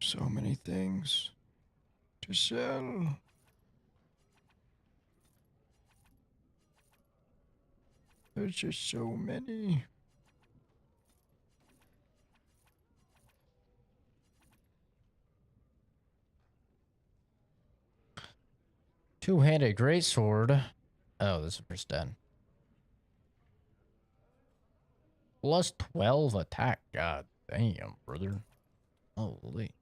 So many things to sell. There's just so many. Two-handed greatsword. Oh, this is for Sten. Plus 12 attack. God damn, brother. Holy.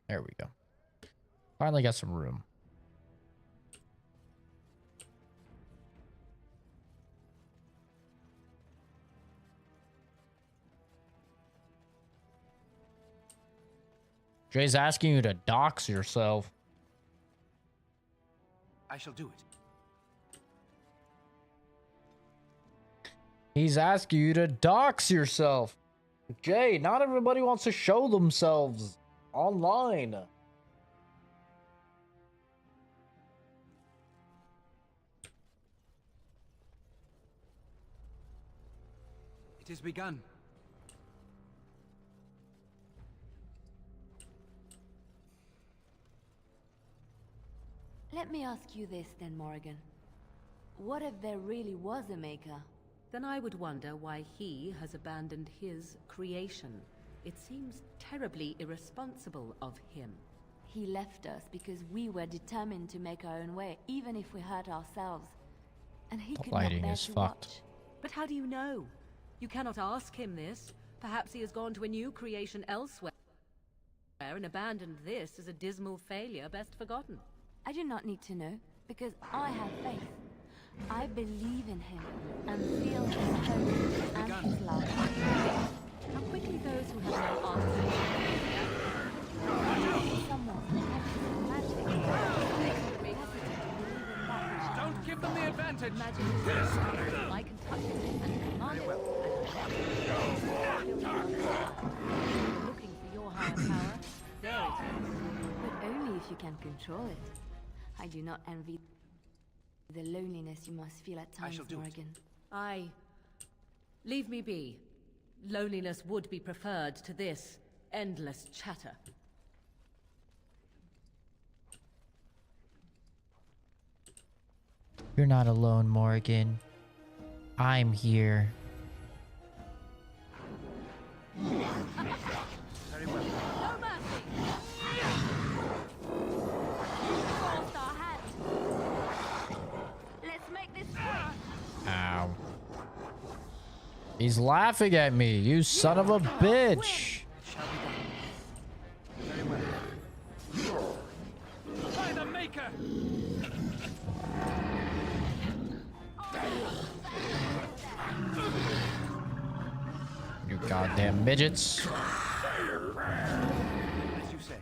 There we go. Finally got some room. Jay's asking you to dox yourself. I shall do it. He's asking you to dox yourself. Jay, not everybody wants to show themselves online. It has begun. Let me ask you this then, Morrigan. What if there really was a Maker? Then I would wonder why he has abandoned his creation. It seems terribly irresponsible of him. He left us because we were determined to make our own way, even if we hurt ourselves. And he could not lighting bear is to fucked. watch. But how do you know? You cannot ask him this. Perhaps he has gone to a new creation elsewhere and abandoned this as a dismal failure best forgotten. I do not need to know, because I have faith. I believe in him, and feel his hope and his love. How quickly those who have no answers. Someone practices magic. Don't give them the advantage! Magic. I can touch it and command it. Looking for your higher power. There it is. But only if you can control it. I do not envy the loneliness you must feel at times, Morrigan. Aye. Leave me be. Loneliness would be preferred to this endless chatter. You're not alone, Morrigan. I'm here. Very well. No mercy! Forced our hand. Let's make this quick. Ow. He's laughing at me, you son of a bitch. Very well. By the Maker! You goddamn midgets. As you say.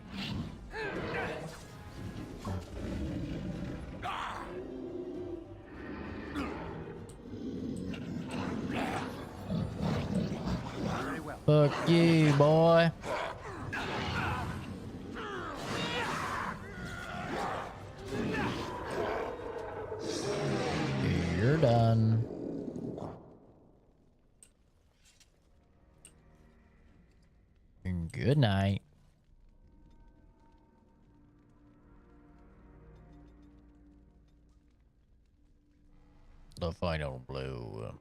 Very well. Fuck you, boy. You're done. And good night. The final blow.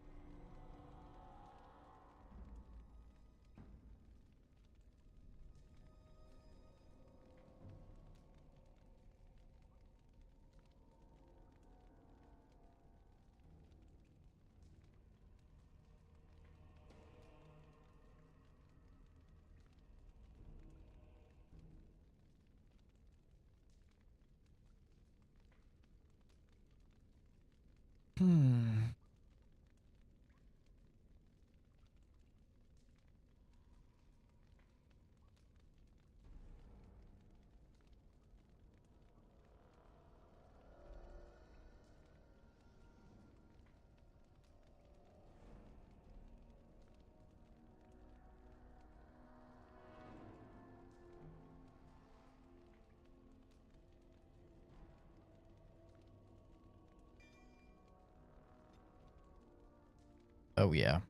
Oh, yeah.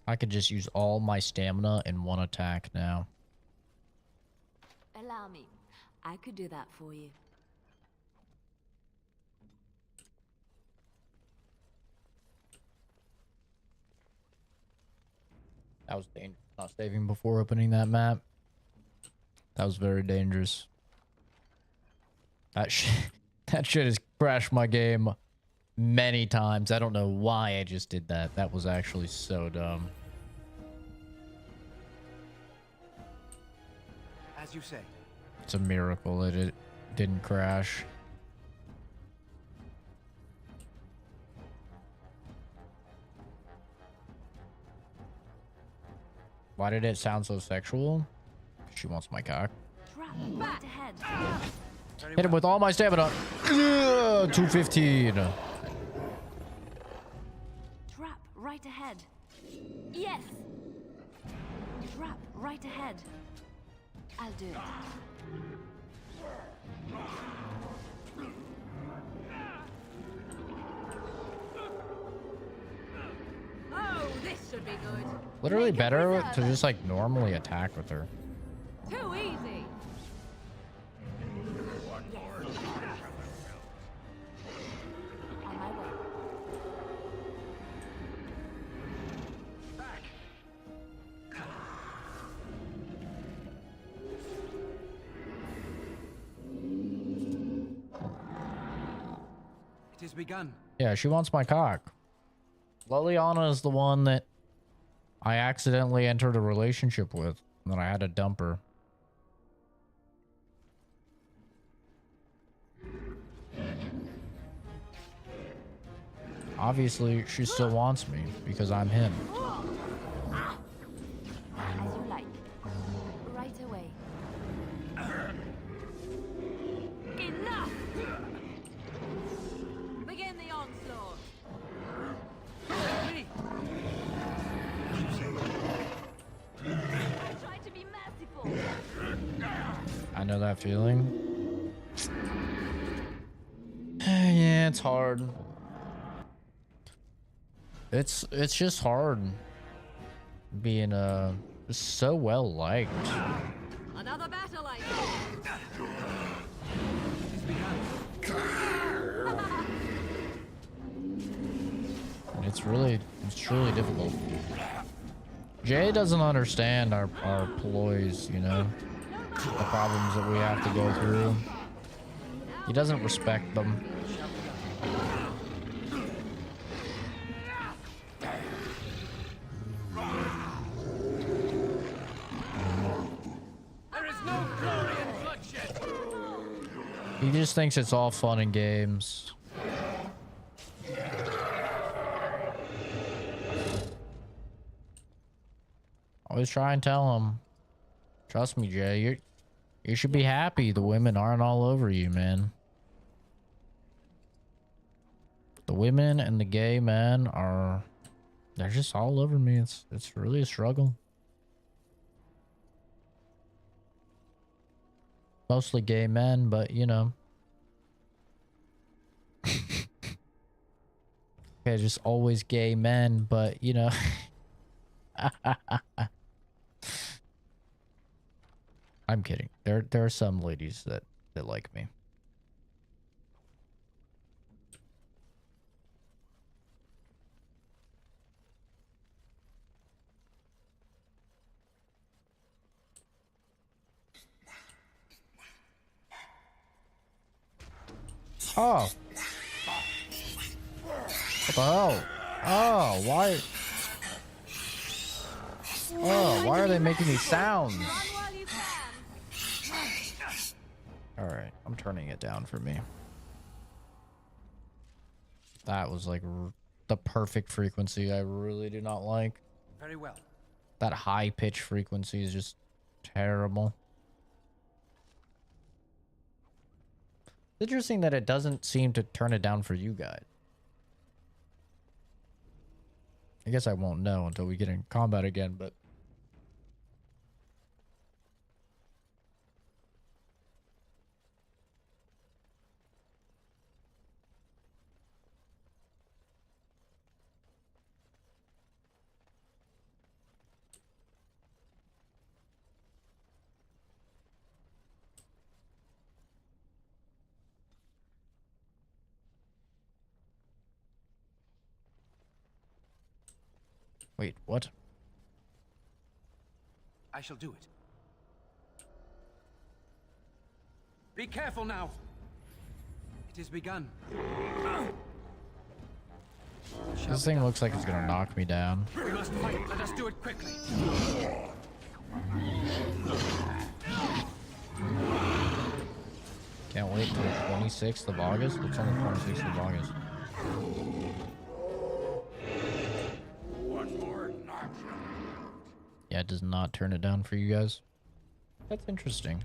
I could just use all my stamina in one attack now. Allow me. I could do that for you. That was dangerous. Not saving before opening that map. That was very dangerous. That shit has crashed my game many times. I don't know why I just did that. That was actually so dumb. As you say. It's a miracle that it didn't crash. Why did it sound so sexual? She wants my cock. Trap right ahead. Hit him with all my stamina. 215. Trap right ahead. Yes! Trap right ahead. I'll do it. Oh, this should be good. Literally better to just like normally attack with her. Too easy. On my way. It has begun. Yeah, she wants my cock. Liliana is the one that I accidentally entered a relationship with, and then I had to dump her. Obviously, she still wants me because I'm him. As you like. Right away. Enough! Begin the onslaught. Try to be merciful. I know that feeling. Yeah, it's hard. It's just hard being so well liked. Another battle, I It's truly difficult. Jay doesn't understand our ploys, you know, the problems that we have to go through. He doesn't respect them. There is no glory in bloodshed. He just thinks it's all fun and games. Always try and tell him. Trust me, Jay. You should be happy the women aren't all over you, man. The women and the gay men they're just all over me. It's really a struggle. Mostly gay men, but you know. Okay, just always gay men, but you know. I'm kidding. There are some ladies that like me. Oh. What the hell? Oh, why? Oh, why are they making these sounds? Alright, I'm turning it down for me. That was like the perfect frequency I really do not like. Very well. That high pitch frequency is just terrible. It's interesting that it doesn't seem to turn it down for you guys. I guess I won't know until we get in combat again, but wait, what? I shall do it. Be careful now. It has begun. This thing looks like it's gonna knock me down. We must fight. Let us do it quickly. Can't wait till the 26th of August. It's on the 26th of August. One more notch. Yeah, it does not turn it down for you guys. That's interesting.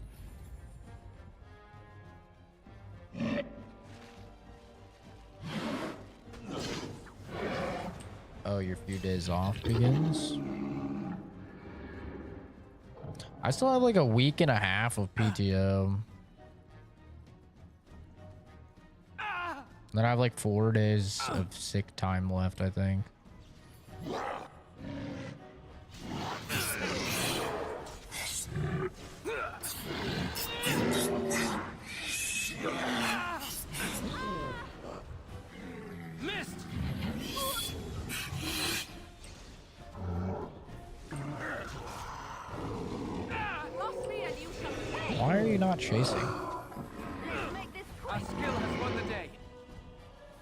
few days off begins. I still have like a week and a half of PTO. Then I have like 4 days of sick time left, I think. Missed. Why are you not chasing? Our skill has won the day.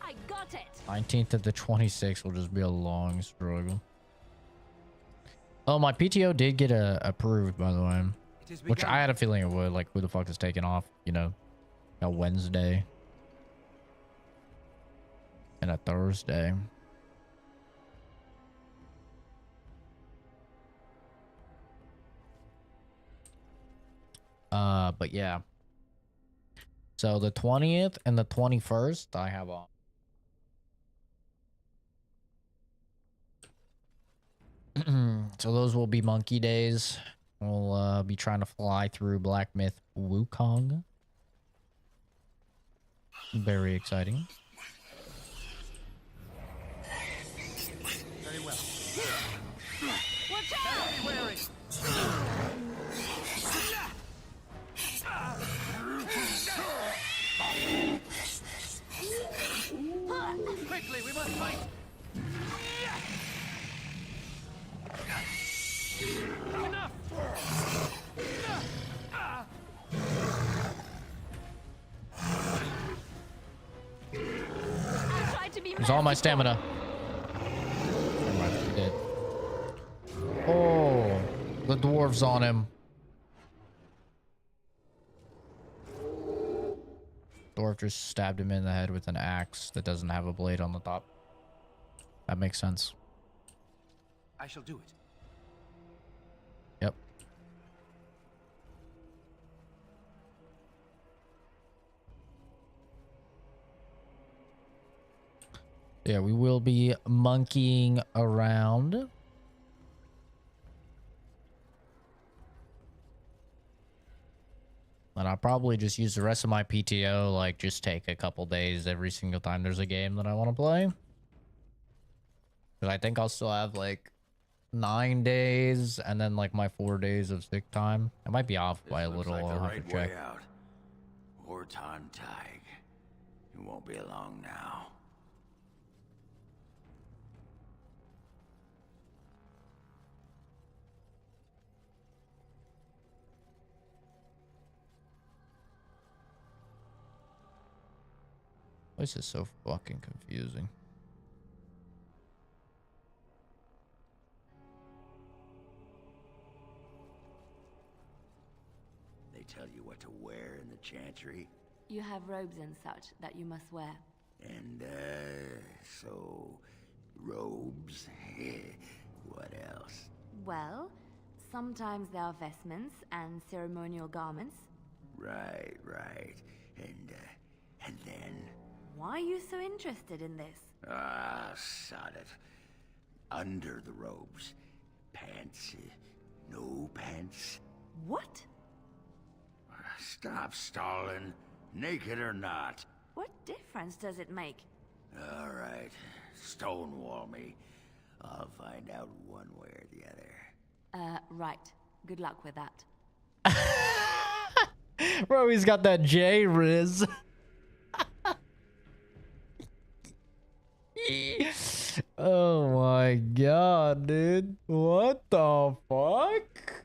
I got it. 19th to the 26th will just be a long struggle. Oh, my PTO did get approved, by the way. Which I had a feeling it would. Like, who the fuck is taking off, you know, a Wednesday and a Thursday? But yeah. So the 20th and the 21st, I have off. So those will be monkey days. We'll be trying to fly through Black Myth Wukong. Very exciting. Very well. Watch out! Be wary. Quickly, we must fight. Enough. Use all my stamina. Dead. Oh, the dwarves on him. Dwarf just stabbed him in the head with an axe that doesn't have a blade on the top. That makes sense. I shall do it. Yep. Yeah, we will be monkeying around. And I'll probably just use the rest of my PTO, like just take a couple days every single time there's a game that I want to play. Because I think I'll still have like 9 days and then like my 4 days of sick time. I might be off by a little. Like the I'll have right to check. way out. Wartime Tig. It won't be long now. This is so fucking confusing. They tell you what to wear in the chantry. You have robes and such that you must wear. And, so... robes? What else? Well, sometimes there are vestments and ceremonial garments. Right. And then... Why are you so interested in this? Ah, sod it. Under the robes. Pants. No pants. What? Stop stalling. Naked or not. What difference does it make? All right. Stonewall me. I'll find out one way or the other. Right. Good luck with that. Bro, he's got that J Riz. Oh my god, dude. What the fuck?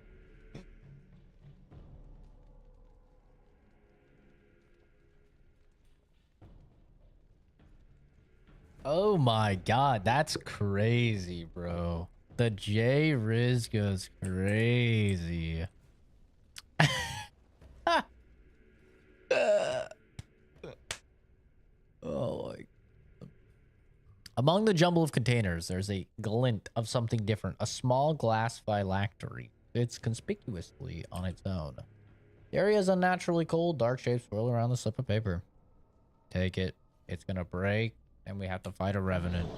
Oh my god, that's crazy, bro. The J Riz goes crazy. Oh my. Among the jumble of containers, there's a glint of something different. A small glass phylactery. It's conspicuously on its own. The area is unnaturally cold. Dark shapes swirl around the slip of paper. Take it. It's gonna break, and we have to fight a revenant.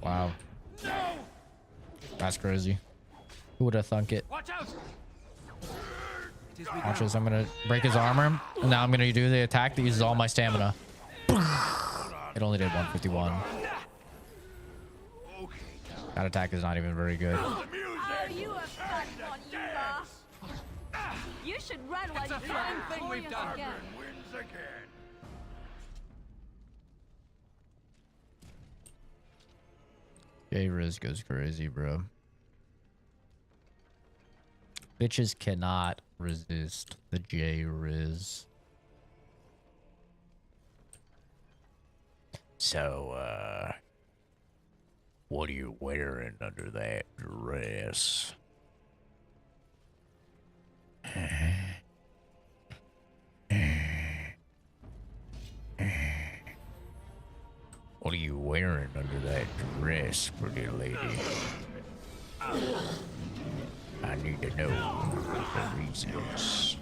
Wow. That's crazy. Who would have thunk it? Watch out! Watch this. I'm going to break his armor. And now I'm going to do the attack that uses all my stamina. It only did 151. That attack is not even very good. Oh, you a fun one, you are. You should run while you can. Thing we've done. Wins again. J-Riz goes crazy, bro. Bitches cannot resist the J-Riz. So, what are you wearing under that dress? What are you wearing under that dress, pretty lady? I need to know the reasons.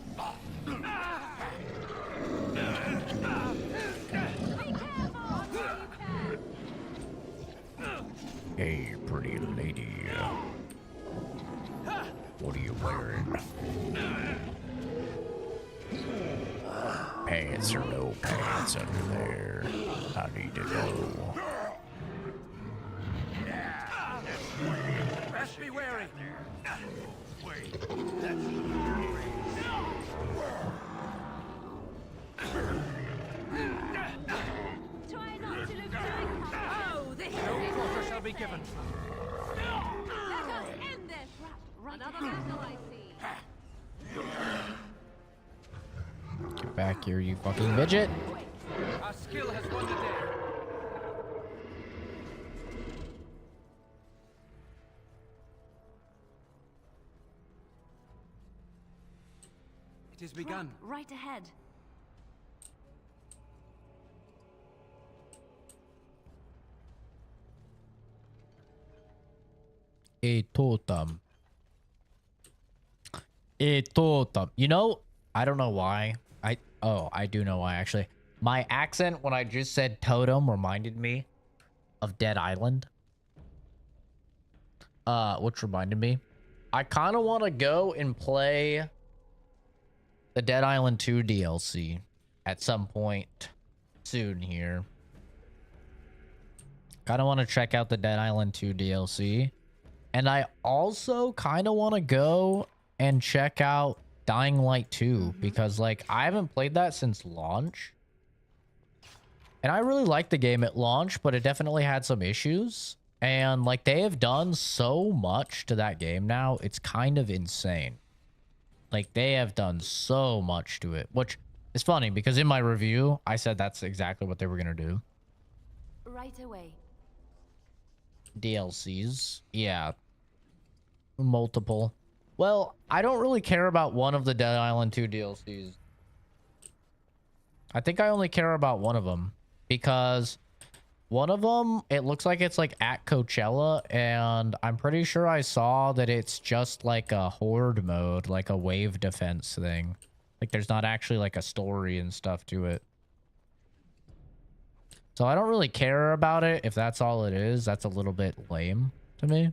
Hey, pretty lady. What are you wearing? Pants or no pants under there? I need to know. Best be wary. Try not to look too oh, this No quarter shall be given. Let us end this. Another battle, I see. Get back here, you fucking midget. Our skill has won the day. It is begun. Right ahead. A totem. A totem. You know, I don't know why. I do know why, actually. My accent when I just said totem reminded me of Dead Island. Which reminded me. I kind of want to go and play the Dead Island 2 DLC at some point soon here. Kind of want to check out the Dead Island 2 DLC. And I also kind of want to go and check out Dying Light 2 because, like, I haven't played that since launch. And I really liked the game at launch, but it definitely had some issues. And, like, they have done so much to that game now. It's kind of insane. Like, they have done so much to it, which is funny because in my review, I said that's exactly what they were going to do. Right away. DLCs. Yeah. Multiple. Well, I don't really care about one of the Dead Island 2 DLCs. I think I only care about one of them because one of them, it looks like it's like at Coachella, and I'm pretty sure I saw that it's just like a horde mode, like a wave defense thing. Like there's not actually like a story and stuff to it. So I don't really care about it. If that's all it is, that's a little bit lame to me.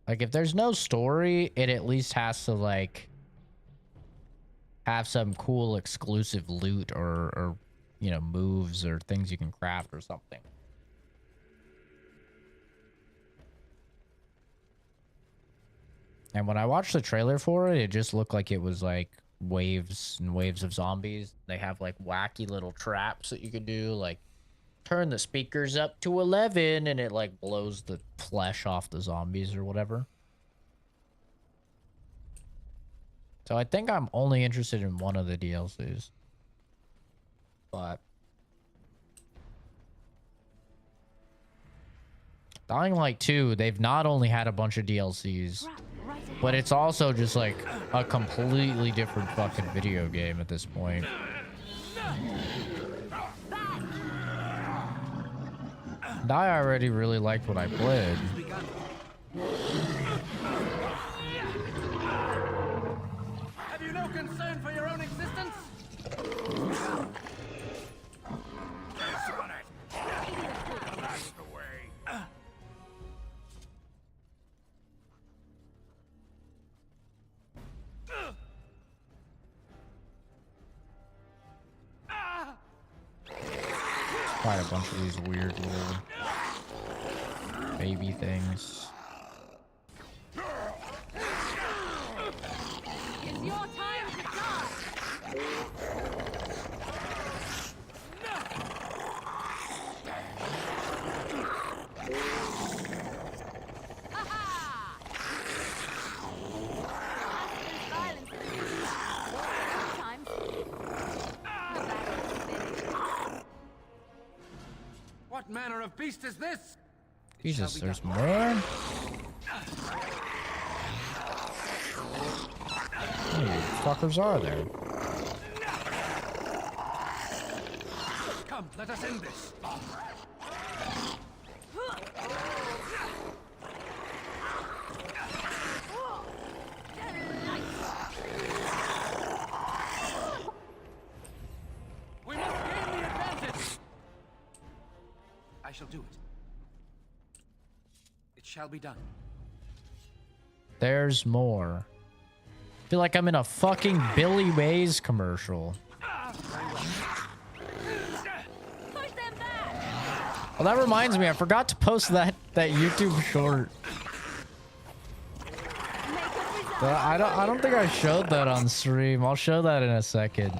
Like, if there's no story, it at least has to, like, have some cool exclusive loot or you know, moves or things you can craft or something. And when I watched the trailer for it, it just looked like it was, like, waves and waves of zombies. They have, like, wacky little traps that you could do, like, turn the speakers up to 11 and it like blows the flesh off the zombies or whatever. So I think I'm only interested in one of the DLCs. But Dying Light 2, they've not only had a bunch of DLCs, but it's also just like a completely different fucking video game at this point. And I already really liked what I played. Have you no concern for your own existence? Press on it. Blast away. Quite a bunch of these weird little baby things. It's your time to die! What manner of beast is this? Jesus, there's more? How many fuckers are there? Come, let us end this. We must gain the advantage. I shall do it. It shall be done. There's more. I feel like I'm in a fucking Billy Mays commercial. Well, that reminds me, I forgot to post that YouTube short. I don't think I showed that on stream. I'll show that in a second.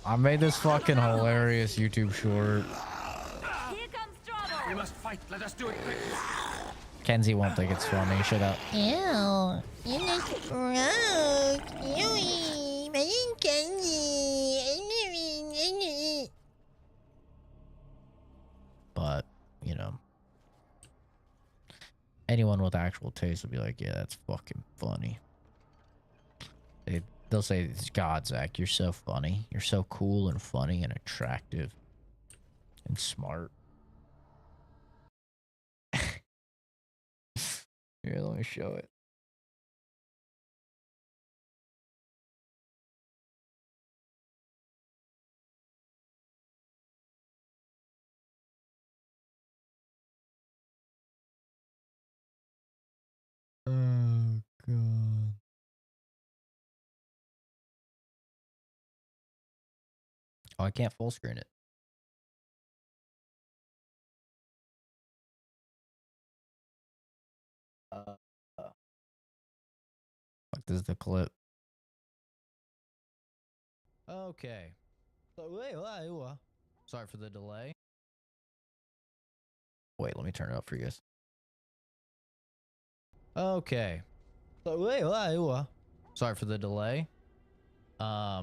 I made this fucking hilarious YouTube short. We must fight. Let us do it quickly. Kenzie won't think it's funny. Shut up. Ew, you look gross. Ew, my name's Kenzie. But, you know, anyone with actual taste will be like, yeah, that's fucking funny. They'll say, God, Zach, you're so funny. You're so cool and funny and attractive and smart. Here, let me show it. Oh, God. Oh, I can't full screen it. Fuck, this is the clip. Okay. Sorry for the delay. Wait, let me turn it up for you guys. Okay. Sorry for the delay. I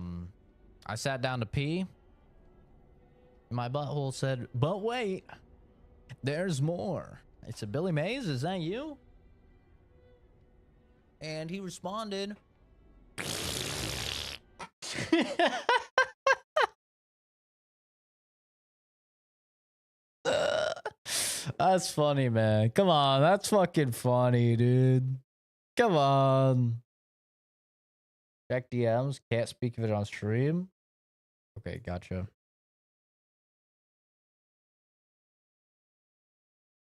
sat down to pee. My butthole said, but wait, there's more. I said, Billy Mays, is that you? And he responded. That's funny, man. Come on, that's fucking funny, dude. Come on. Check DMs. Can't speak of it on stream. Okay, gotcha.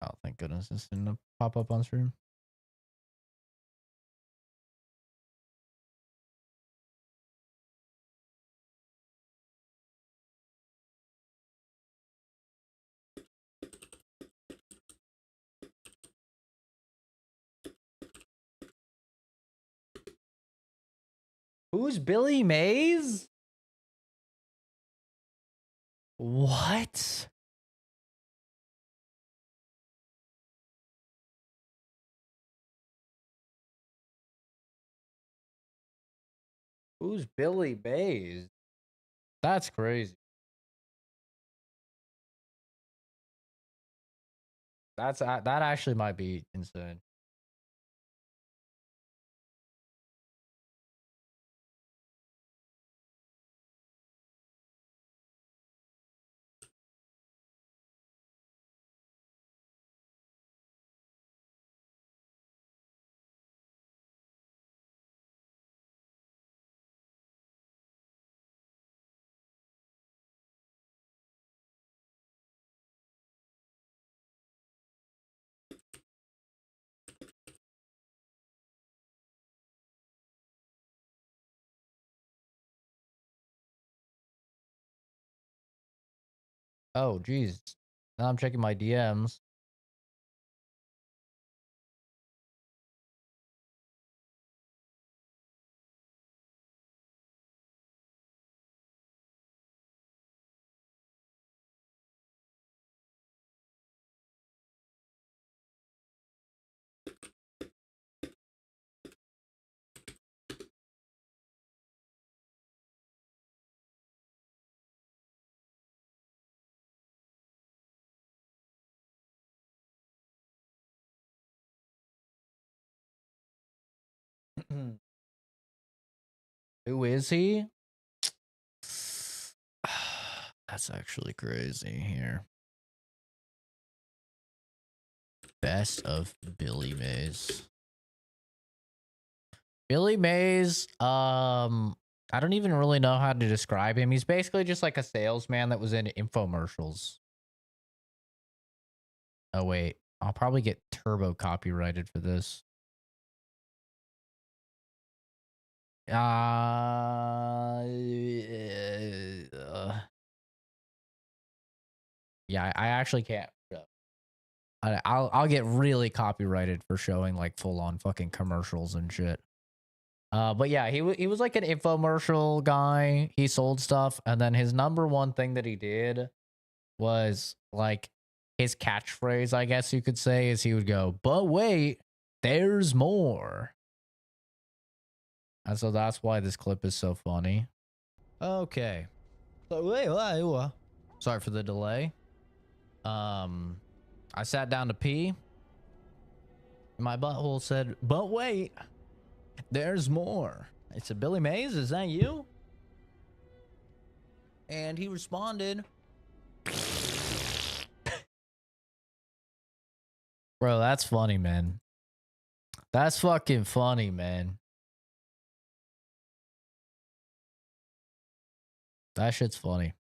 Oh, thank goodness this didn't pop up on stream. Who's Billy Mays? What? Who's Billy Mays? That's crazy. That actually might be insane. Oh, geez. Now I'm checking my DMs. Who is he? That's actually crazy here. Best of Billy Mays. Billy Mays, I don't even really know how to describe him. He's basically just like a salesman that was in infomercials. Oh wait, I'll probably get turbo copyrighted for this. Yeah, I actually can't. I'll get really copyrighted for showing like full on fucking commercials and shit. But yeah, he was like an infomercial guy. He sold stuff, and then his number one thing that he did was like his catchphrase, I guess you could say, is he would go, "But wait, there's more." And so that's why this clip is so funny. Okay. So sorry for the delay. I sat down to pee. And my butthole said, "But wait, there's more." I said, "Billy Mays, is that you?" And he responded, "Bro, that's funny, man. That's fucking funny, man. That shit's funny."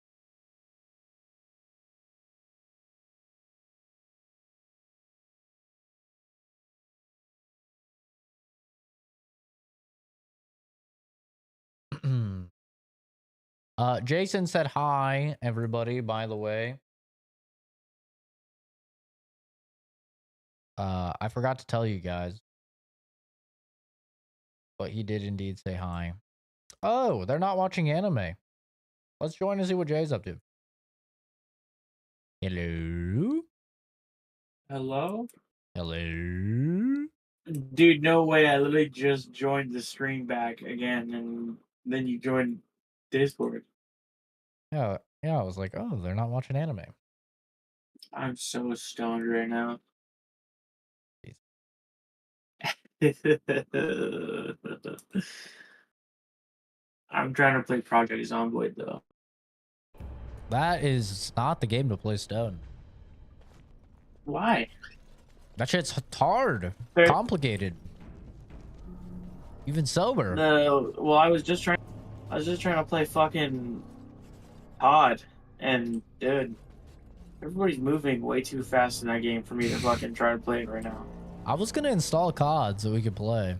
Jason said hi, everybody, by the way. I forgot to tell you guys, but he did indeed say hi. Oh, they're not watching anime. Let's join and see what Jay's up to. Hello? Hello? Hello? Dude, no way. I literally just joined the stream back again, and then you joined Discord. Yeah, I was like, oh, they're not watching anime. I'm so stoned right now. I'm trying to play Project Zomboid, though. That is not the game to play stone. Why? That shit's hard, complicated, even sober. Well, I was just trying to play fucking COD, and dude, everybody's moving way too fast in that game for me to fucking try to play it right now. I was gonna install COD so we could play.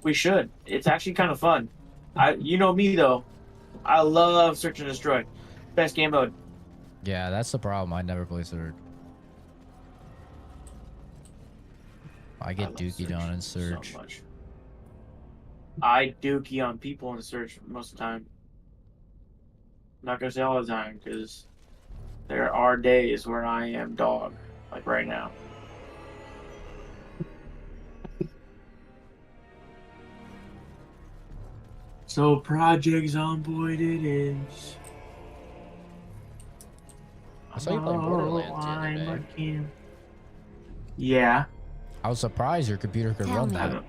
We should. It's actually kind of fun. You know me though. I love search and destroy. Best game mode. Yeah, that's the problem. I never play Surge. I get dookied on in Surge. So much. I dookie on people in Surge most of the time. I'm not gonna say all the time because there are days where I am dog, like right now. So Project Zomboid it is. I saw you play Borderlands the other day. Yeah. I was surprised your computer could run that.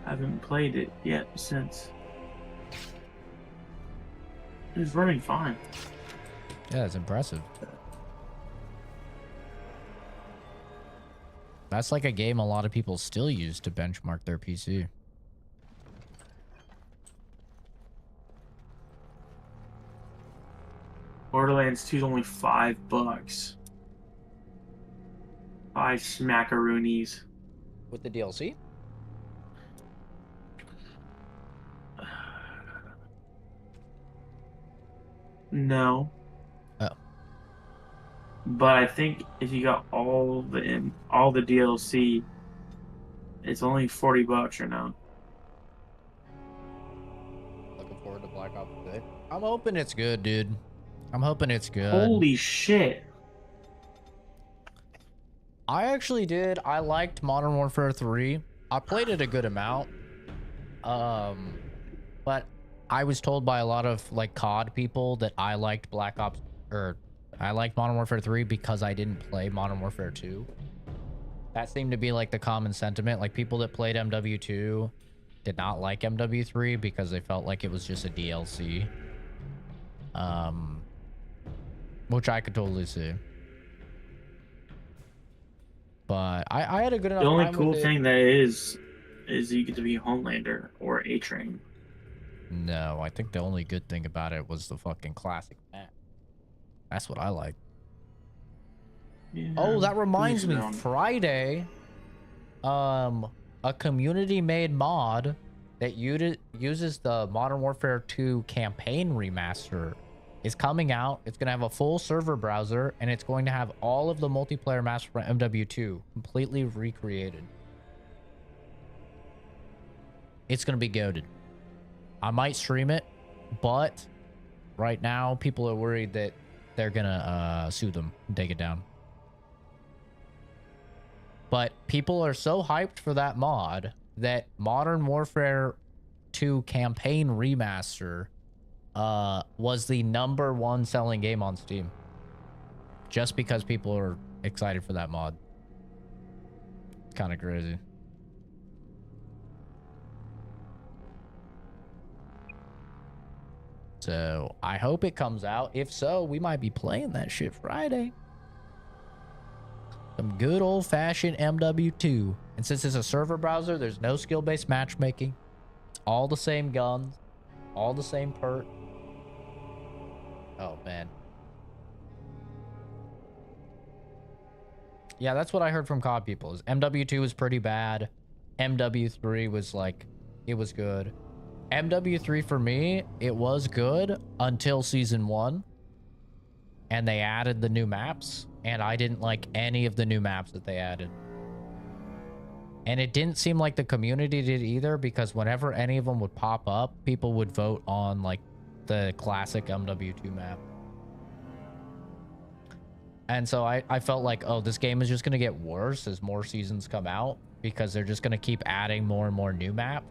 I haven't played it yet since. It's running fine. Yeah, it's impressive. That's like a game a lot of people still use to benchmark their PC. Borderlands 2 is only $5. 5 smackaroonies. With the DLC? No. Oh. But I think if you got all the DLC, it's only $40 right now. Looking forward to Black Ops 6. I'm hoping it's good, dude. I'm hoping it's good. Holy shit. I actually did. I liked Modern Warfare 3. I played it a good amount. But I was told by a lot of like COD people that I liked Black Ops, or I liked Modern Warfare 3 because I didn't play Modern Warfare 2. That seemed to be like the common sentiment. Like people that played MW2 did not like MW3 because they felt like it was just a DLC. Which I could totally see. But I had a good enough The only time cool with it. thing that is you get to be Homelander or A-Train. No, I think the only good thing about it was the fucking classic map. That's what I like. Yeah, Oh, that reminds each me. his own. Friday, a community-made mod that uses the Modern Warfare 2 campaign remaster is coming out. It's going to have a full server browser, and it's going to have all of the multiplayer maps from MW2 completely recreated. It's going to be goated. I might stream it, but right now people are worried that they're going to sue them and take it down. But people are so hyped for that mod that Modern Warfare 2 campaign remaster was the #1 selling game on Steam. Just because people are excited for that mod. It's kind of crazy. So I hope it comes out. If so, we might be playing that shit Friday. Some good old-fashioned MW2. And since it's a server browser, there's no skill-based matchmaking. It's all the same guns. All the same perk. Oh, man. Yeah, that's what I heard from COD people. Is MW2 was pretty bad. MW3 was like, it was good. MW3 for me, it was good until Season 1. And they added the new maps. And I didn't like any of the new maps that they added. And it didn't seem like the community did either, because whenever any of them would pop up, people would vote on like the classic MW2 map. And so I felt like, oh, this game is just going to get worse as more seasons come out, because they're just going to keep adding more and more new map.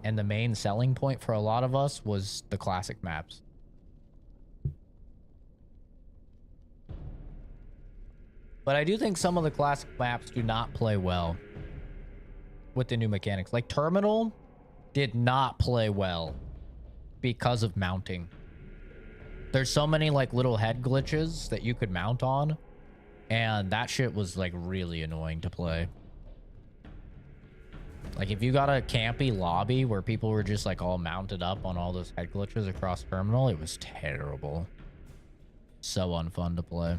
And the main selling point for a lot of us was the classic maps. But I do think some of the classic maps do not play well with the new mechanics. Like Terminal did not play well because of mounting. There's so many like little head glitches that you could mount on, and that shit was like really annoying to play. Like if you got a campy lobby where people were just like all mounted up on all those head glitches across Terminal, it was terrible. So unfun to play.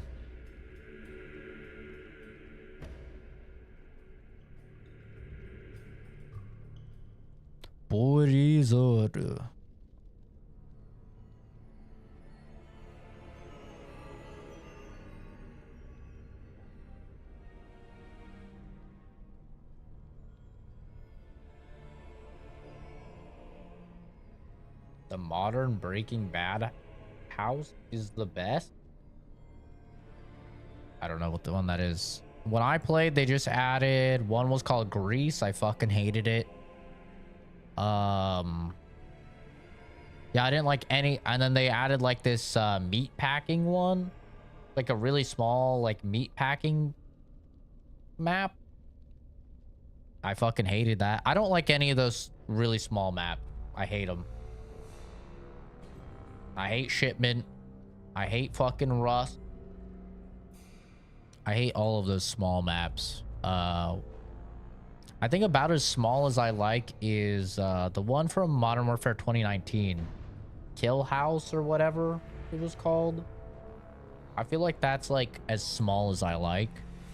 Borizor. The modern Breaking Bad house is the best. I don't know what the one that is. When I played, they just added one was called Grease. I fucking hated it. Yeah, I didn't like any. And then they added like this meat packing one, like a really small like meat packing map. I fucking hated that. I don't like any of those really small maps. I hate them. I hate Shipment. I hate fucking Rust. I hate all of those small maps. I think about as small as I like is the one from Modern Warfare 2019. Kill House or whatever it was called. I feel like that's like as small as I like.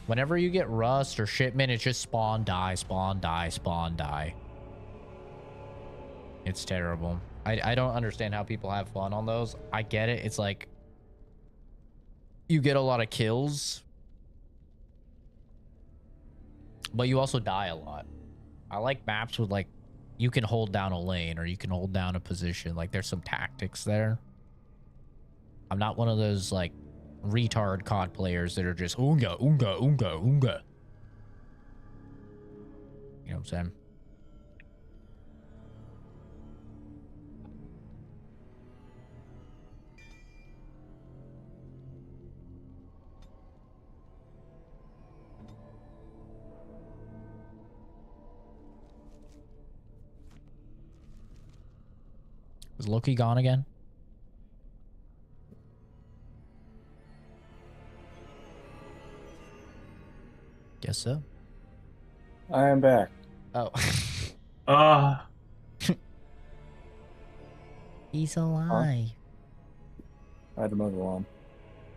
Whenever you get Rust or Shipment, it's just spawn, die, spawn, die, spawn, die. It's terrible. I don't understand how people have fun on those. I get it. It's like you get a lot of kills, but you also die a lot. I like maps with like you can hold down a lane or you can hold down a position. Like there's some tactics there. I'm not one of those like retard COD players that are just oonga, oonga, oonga, oonga. You know what I'm saying? Is Loki gone again? Guess so. I am back. Oh. He's alive. I had another one.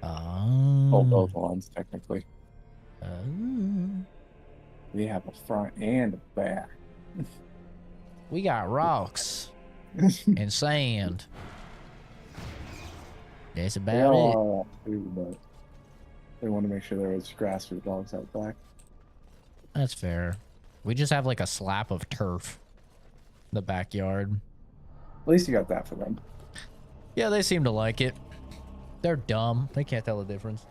Oh. Oh, both ones, technically. Oh. We have a front and a back. We got rocks and sand. That's about it. But they want to make sure there was grass for the dogs out back. That's fair. We just have like a slap of turf in the backyard. At least you got that for them. Yeah, they seem to like it. They're dumb. They can't tell the difference.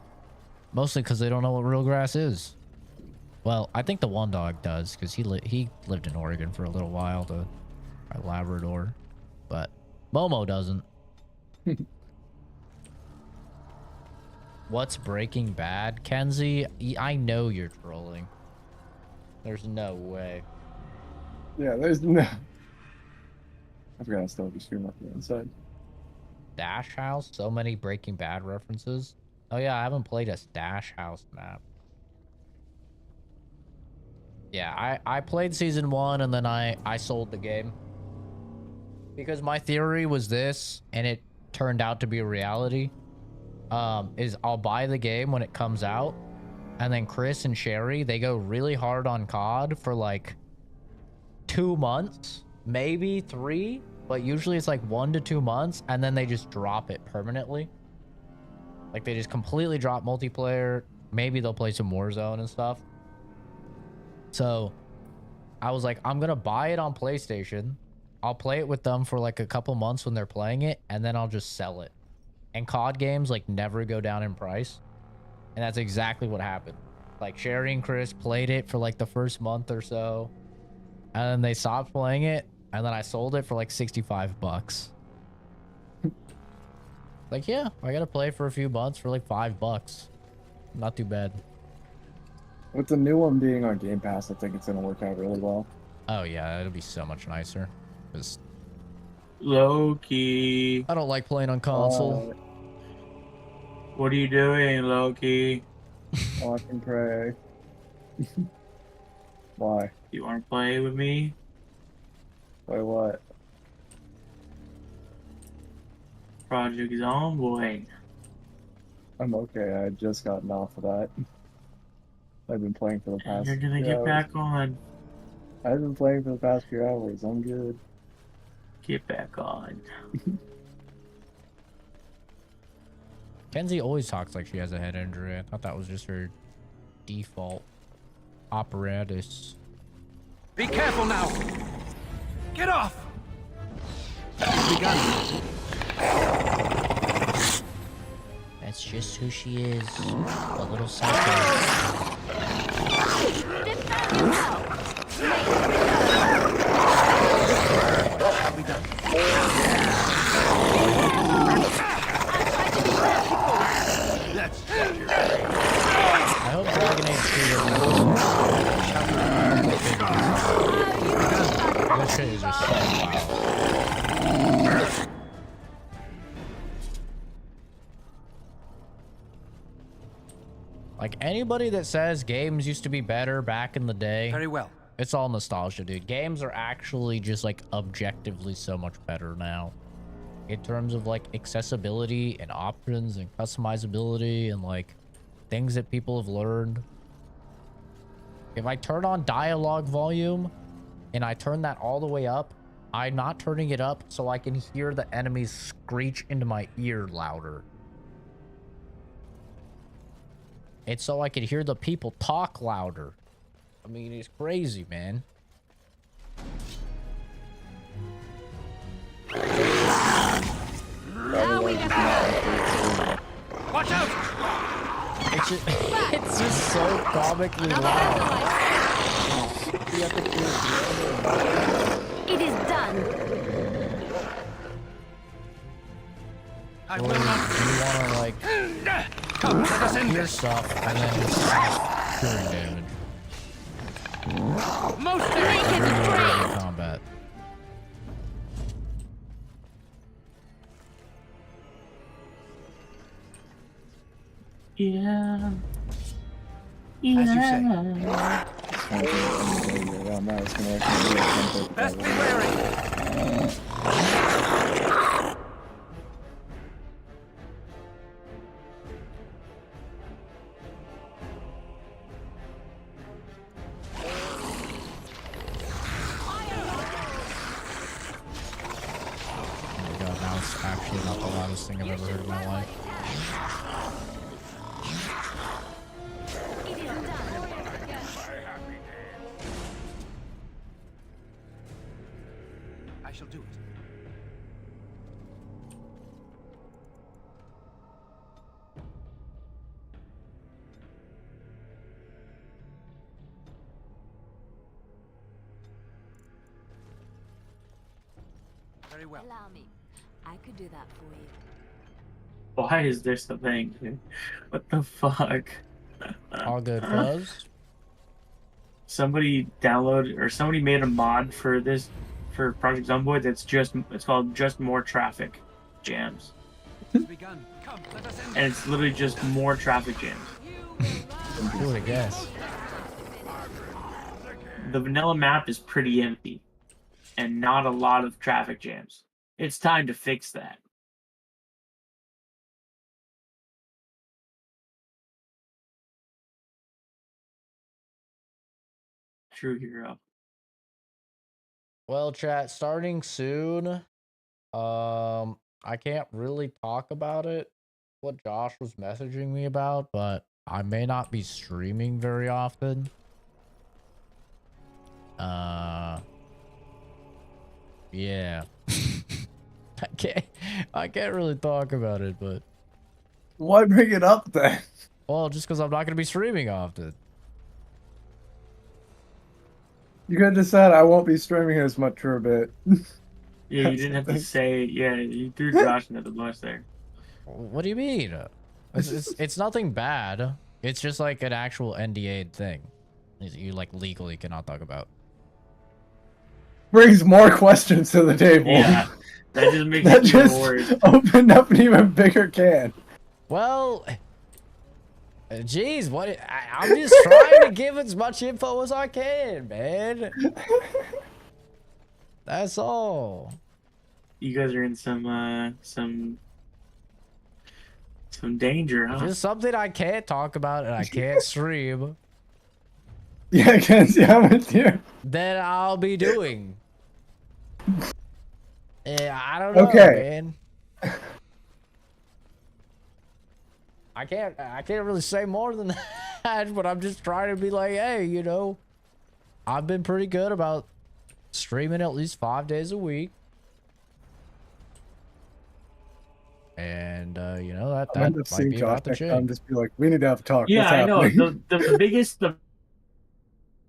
Mostly because they don't know what real grass is. Well, I think the one dog does because he lived in Oregon for a little while, the Labrador. But Momo doesn't. What's Breaking Bad, Kenzie? I know you're trolling. There's no way. Yeah, there's no. I forgot I still have the stream up there inside. Dash House? So many Breaking Bad references. Oh yeah, I haven't played a Dash House map. Yeah, I played season 1 and then I sold the game. Because my theory was this, and it turned out to be a reality. Is I'll buy the game when it comes out, and then Chris and Sherry, they go really hard on COD for like 2 months, maybe 3, but usually it's like 1 to 2 months, and then they just drop it permanently. Like they just completely drop multiplayer. Maybe they'll play some Warzone and stuff. So I was like, I'm gonna buy it on PlayStation. I'll play it with them for like a couple months when they're playing it, and then I'll just sell it. And COD games like never go down in price. And that's exactly what happened. Like Sherry and Chris played it for like the first month or so, and then they stopped playing it, and then I sold it for like 65 bucks. Like, yeah, I gotta play for a few months for like $5. Not too bad. With the new one being on Game Pass, I think it's gonna work out really well. Oh yeah, it'll be so much nicer. Loki. I don't like playing on console. What are you doing, Loki? Watch and pray. Why? You want to play with me? Play what? Project Zomboid. I'm okay. I just gotten off of that. I've been playing for the past. You're gonna few get hours. back on. I've been playing for the past few hours. I'm good. Get back on. Kenzie always talks like she has a head injury. I thought that was just her default apparatus. Be careful now! Get off! Begun. That's just who she is. A little psycho. I hope Dragon Age 2 doesn't. This shit is just so loud. Like anybody that says games used to be better back in the day. Very well. It's all nostalgia, dude. Games are actually just like objectively so much better now. In terms of like accessibility and options and customizability and like things that people have learned. If I turn on dialogue volume and I turn that all the way up, I'm not turning it up so I can hear the enemies screech into my ear louder. It's so I could hear the people talk louder. I mean, it's crazy, man. Watch out! It's just so comically loud. It is done. Or do you want to like hear stuff and then just have curing damage? Most in combat. Yeah. As you say. Best be wary. Oh my god, now it's actually not the loudest thing I've ever heard in my life. I shall do it. Very well. Allow me. I could do that for you. Why is this a thing, dude? What the fuck? All good, cuz. Somebody downloaded or somebody made a mod for this for Project Zomboid that's it's called Just More Traffic Jams. Begun. Come, let us end. And it's literally just more traffic jams. Who would have guessed? The vanilla map is pretty empty and not a lot of traffic jams. It's time to fix that. True hero. Well, chat, starting soon. I can't really talk about it, what Josh was messaging me about, but I may not be streaming very often. Yeah. I can't really talk about it, but Why bring it up then? well, just because I'm not gonna be streaming often. You could have just said I won't be streaming as much for a bit. Yeah, you didn't have to say. Yeah, you threw Josh into the bus there. What do you mean? It's nothing bad. It's just like an actual NDA thing. You like legally cannot talk about. Brings more questions to the table. Yeah, that just makes That it even just worse. opened up an even bigger can. Well, geez, I'm just trying to give as much info as I can, man. That's all. You guys are in some danger, huh? Just something I can't talk about and I can't stream. Yeah, Kenzie, I'm with you. Then I'll be doing. Yeah, I don't know, Okay. man. I can't really say more than that, but I'm just trying to be like, hey, you know, I've been pretty good about streaming at least 5 days a week. And you know, that might be about the I'm just be like, we need to have a talk. Yeah, What's I know. happening?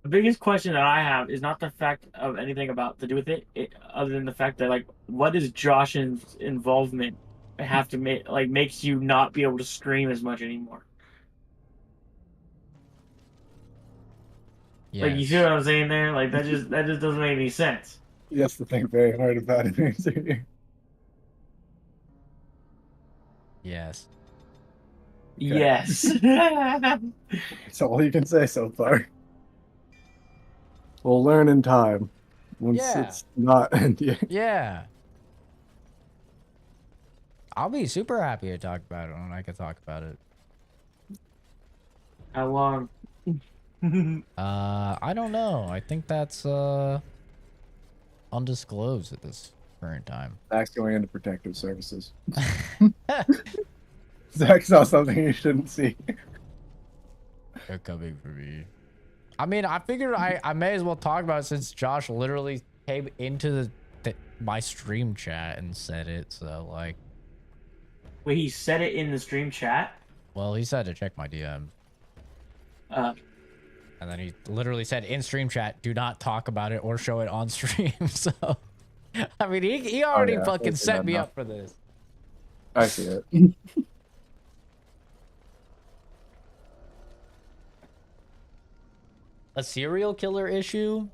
The biggest question that I have is not the fact of anything about to do with it, other than the fact that like, what does Josh's involvement have to make makes you not be able to stream as much anymore? Like, you see what I'm saying there? Like, that just doesn't make any sense. You have to think very hard about an answer here. Yes. Yes. That's all you can say so far. We'll learn in time. Once Yeah. it's not NDA. Yeah. I'll be super happy to talk about it when I can talk about it. How long? I don't know. I think that's undisclosed at this current time. Zach's going into protective services. Zach saw something he shouldn't see. They're coming for me. I mean, I figured I may as well talk about it since Josh literally came into my stream chat and said it. So like, Wait, he said it in the stream chat. well, he said to check my DM. And then he literally said in stream chat, do not talk about it or show it on stream. So, I mean, he already fucking set me up for this. I see it. A serial killer issue?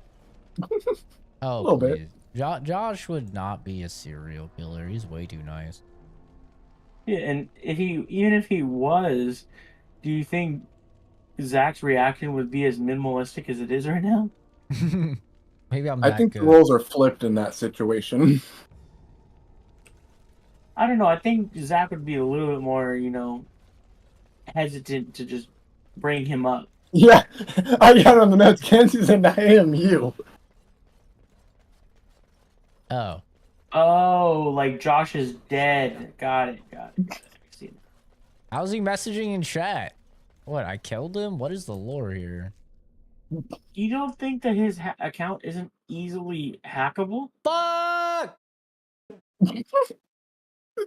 Oh, a little please. Josh would not be a serial killer. He's way too nice. Yeah, and even if he was, do you think Zach's reaction would be as minimalistic as it is right now? Maybe I'm I that think good. the roles are flipped in that situation. I don't know. I think Zach would be a little bit more, hesitant to just bring him up. Yeah, I got on the notes. Kenzie's and I am you. Oh. Oh, like Josh is dead. Got it. How's he messaging in chat? What, I killed him? What is the lore here? You don't think that his account isn't easily hackable? Fuck! The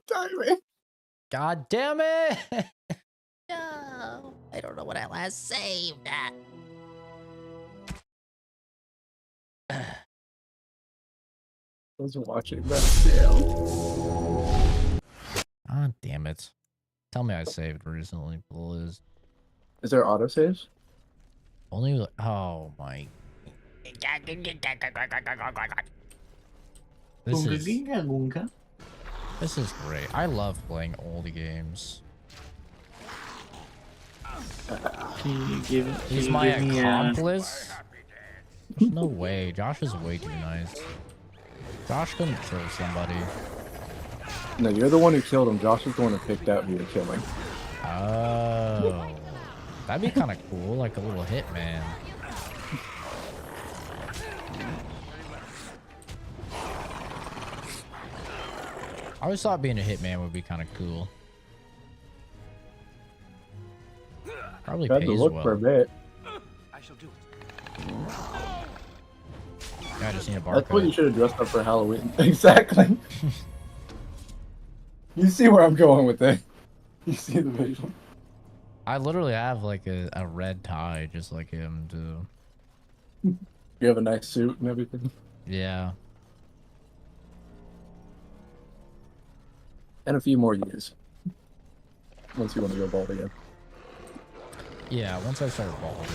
timing. God damn it! No, I don't know what I last saved at. I was watching that sale. God damn it. Tell me I saved recently, please. Is there autosaves? Only, oh my. This is great. I love playing old games. Can you give it? He's my accomplice? There's no way. Josh is way too nice. Josh couldn't kill somebody. No, you're the one who killed him. Josh is the one who picked out you to kill him. Oh. That'd be kind of cool, like a little hitman. I always thought being a hitman would be kind of cool. Probably Tried to pays look well. for a bit. I shall do it. I just need a barcode. That's what you should have dressed up for Halloween. Exactly. You see where I'm going with it. You see the visual. I literally have like a red tie, just like him too. You have a nice suit and everything. Yeah. And a few more years. Once you want to go bald again. Yeah, once I start balding,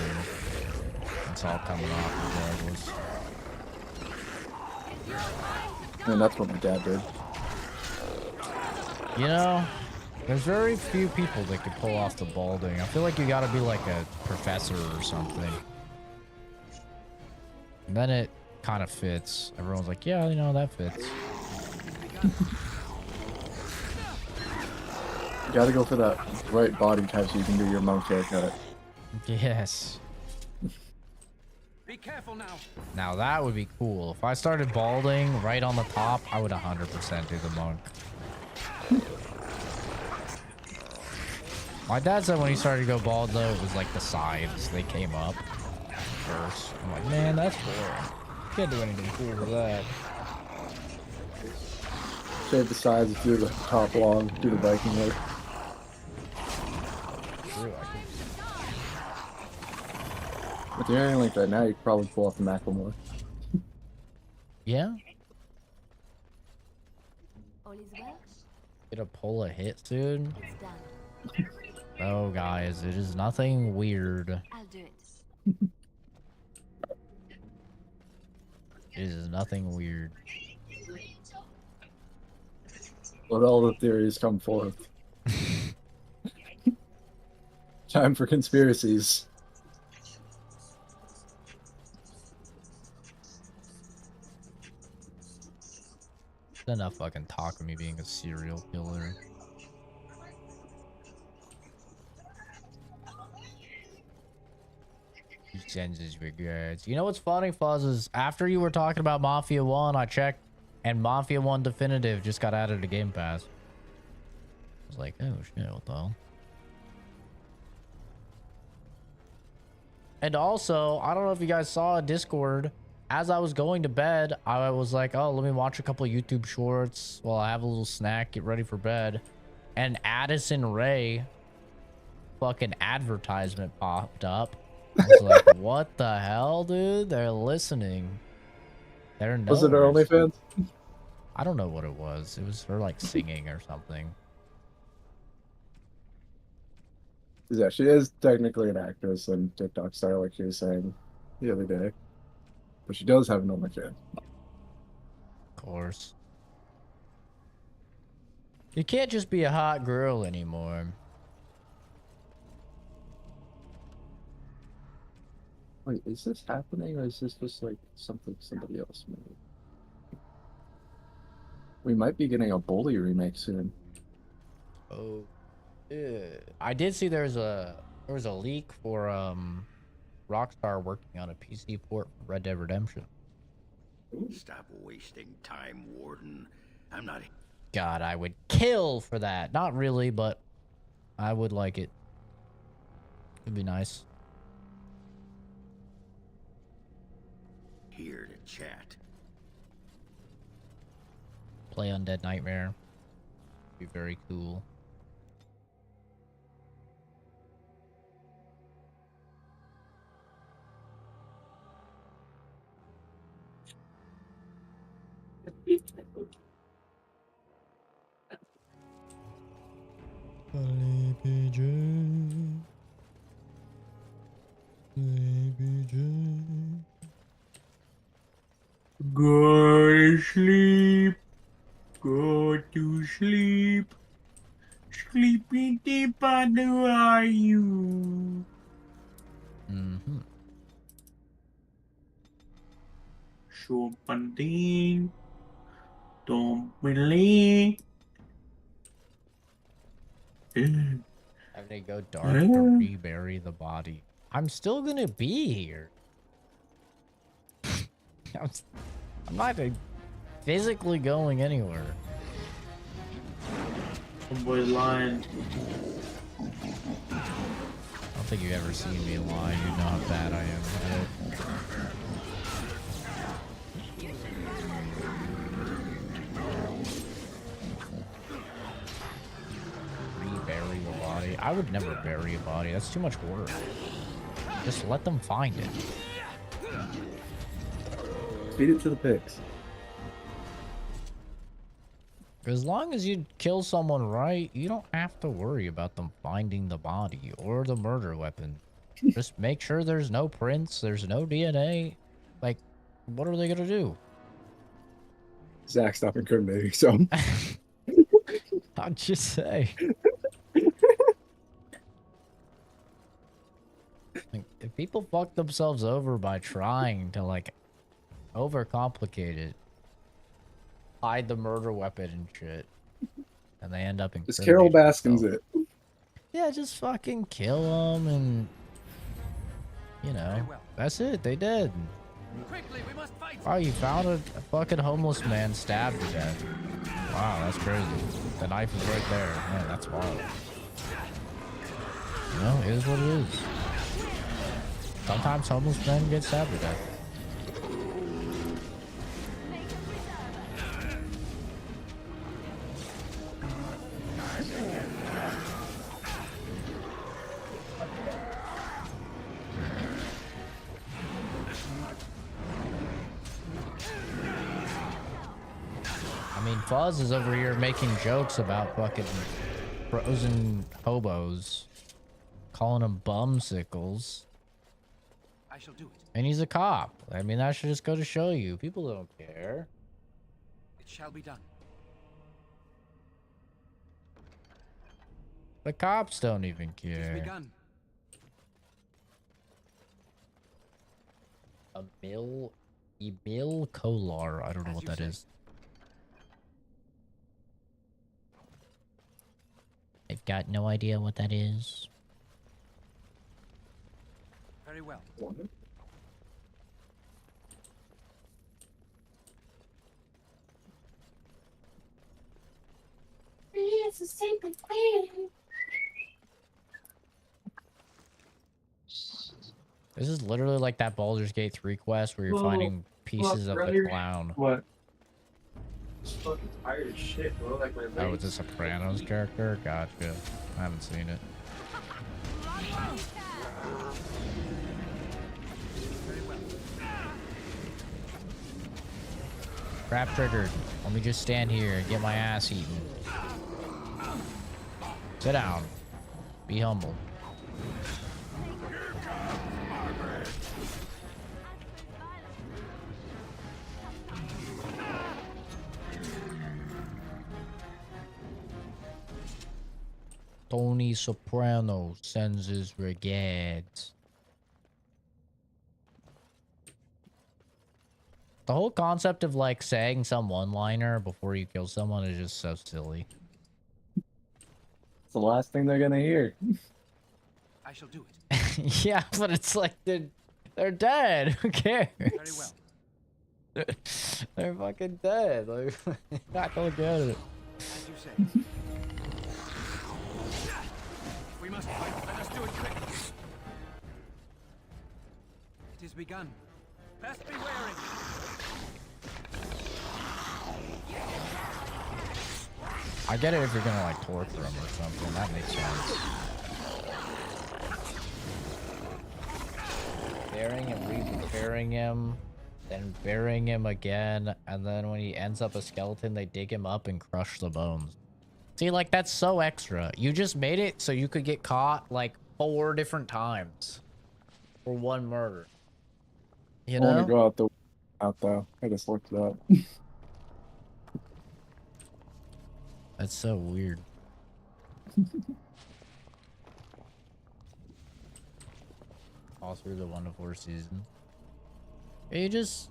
it's all coming off regardless. And that's what my dad did. You know, there's very few people that can pull off the balding. I feel like you gotta be like a professor or something. And then it kind of fits. Everyone's like, yeah, you know, that fits. You gotta go for that right body type so you can do your monk haircut. Yes. Be careful now. Now that would be cool. If I started balding right on the top, I would 100% do the monk. My dad said when he started to go bald though, it was like the sides. They came up first. I'm like, man, that's boring. Can't do anything cool with that. Shave the sides, do the top long, do the Viking look. With your hair like that now, you could probably pull off the Macklemore. Yeah? All is well? Gonna pull a hit soon? It's done. Oh, guys, it is nothing weird. I'll do it. It is nothing weird. Let all the theories come forth. Time for conspiracies. Enough fucking talk of me being a serial killer. He sends his regards. You know what's funny, Fuzz, is after you were talking about Mafia 1, I checked, and Mafia 1 Definitive just got added to Game Pass. I was like, oh shit, what the hell? And also, I don't know if you guys saw Discord. As I was going to bed, I was like, oh, let me watch a couple of YouTube shorts while I have a little snack, get ready for bed. And Addison Rae fucking advertisement popped up. I was like, what the hell, dude? They're listening. They're Was it her knowers. OnlyFans? I don't know what it was. It was her like singing or something. Yeah, she is technically an actress and TikTok star, like she was saying the other day. But she does have an OnlyFans. Of course. You can't just be a hot girl anymore. Wait, is this happening or is this just like something somebody else made? We might be getting a Bully remake soon. Oh, yeah. I did see there was a leak for Rockstar working on a PC port for Red Dead Redemption. Stop wasting time, Warden. I'm not... God, I would kill for that. Not really, but I would like it. It'd be nice. here to chat. Play Undead Nightmare. Be very cool. Sleepy Jay. Sleepy Jay. Go to sleep. Go to sleep. Sleeping deep under you. Mm-hmm. So panding. Don't believe. Having to go dark to rebury the body. I'm still gonna be here. I'm not physically going anywhere. Boy's lying. I don't think you've ever seen me lie. You know how bad I am at it. Rebury the body. I would never bury a body. That's too much work. Just let them find it. Feed it to the pigs. As long as you kill someone right, you don't have to worry about them finding the body or the murder weapon. Just make sure there's no prints, there's no DNA. Like, what are they gonna do? Zach, stop incriminating some. I'd just say. Like, if people fuck themselves over by trying to, like, overcomplicate it, hide the murder weapon and shit, and they end up in. It's Carol Baskin's it. Yeah, just fucking kill them and, you know, that's it. They did. Quickly, we must fight. Oh, you found a fucking homeless man stabbed to death. Wow, that's crazy. The knife is right there. Man, that's wild. You know, it is what it is. Sometimes homeless men get stabbed to death. I mean, Fuzz is over here making jokes about fucking frozen hobos, calling them bumsicles. I shall do it. And he's a cop. I mean, that should just go to show you. People don't care. It shall be done. The cops don't even It care. is begun. Emil Kolar. I don't know what that is. I've got no idea what that is. Very well. It's a sacred queen. This is literally like that Baldur's Gate 3 quest where you're finding pieces of the clown. What? I'm fucking tired as shit, bro. Like my legs. Oh, it's a Sopranos character? Gotcha. I haven't seen it. Trap triggered. Let me just stand here and get my ass eaten. Sit down. Be humble. Tony Soprano sends his regards. The whole concept of like saying some one-liner before you kill someone is just so silly. It's the last thing they're gonna hear. I shall do it. Yeah, but it's like they're dead. Who cares? Very well. They're fucking dead. Like, not gonna get it. As you say. We must fight. Let us do it quickly. It is begun. Best be wary. I get it if you're gonna like torture him or something. That makes sense. Burying and re-burying him, then burying him again, and then when he ends up a skeleton, they dig him up and crush the bones. See, like, that's so extra. You just made it so you could get caught, like, 4 different times for one murder. You know? I want to go out though. I just looked it up. That's so weird. All through the 1 to 4 season. You just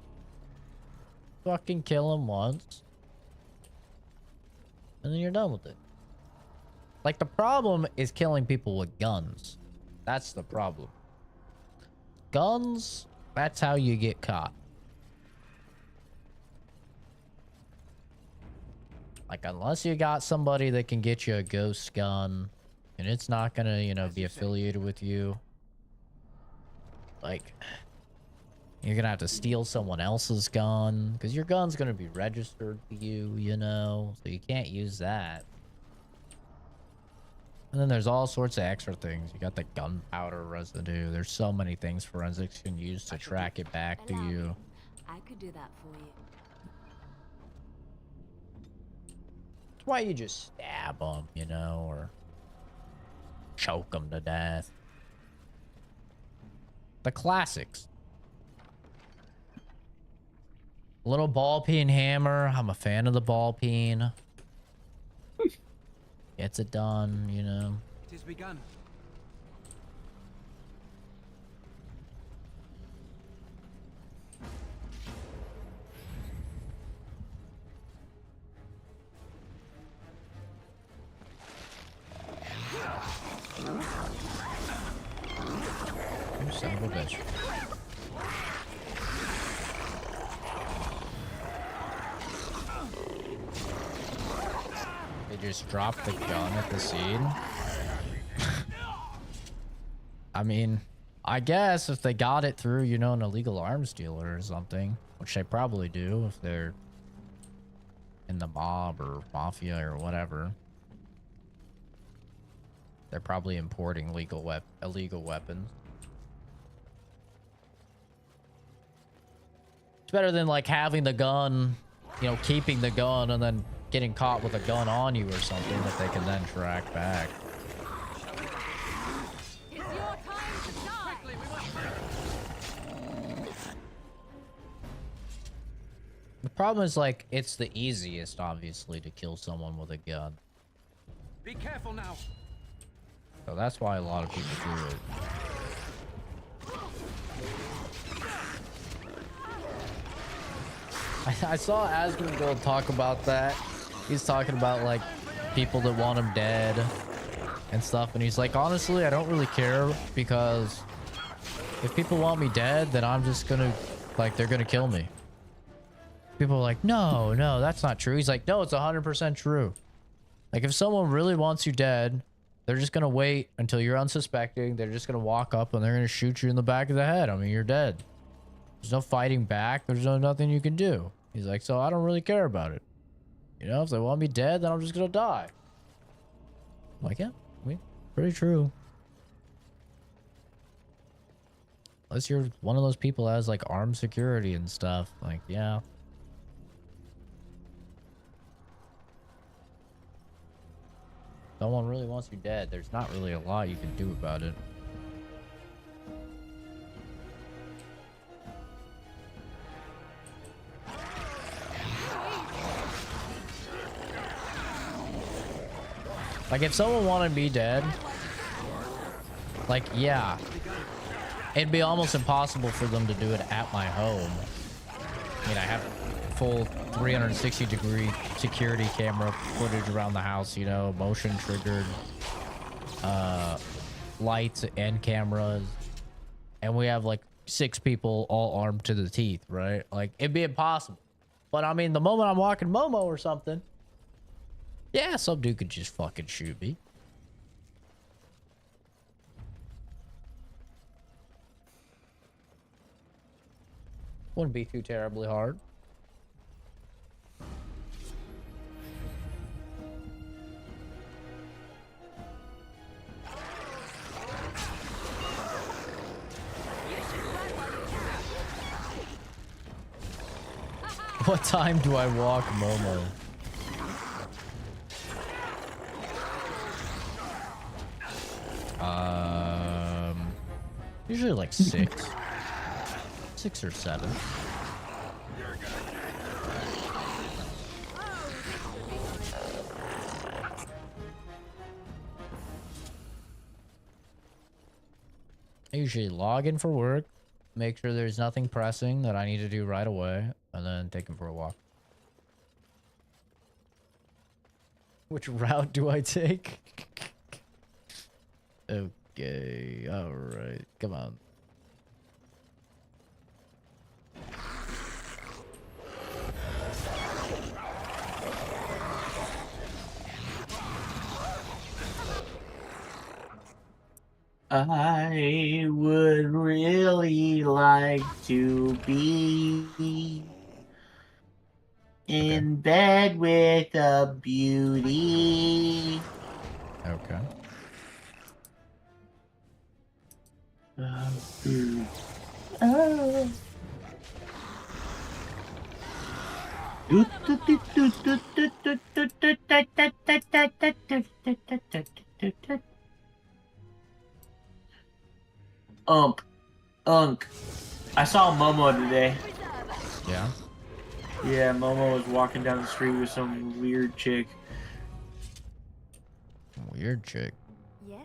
fucking kill him once. And then you're done with it. Like, the problem is killing people with guns. That's the problem. Guns, that's how you get caught. Like, unless you got somebody that can get you a ghost gun, and it's not gonna, you know, be affiliated with you. Like, you're gonna have to steal someone else's gun, because your gun's gonna be registered to you, you know, so you can't use that. And then there's all sorts of extra things. You got the gunpowder residue. There's so many things forensics can use to track it back to you. I could do that for you. That's why you just stab them, you know, or choke them to death. The classics. Little ball peen hammer. I'm a fan of the ball peen. Gets it done, you know. It is begun. You son of a bitch. They just dropped the gun at the scene. I mean, I guess if they got it through, you know, an illegal arms dealer or something, which they probably do if they're in the mob or mafia or whatever. They're probably importing illegal weapons. It's better than like having the gun, you know, keeping the gun and then getting caught with a gun on you or something that they can then track back. It's your time to die. The problem is like it's the easiest, obviously, to kill someone with a gun. Be careful now. So that's why a lot of people do it. I saw Asmongold talk about that. He's talking about like people that want him dead and stuff, and he's like, honestly, I don't really care, because if people want me dead, then I'm just gonna, like, they're gonna kill me. People are like, no, that's not true. He's like, no, it's 100% true. Like, if someone really wants you dead, They're just gonna wait until you're unsuspecting. They're just gonna walk up and they're gonna shoot you in the back of the head. I mean, you're dead. There's no fighting back. There's nothing you can do. He's like, so I don't really care about it. You know, if they want me dead, then I'm just gonna die. I'm like, yeah, I mean, pretty true. Unless you're one of those people that has like armed security and stuff. Like, yeah. Someone really wants you dead. There's not really a lot you can do about it. Like, if someone wanted me dead, like, yeah, it'd be almost impossible for them to do it at my home. I mean, I have full 360-degree security camera footage around the house, you know, motion triggered, lights and cameras, and we have like 6 people all armed to the teeth, right? Like, it'd be impossible. But I mean, the moment I'm walking Momo or something, yeah, some dude could just fucking shoot me. Wouldn't be too terribly hard. What time do I walk Momo? Usually like 6. 6 or 7. I usually log in for work, make sure there's nothing pressing that I need to do right away, and then take him for a walk. Which route do I take? Okay, alright, come on. I would really like to be in bed with a beauty. Okay. Unk. I saw Momo today. Yeah? Yeah, Momo was walking down the street with some weird chick. Weird chick. Yes?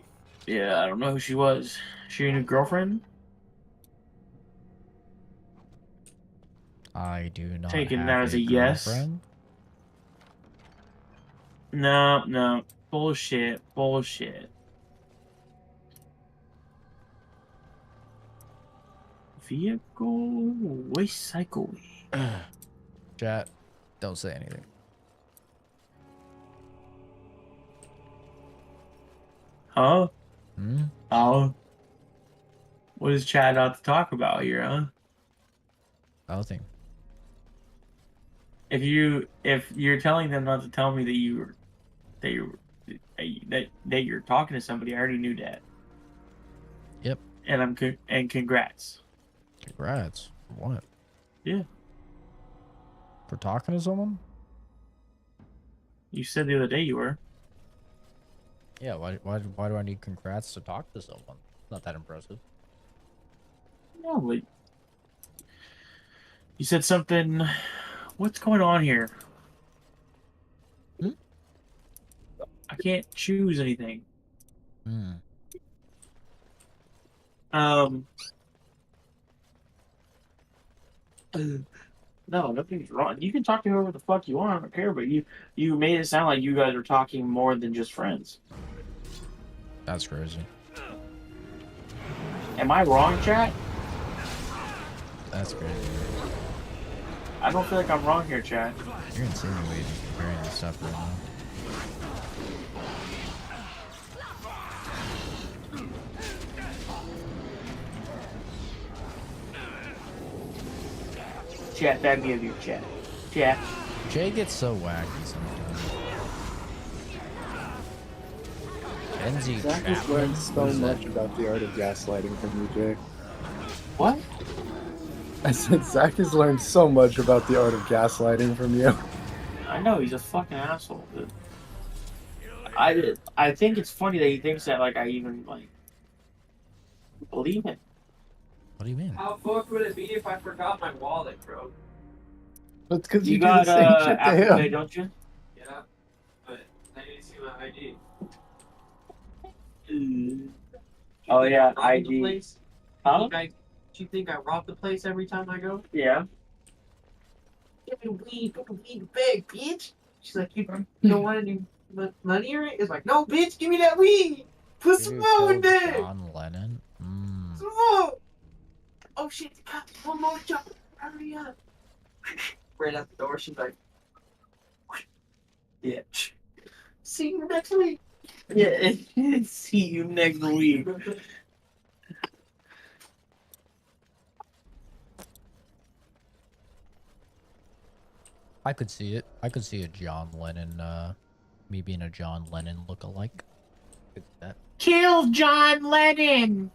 Yeah, I don't know who she was. She your new girlfriend? I do not Taking have that as a girlfriend. yes. No. Bullshit. Vehicle recycle. Chat, don't say anything. Huh? Hmm? Oh. What is Chad out to talk about here, huh? Nothing. If you're telling them not to tell me that you're talking to somebody, I already knew that. Yep. And congrats. Congrats. For what? Yeah. For talking to someone? You said the other day you were. Yeah, why do I need congrats to talk to someone? Not that impressive. No, but you said something. What's going on here? Hmm? I can't choose anything. Hmm. No, nothing's wrong. You can talk to whoever the fuck you want. I don't care. But you made it sound like you guys are talking more than just friends. That's crazy. Am I wrong, chat? That's crazy. I don't feel like I'm wrong here, chat. You're insinuating comparing this stuff right now. Chat, that me of your chat. Chat. Jay gets so wacky sometimes. Enzi Zach has Chapman? learned so What is much that? about the art of gaslighting from you, Jay. What? I said Zach has learned so much about the art of gaslighting from you. I know, he's a fucking asshole, dude. I think it's funny that he thinks that, like, I even, like, believe it. What do you mean? How fucked would it be if I forgot my wallet, bro? That's because You you do the got, same shit to Apple him. Pay, don't you? Yeah, but I need to see my ID. Oh, yeah, Rob the ID. place? Huh? Do you think I rob the place every time I go? Yeah. Give me the weed, put the weed in the bag, bitch. She's like, you don't want any money or it? It's like, no, bitch, give me that weed. Put some Who more in killed there. John Lennon? Mm. Some more. Oh shit, the cops, one more jump. Hurry up. Right out the door, she's like, yeah. See you next week. Yeah, see you next week. I could see it. I could see a John Lennon, me being a John Lennon look-alike. Could see that. Kill John Lennon!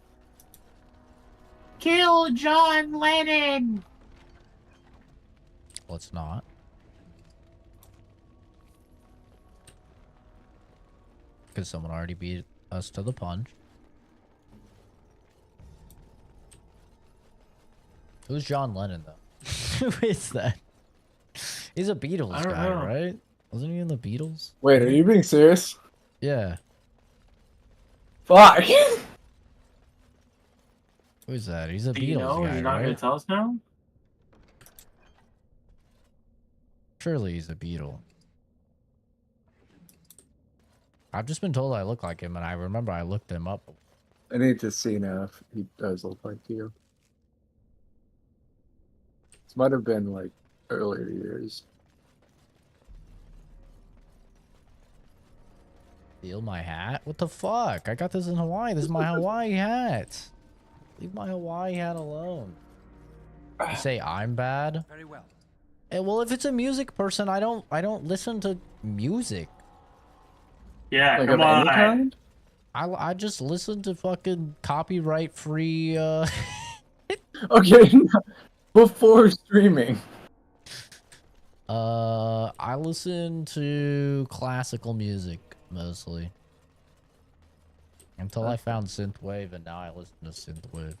Kill John Lennon! Let's not. Because someone already beat us to the punch. Who's John Lennon, though? Who is that? He's a Beatles I don't guy, know. right? Wasn't he in the Beatles? Wait, are you being serious? Yeah. Fuck! Who's that? He's a Do you Beatles know? guy, You're not right? gonna tell us now? Surely he's a Beatle. I've just been told I look like him, and I remember I looked him up. I need to see now if he does look like you. This might have been like earlier years. Steal my hat? What the fuck? I got this in Hawaii. This is my Hawaii hat. Leave my Hawaii hat alone. You say I'm bad? Very well. Well, if it's a music person, I don't listen to music. Yeah, Like come of any on. kind? I just listen to fucking copyright free Okay, before streaming. I listen to classical music mostly. Until I found synthwave, and now I listen to synthwave.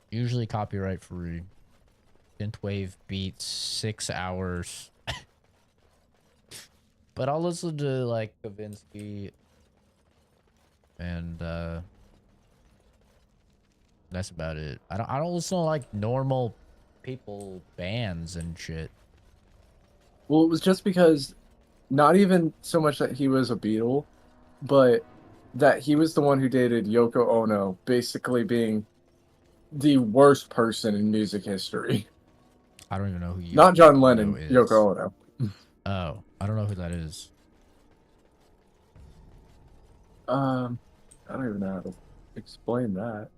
Usually copyright free. Synthwave beats 6 hours. But I'll listen to like Kavinsky and that's about it. I don't listen to like normal people bands and shit. Well, it was just because not even so much that he was a Beatle, but that he was the one who dated Yoko Ono, basically being the worst person in music history. I don't even know who Not John Yoko Lennon, is. Yoko Ono. Oh, I don't know who that is. I don't even know how to explain that.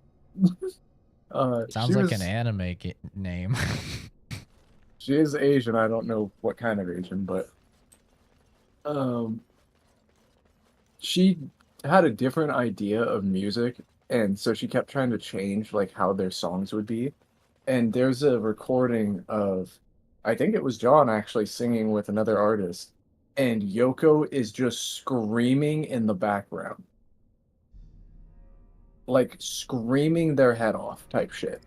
Sounds like an anime name. She is Asian. I don't know what kind of Asian, but she had a different idea of music, and so she kept trying to change like how their songs would be. And there's a recording of, I think it was John actually singing with another artist, and Yoko is just screaming in the background. Like screaming their head off type shit.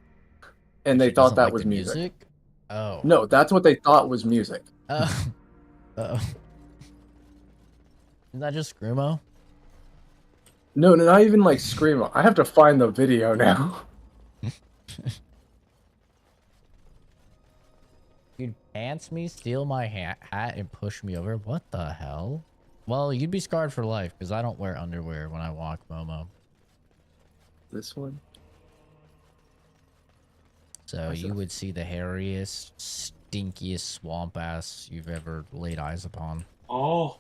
And they She thought doesn't that like was the music. Oh. No, that's what they thought was music. Oh. Uh-oh. Isn't that just Screamo? No, not even like Screamo. I have to find the video now. You'd pants me, steal my hat, and push me over? What the hell? Well, you'd be scarred for life, because I don't wear underwear when I walk, Momo. This one? So you would see the hairiest, stinkiest swamp ass you've ever laid eyes upon. Oh.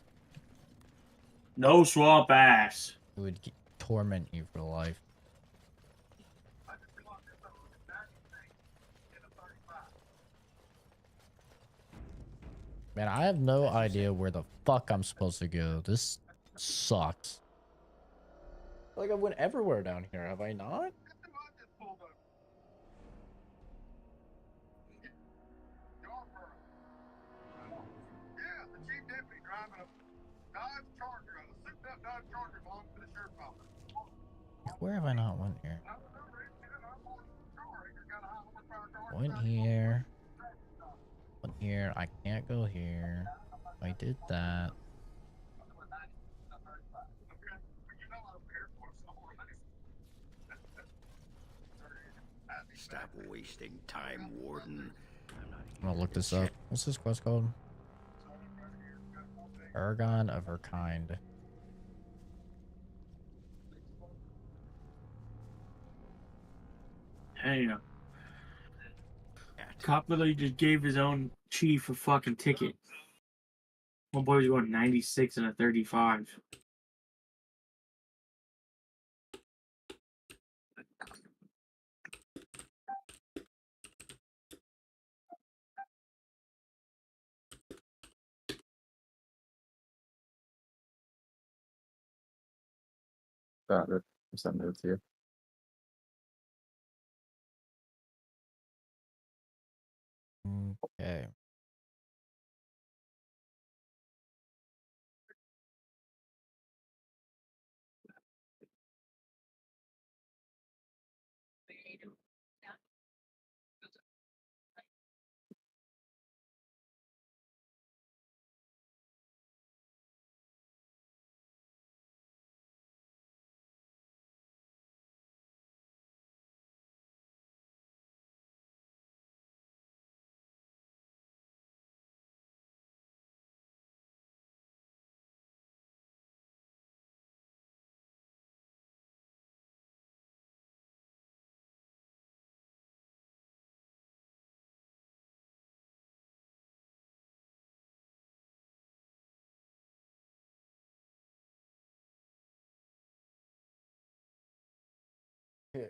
No swamp ass. It would torment you for life. Man, I have no idea where the fuck I'm supposed to go. This sucks. Like I went everywhere down here, have I not? Where have I not went here? Went here. Went here. I can't go here. I did that. Stop wasting time, Warden. I'm gonna look this up. What's this quest called? Paragon of her kind. Damn. Cop literally just gave his own chief a fucking ticket. My boy was going 96 and a 35. Got it. I'm sending it to you. Okay. Okay.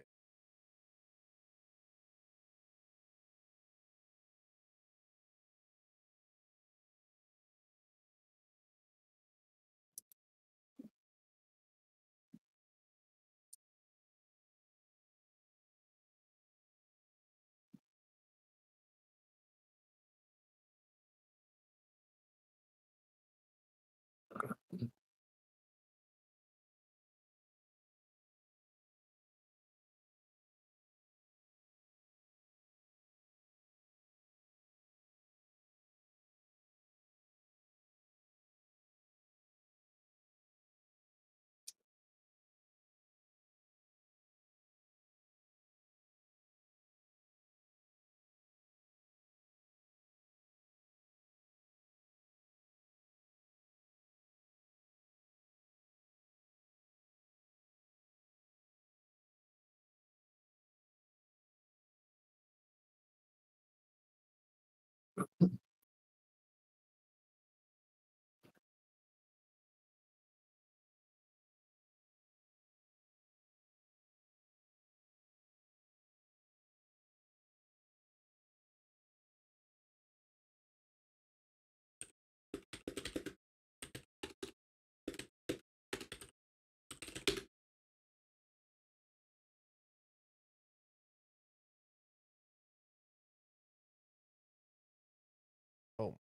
Oh,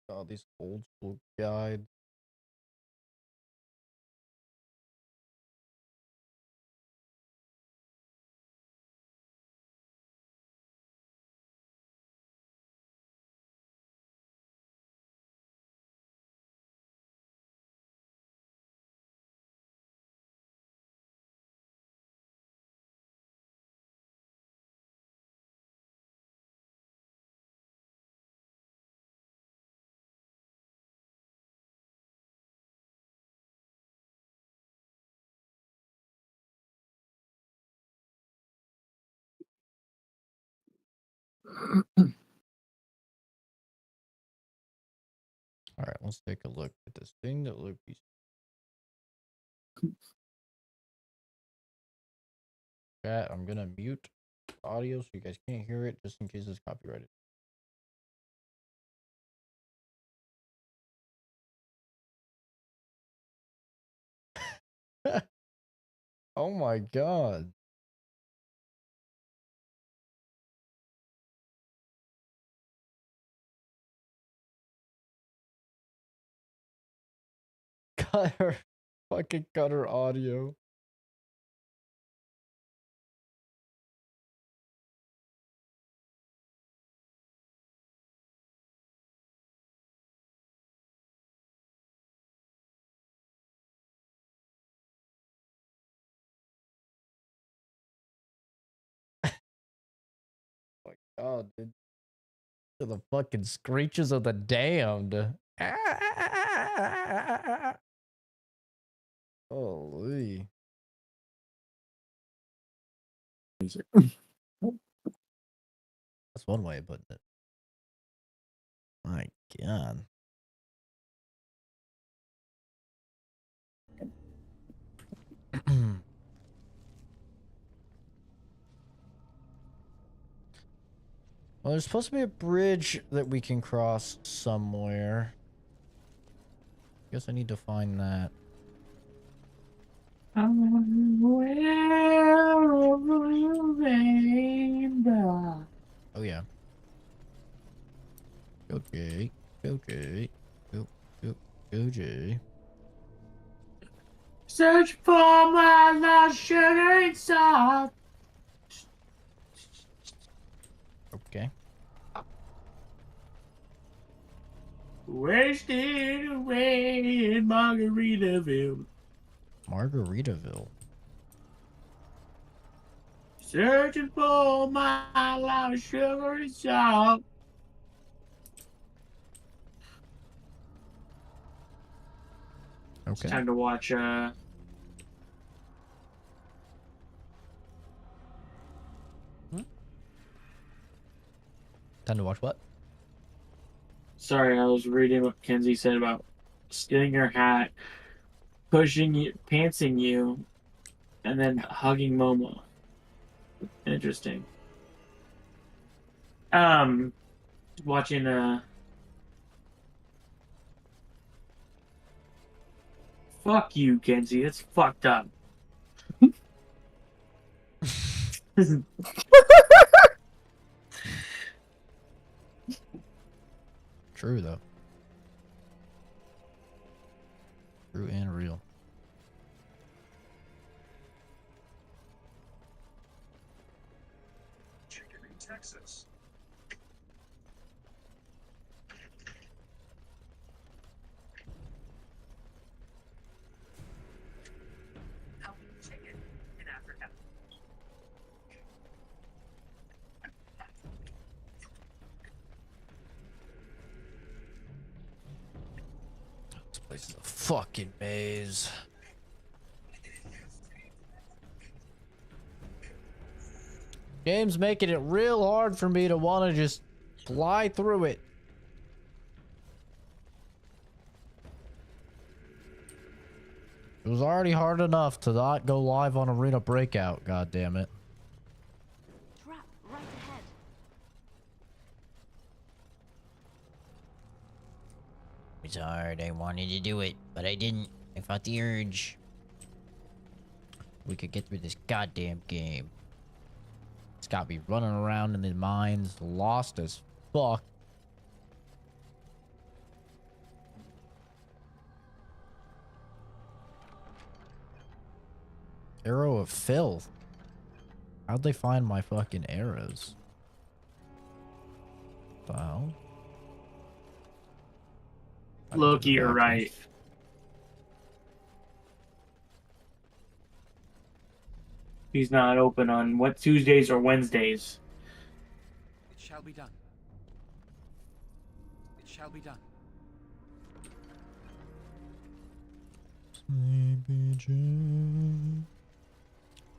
God, these old school guides. All right, let's take a look at this thing that looked. Chat, I'm gonna mute audio so you guys can't hear it, just in case it's copyrighted. Oh my god. Cut her. Fucking cut her audio. Oh, dude. To the fucking screeches of the damned. Holy. That's one way of putting it. My god. Well, there's supposed to be a bridge that we can cross somewhere. Guess I need to find that. Oh yeah. Okay. Okay. Go. Go. OJ. Search for my lost sugar and salt. Okay. Wasted away in Margaritaville. Margaritaville. Searching for my lost sugar and salt. Okay. It's time to watch Time to watch what? sorry, I was reading what Kenzie said about stealing your hat, pushing you, pantsing you, and then hugging Momo. Interesting. Watching fuck you, Kenzie. That's fucked up. True though. True and real. Chicken in Texas. Chicken in Africa. This place is a fucking maze. Game's making it real hard for me to want to just fly through it. It was already hard enough to not go live on Arena Breakout, god damn it. Trap right ahead. It's hard. I wanted to do it, but I didn't. I fought the urge. We could get through this goddamn game. It's got me running around in the mines, lost as fuck. Arrow of filth. How'd they find my fucking arrows? The hell? Loki, you're right. He's not open on what Tuesdays or Wednesdays. It shall be done. It shall be done. Sleepy Jane.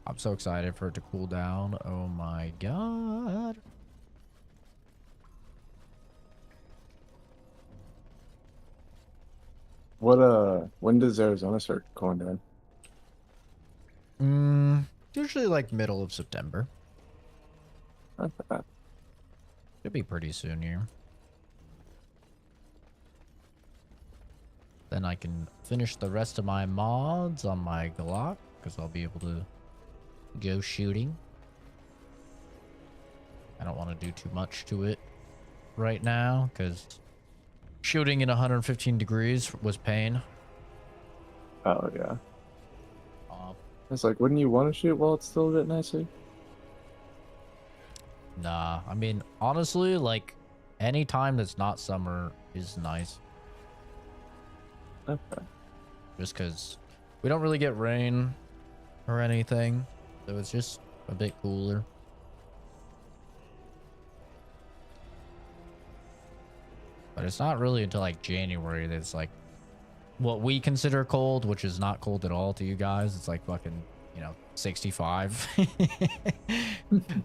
I'm so excited for it to cool down. Oh my god. When does Arizona start cooling down? Usually like middle of September. Not bad. Should be pretty soon here. Then I can finish the rest of my mods on my Glock. because I'll be able to go shooting. I don't want to do too much to it right now because shooting in 115 degrees was pain. Oh, yeah. It's like, wouldn't you want to shoot while it's still a bit nicer? Nah, I mean, honestly, like, any time that's not summer is nice. Okay. Just because we don't really get rain or anything, so it's just a bit cooler. But it's not really until like January that's like what we consider cold, which is not cold at all to you guys. It's like fucking, you know, 65.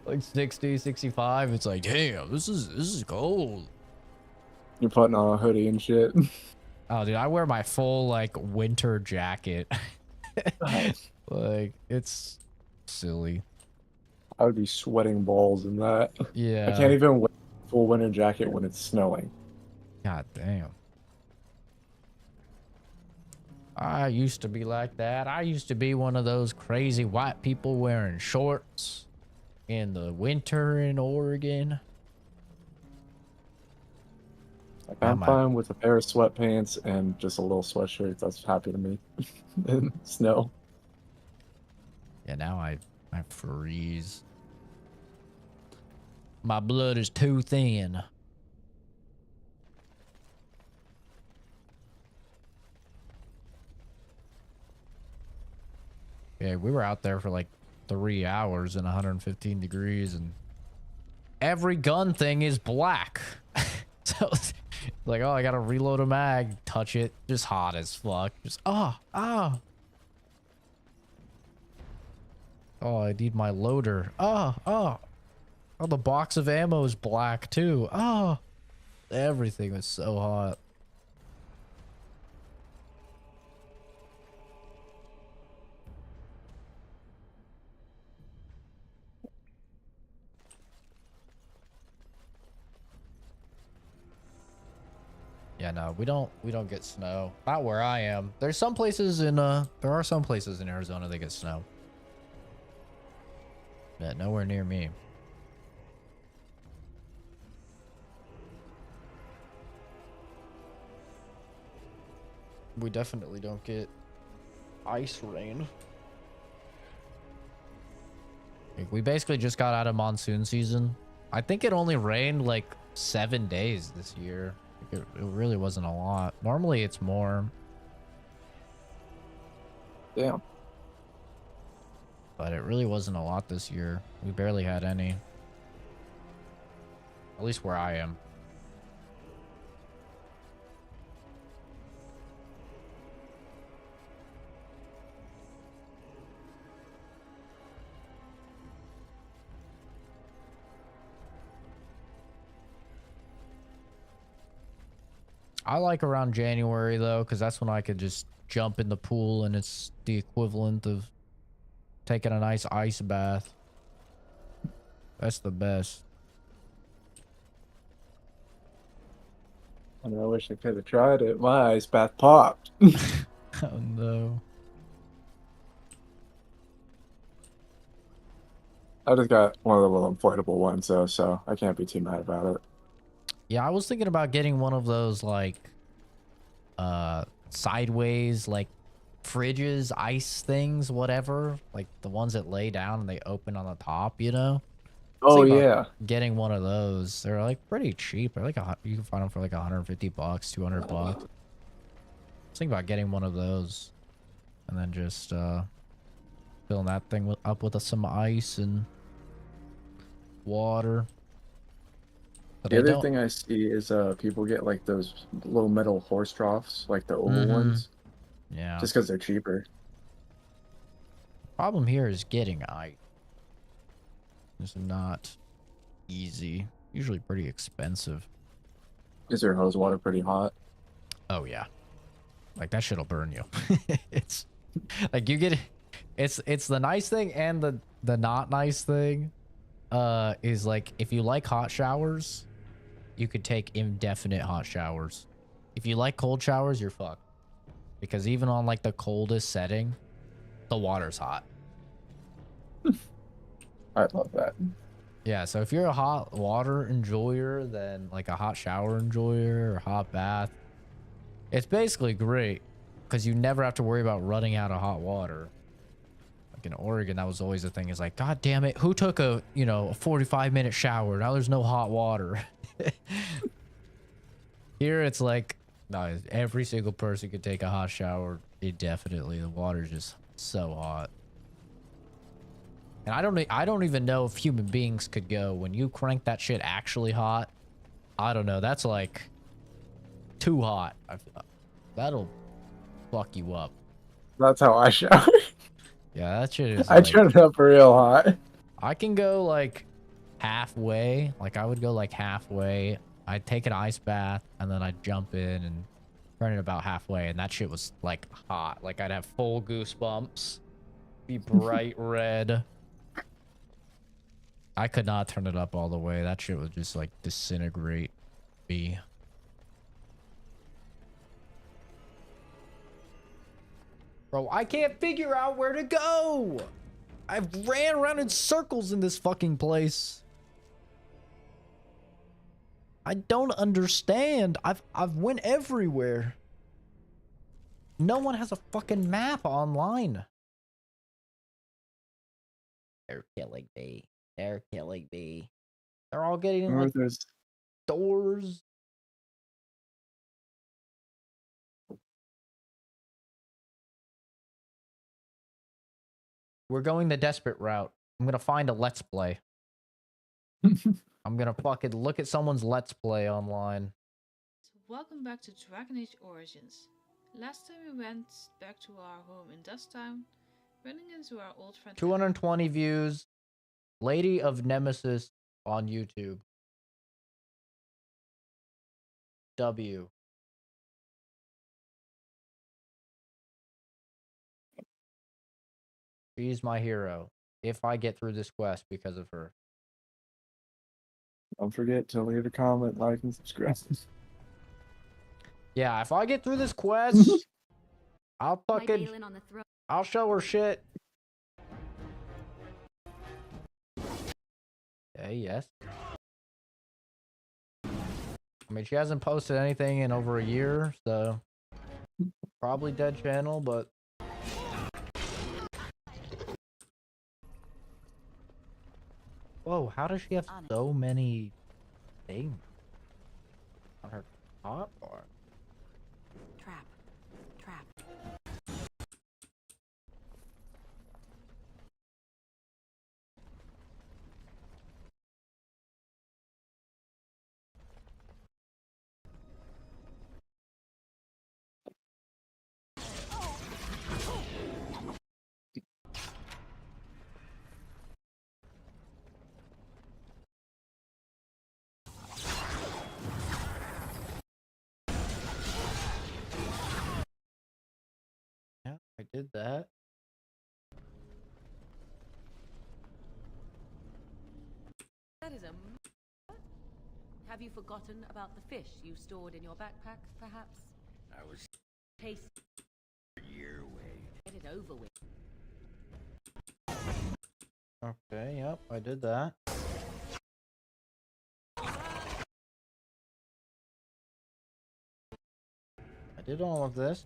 Like 60, 65. It's like, damn, this is cold. You're putting on a hoodie and shit. Oh, dude, I wear my full like winter jacket. Like, it's silly. I would be sweating balls in that. Yeah. I can't even wear a full winter jacket when it's snowing. God damn. I used to be like that. I used to be one of those crazy white people wearing shorts in the winter in Oregon. Like, I'm fine with a pair of sweatpants and just a little sweatshirt. That's happy to me. In snow. Yeah, now I freeze. My blood is too thin. Yeah, we were out there for like 3 hours in 115 degrees and every gun thing is black. So it's like, oh, I gotta reload a mag, touch it, just hot as fuck. Just oh, I need my loader. Oh, the box of ammo is black too. Oh, everything was so hot. Yeah, no, we don't get snow. Not where I am. There's some places in there are some places in Arizona that get snow. Yeah, nowhere near me. We definitely don't get ice rain. Like, we basically just got out of monsoon season. I think it only rained like 7 days this year. It really wasn't a lot. Normally it's more. Damn. But it really wasn't a lot this year. We barely had any. At least where I am. I like around January though, because that's when I could just jump in the pool and it's the equivalent of taking a nice ice bath. That's the best. I mean, I wish I could have tried it. My ice bath popped. Oh no. I just got one of the little inflatable ones though, so I can't be too mad about it. Yeah, I was thinking about getting one of those like sideways like fridges, ice things, whatever, like the ones that lay down and they open on the top, you know. Oh yeah, getting one of those. They're like pretty cheap. They're like you can find them for like $150, $200. I was thinking about getting one of those and then just filling that thing up with some ice and water. But the other thing I see is people get like those little metal horse troughs, like the oval ones. Yeah. Just because they're cheaper. Problem here is getting ice. It's not easy. Usually pretty expensive. Is your hose water pretty hot? Oh yeah. Like that shit'll burn you. It's like you get it's the nice thing and the not nice thing is like if you like hot showers, you could take indefinite hot showers. If you like cold showers, you're fucked. Because even on like the coldest setting, the water's hot. I love that. Yeah, so if you're a hot water enjoyer, then like a hot shower enjoyer or hot bath, it's basically great because you never have to worry about running out of hot water. Like in Oregon, that was always the thing. Is like, God damn it, who took a, you know, a 45-minute shower? Now there's no hot water. Here it's like, no, every single person could take a hot shower indefinitely. The water's just so hot. And I don't even know if human beings could go when you crank that shit actually hot. I don't know. That's like too hot. That'll fuck you up. That's how I shower. Yeah, that shit is I like, turn it up real hot. I can go like halfway. Like I would go like halfway. I'd take an ice bath and then I'd jump in and turn it about halfway. And that shit was like hot. Like I'd have full goosebumps. Be bright red. I could not turn it up all the way. That shit would just like disintegrate me. Bro, I can't figure out where to go. I've ran around in circles in this fucking place. I don't understand. I've went everywhere. No one has a fucking map online. They're killing me. They're killing me. They're all getting like doors. We're going the desperate route. I'm gonna find a let's play. I'm gonna fucking look at someone's let's play online. Welcome back to Dragon Age Origins. Last time we went back to our home in Dusttown, running into our old friend 220 views. Lady of Nemesis on YouTube. W. She's my hero. If I get through this quest because of her. Don't forget to leave a comment, like, and subscribe. Yeah, if I get through this quest, I'll My fucking... Balin on the throne. I'll show her shit. Okay, yes. I mean, she hasn't posted anything in over a year, so... Probably dead channel, but... Whoa, how does she have so many things on her top bar? Trap. Trap. Yeah, I did that. That is a... Have you forgotten about the fish you stored in your backpack, perhaps? I was Taste your way. get it over with. Okay, yep, I did that. I did all of this.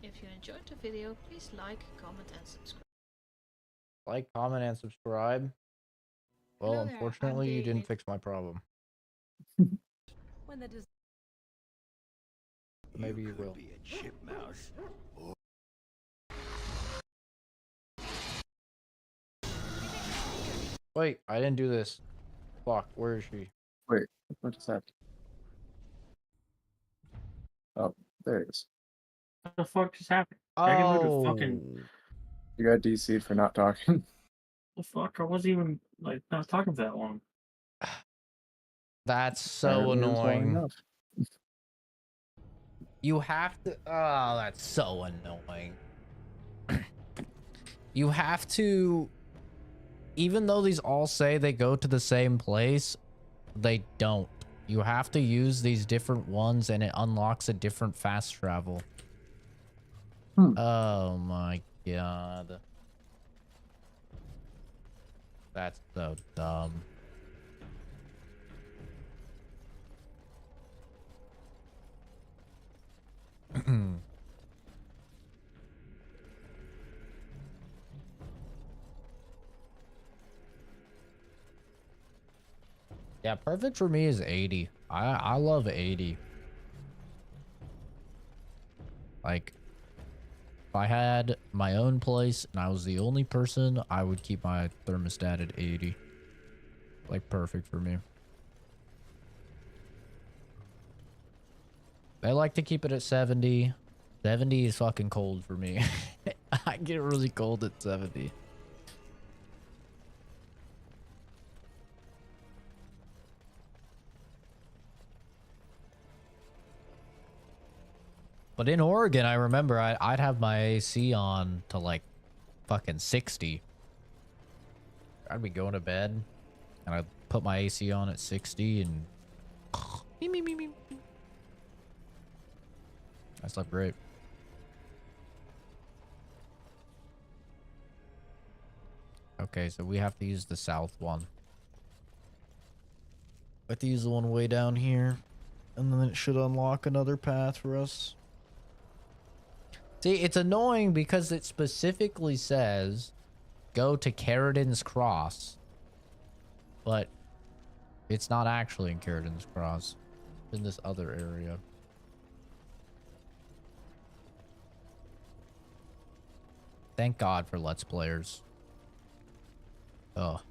If you enjoyed the video, please like, comment and subscribe. Like, comment, and subscribe. Well, Hello there, unfortunately, I'm you didn't David. fix my problem. When the des- Maybe you could will. be a chip mouse. Or Wait, I didn't do this. Fuck, where is she? Wait, what just happened? Oh, there it is. What the fuck just happened? Dragon Mood was Oh, fucking. You got DC'd for not talking. The fuck? I wasn't even like not talking for that long. that's so Apparently it was long annoying. enough. You have to. Oh, that's so annoying. You have to even though these all say they go to the same place, they don't. You have to use these different ones and it unlocks a different fast travel. Oh my god. That's so dumb. Yeah, perfect for me is 80. I love 80. Like, if I had my own place and I was the only person, I would keep my thermostat at 80. Like, perfect for me. They like to keep it at 70. 70 is fucking cold for me. I get really cold at 70. But in Oregon, I remember I'd have my AC on to like fucking 60. I'd be going to bed and I'd put my AC on at 60 and I slept great. Okay, so we have to use the south one. I have to use the one way down here, and then it should unlock another path for us. See, it's annoying because it specifically says go to Carradin's Cross, but it's not actually in Carradin's Cross. It's in this other area. Thank God for Let's Players. Oh.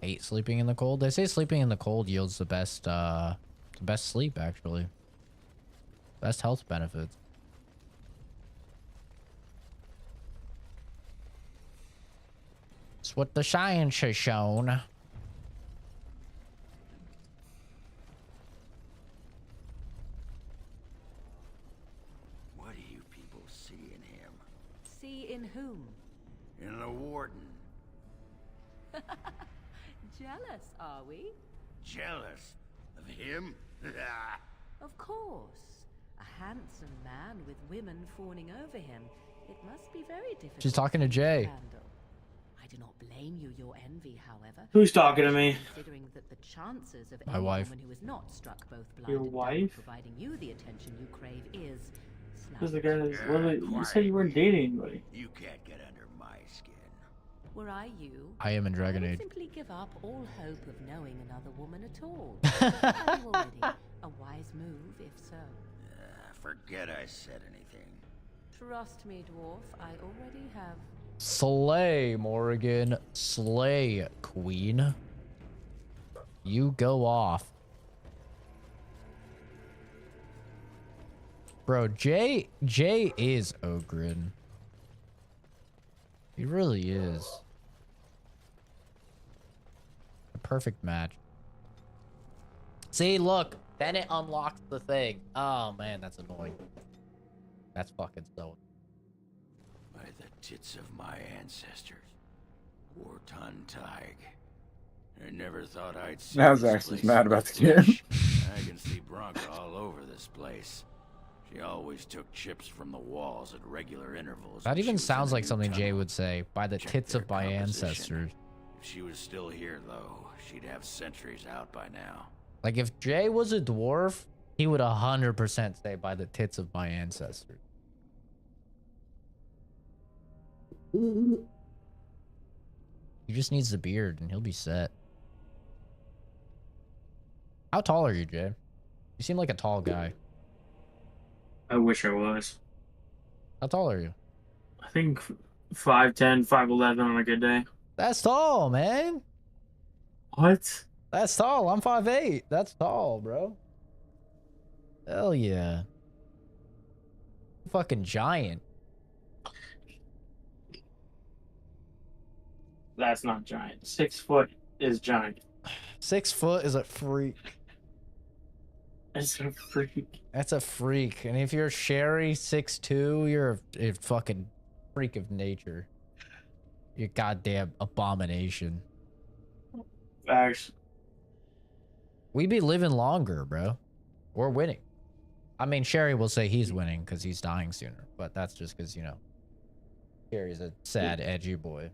Hate sleeping in the cold. They say sleeping in the cold yields the best sleep, actually. Best health benefits. It's what the science has shown. What do you people see in him? See in whom? In the warden. Jealous, are we? Jealous of him? Of course. A handsome man with women fawning over him. It must be very difficult. She's talking to Jay. handle. I do not blame you your envy, however. Who's talking to me? Considering that the chances of My any wife. woman who is not struck both blind Your and dumb wife? providing you the attention you crave is Who's the slight. guy that's, what, you said you weren't dating anybody. You can't get under my skin. Were I you, I am in Dragon I would Age. simply give up all hope of knowing another woman at all. Have you already? A wise move, if so. Forget I said anything. Trust me, dwarf, I already have. Slay, Morrigan. Slay, queen. You go off. Bro, Jay is Ogren. He really is. A perfect match. See, look. Then it unlocks the thing. Oh, man, that's annoying. That's fucking so. By the tits of my ancestors. Warton Tig. I never thought I'd see Now this Zax's place mad in about the flesh. game. I can see Bronca all over this place. She always took chips from the walls at regular intervals. That when she even was in sounds a like new something Jay tunnel. would say. By the Check tits their of my composition. ancestors. If she was still here, though, she'd have sentries out by now. Like, if Jay was a dwarf, he would 100% say by the tits of my ancestors. He just needs the beard and he'll be set. How tall are you, Jay? You seem like a tall guy. I wish I was. How tall are you? I think 5'10", 5'11" on a good day. That's tall, man. What? That's tall. I'm 5'8". That's tall, bro. Hell yeah. Fucking giant. That's not giant. 6 foot is giant. 6 foot is a freak. That's a freak. That's a freak. And if you're Sherry 6'2", you're a fucking freak of nature. You goddamn abomination. Facts. We be living longer, bro. We're winning. I mean, Sherry will say he's winning because he's dying sooner, but that's just because, you know, Sherry's a sad, edgy boy.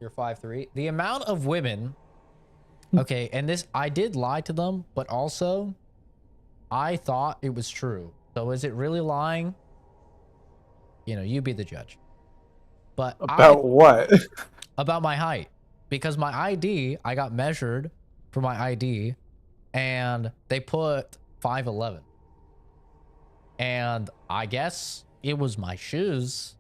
You're 5'3". The amount of women. Okay, and this, I did lie to them, but also I thought it was true. So is it really lying? You know, you be the judge. But About what? About my height. Because my ID, I got measured for my ID, and they put 5'11". And I guess it was my shoes.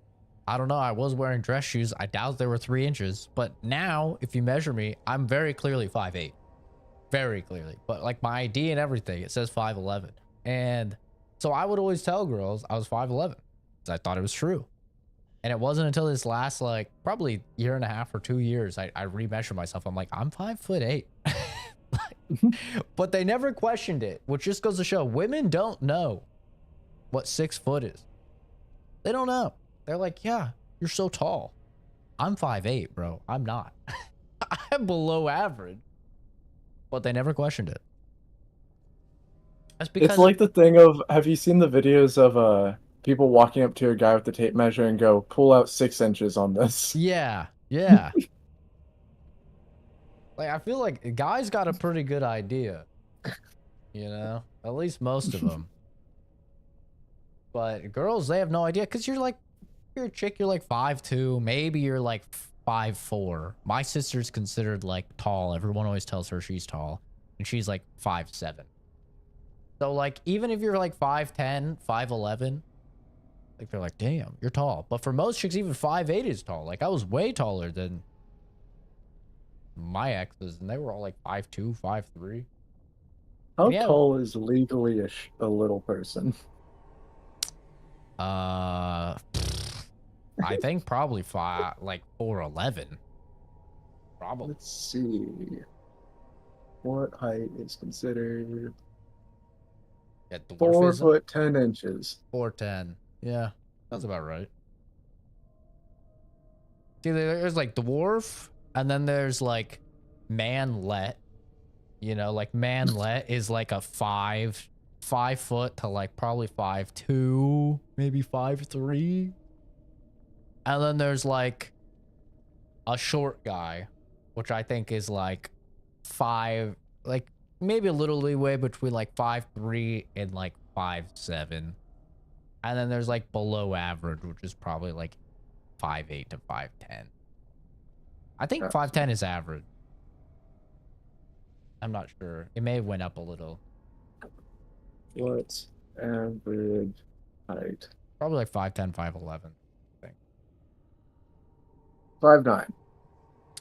I don't know. I was wearing dress shoes. I doubt they were 3 inches. But now, if you measure me, I'm very clearly 5'8". Very clearly. But like my ID and everything, it says 5'11". And so I would always tell girls I was 5'11", because I thought it was true. And it wasn't until this last, like, probably year and a half or 2 years, I remeasured myself. I'm like, I'm 5'8". But they never questioned it, which just goes to show women don't know what 6 foot is. They don't know. They're like, yeah, you're so tall. I'm 5'8", bro. I'm not. I'm below average. But they never questioned it. That's because It's like the thing of, have you seen the videos of people walking up to a guy with the tape measure and go, pull out 6 inches on this? Yeah, yeah. Like, I feel like guys got a pretty good idea. You know? At least most of them. But girls, they have no idea. Because you're like, you're a chick, you're like 5'2". Maybe you're like 5'4". My sister's considered like tall. Everyone always tells her she's tall. And she's like 5'7". So like, even if you're like 5'10", 5'11", like they're like, damn, you're tall. But for most chicks, even 5'8" is tall. Like I was way taller than my exes, and they were all like 5'2", 5'3". How Yeah. tall is legally a little person? I think probably 4'11". Probably. Let's see. What height is considered? Yeah, 4 foot 10 inches. 4'10". Yeah, that's about right. See, there's like dwarf, and then there's like manlet. You know, like manlet is like a 5 foot to like probably 5'2", maybe 5'3". And then there's like a short guy, which I think is like 5, like maybe a little leeway between like 5'3" and like 5'7". And then there's like below average, which is probably like 5'8" to 5'10". I think 5'10" is average. I'm not sure. It may have went up a little. What's average height? Probably like 5'10", 5'11", I think. 5'9".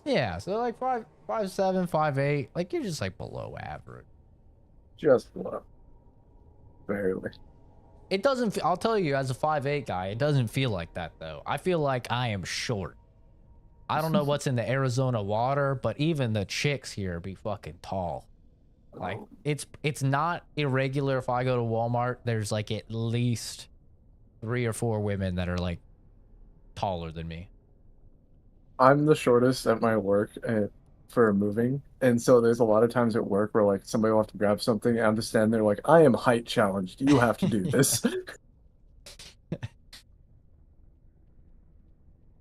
Yeah, so like 5'7", 5'8". Like you're just like below average. Just below. Barely. It doesn't, I'll tell you, as a 5'8" guy, it doesn't feel like that though. I feel like I am short. I don't know what's in the Arizona water, but even the chicks here be fucking tall. Like it's not irregular. If I go to Walmart, there's like at least 3 or 4 women that are like taller than me. I'm the shortest at my work for moving, and so there's a lot of times at work where like somebody will have to grab something, and I'm just standing there like, I am height challenged. You have to do this.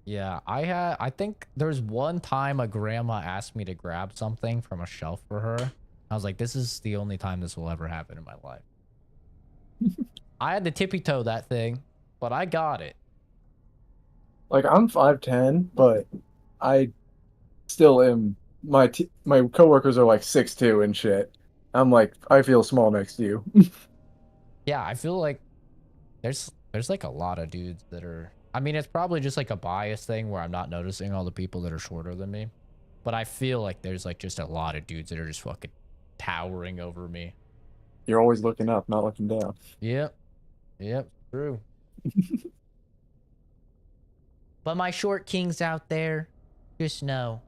Yeah, I think there's one time a grandma asked me to grab something from a shelf for her. I was like, this is the only time this will ever happen in my life. I had to tippy toe that thing, but I got it. Like I'm 5'10", but I still am. My coworkers are like 6'2" and shit. I'm like, I feel small next to you. Yeah, I feel like there's like a lot of dudes that are. I mean, it's probably just like a bias thing where I'm not noticing all the people that are shorter than me, but I feel like there's like just a lot of dudes that are just fucking towering over me. You're always looking up, not looking down. Yep, true. But my short kings out there, just know,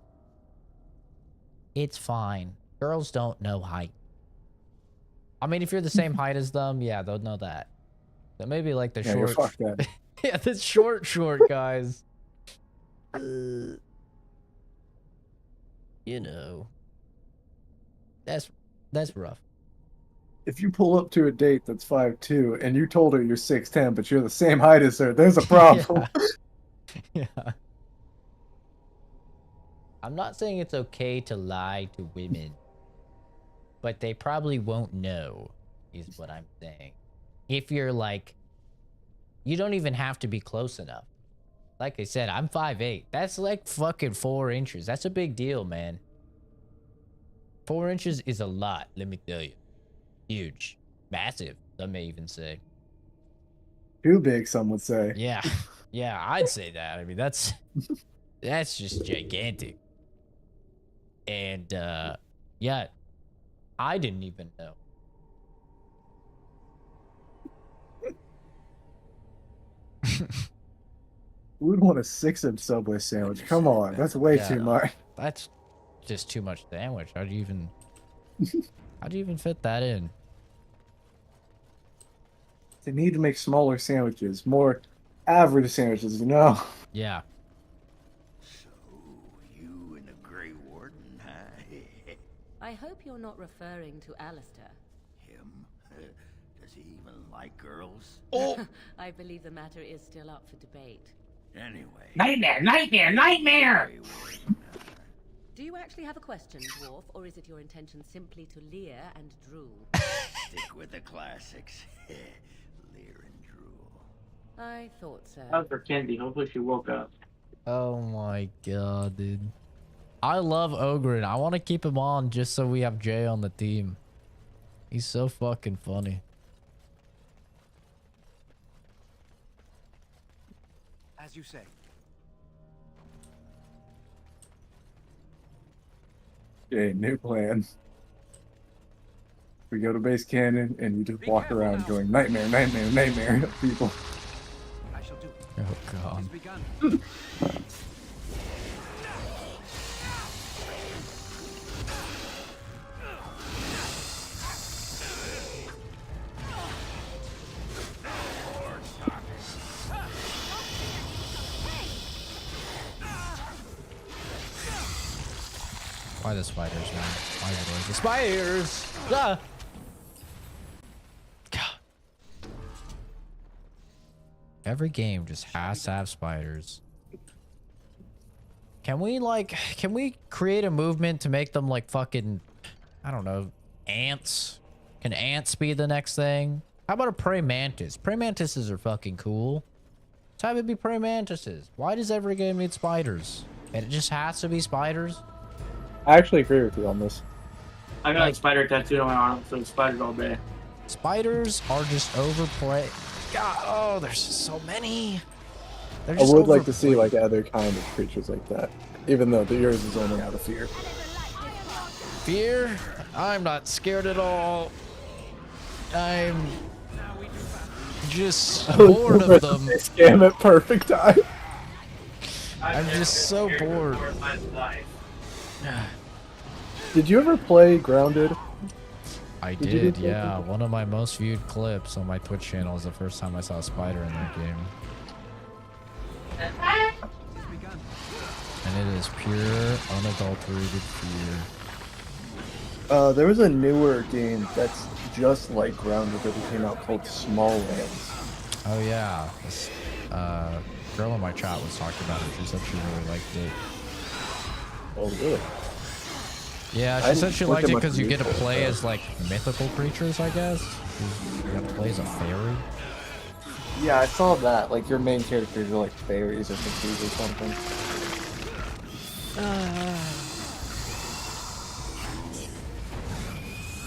It's fine. Girls don't know height. I mean, if you're the same height as them, yeah, they'll know that. So maybe like the Yeah, you're short. fucked then. Yeah, the short guys. You know, that's rough. If you pull up to a date that's 5'2" and you told her you're 6'10", but you're the same height as her, there's a problem. Yeah. I'm not saying it's okay to lie to women, but they probably won't know, is what I'm saying. If you're like, you don't even have to be close enough. Like I said, I'm 5'8". That's like fucking 4 inches. That's a big deal, man. 4 inches is a lot, let me tell you. Huge. Massive, some may even say. Too big, some would say. Yeah. Yeah, I'd say that. I mean, that's just gigantic. And, yeah, I didn't even know. Who would want a 6-inch Subway sandwich? Come on, that's way Yeah, too much. That's just too much sandwich. How'd you even fit that in? They need to make smaller sandwiches, more average sandwiches, you know? Yeah. So, you and the Grey Warden, huh? I hope you're not referring to Alistair. Him? Does he even like girls? I believe the matter is still up for debate. Anyway. Nightmare! Do you actually have a question, Dwarf, or is it your intention simply to leer and drool? Stick with the classics. Leer and drool. I thought so. That was for Kendi. Hopefully she woke up. Oh my god, dude. I love Ogren. I want to keep him on just so we have Jay on the team. He's so fucking funny. As you say. Okay, new plan. We go to base cannon and you just walk around going nightmare, nightmare, nightmare at people. I shall do it. Oh god. It's begun. Why the spiders, man? Why is it always the spiders? Ah! God. Every game just has to have spiders. Can we create a movement to make them like fucking, I don't know, ants? Can ants be the next thing? How about a praying mantis? Praying mantises are fucking cool. Let's have it be praying mantises. Why does every game need spiders? And it just has to be spiders? I actually agree with you on this. I got a spider tattooed on my arm, so spiders all day. Spiders are just overplayed. God, oh, there's just so many. I would like to see like other kind of creatures like that, even though the yours is only out of fear. Fear? I'm not scared at all. I'm just bored of them. Scam at perfect time. I'm just so bored. Did you ever play Grounded? I Did you did, yeah. One of my most viewed clips on my Twitch channel is the first time I saw a spider in that game. And it is pure, unadulterated fear. There was a newer game that's just like Grounded that came out called Small Lands. Oh yeah, this girl in my chat was talking about it. She said she really liked it. Oh really? Yeah, I she said she liked it because you get to reviews, play as like mythical creatures, I guess. You got to play as a fairy. Yeah, I saw that. Like your main characters are like fairies or pixies or something.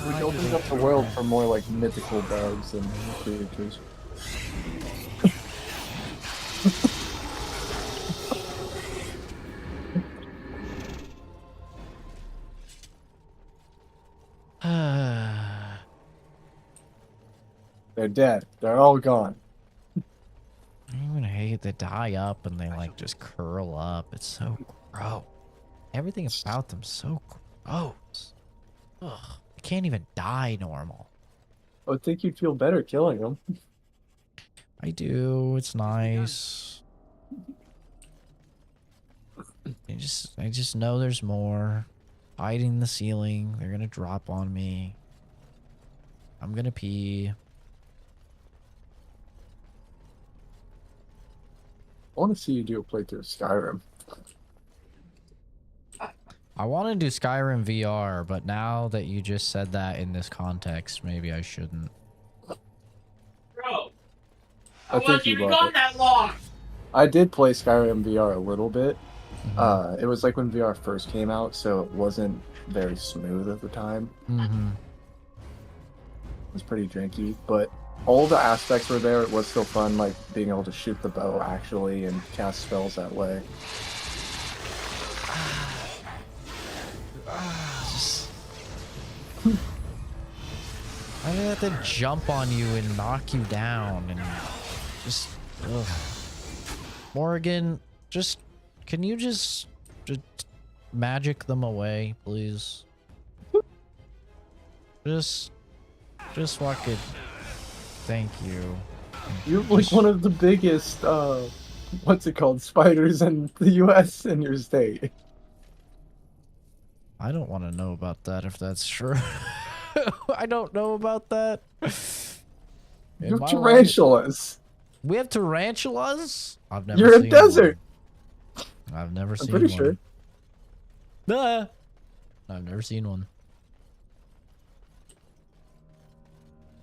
Which opens up the world for more like mythical bugs and creatures. They're dead. They're all gone. I even hate they die up and they like just curl up. It's so gross. Everything about them so Oh. Ugh. I can't even die normal. I would think you'd feel better killing them. I do. It's nice. I just know there's more. Hiding the ceiling. They're gonna drop on me. I'm gonna pee. I want to see you do a playthrough of Skyrim. I want to do Skyrim VR, but now that you just said that in this context, maybe I shouldn't. Bro, I think you'd love it. that long. I did play Skyrim VR a little bit. It was like when VR first came out, so it wasn't very smooth at the time. Mm-hmm. It was pretty janky, but all the aspects were there. It was still fun, like being able to shoot the bow actually and cast spells that way. I have to jump on you and knock you down and just... Ugh. Morgan, just... Can you just magic them away, please? Just fucking... Thank you. You're like one of the biggest, what's it called, spiders in the US in your state. I don't want to know about that if that's true. I don't know about that. You have tarantulas. We have tarantulas? I've never You're seen a desert. one. I've never seen I'm pretty one. sure. Nah. I've never seen one.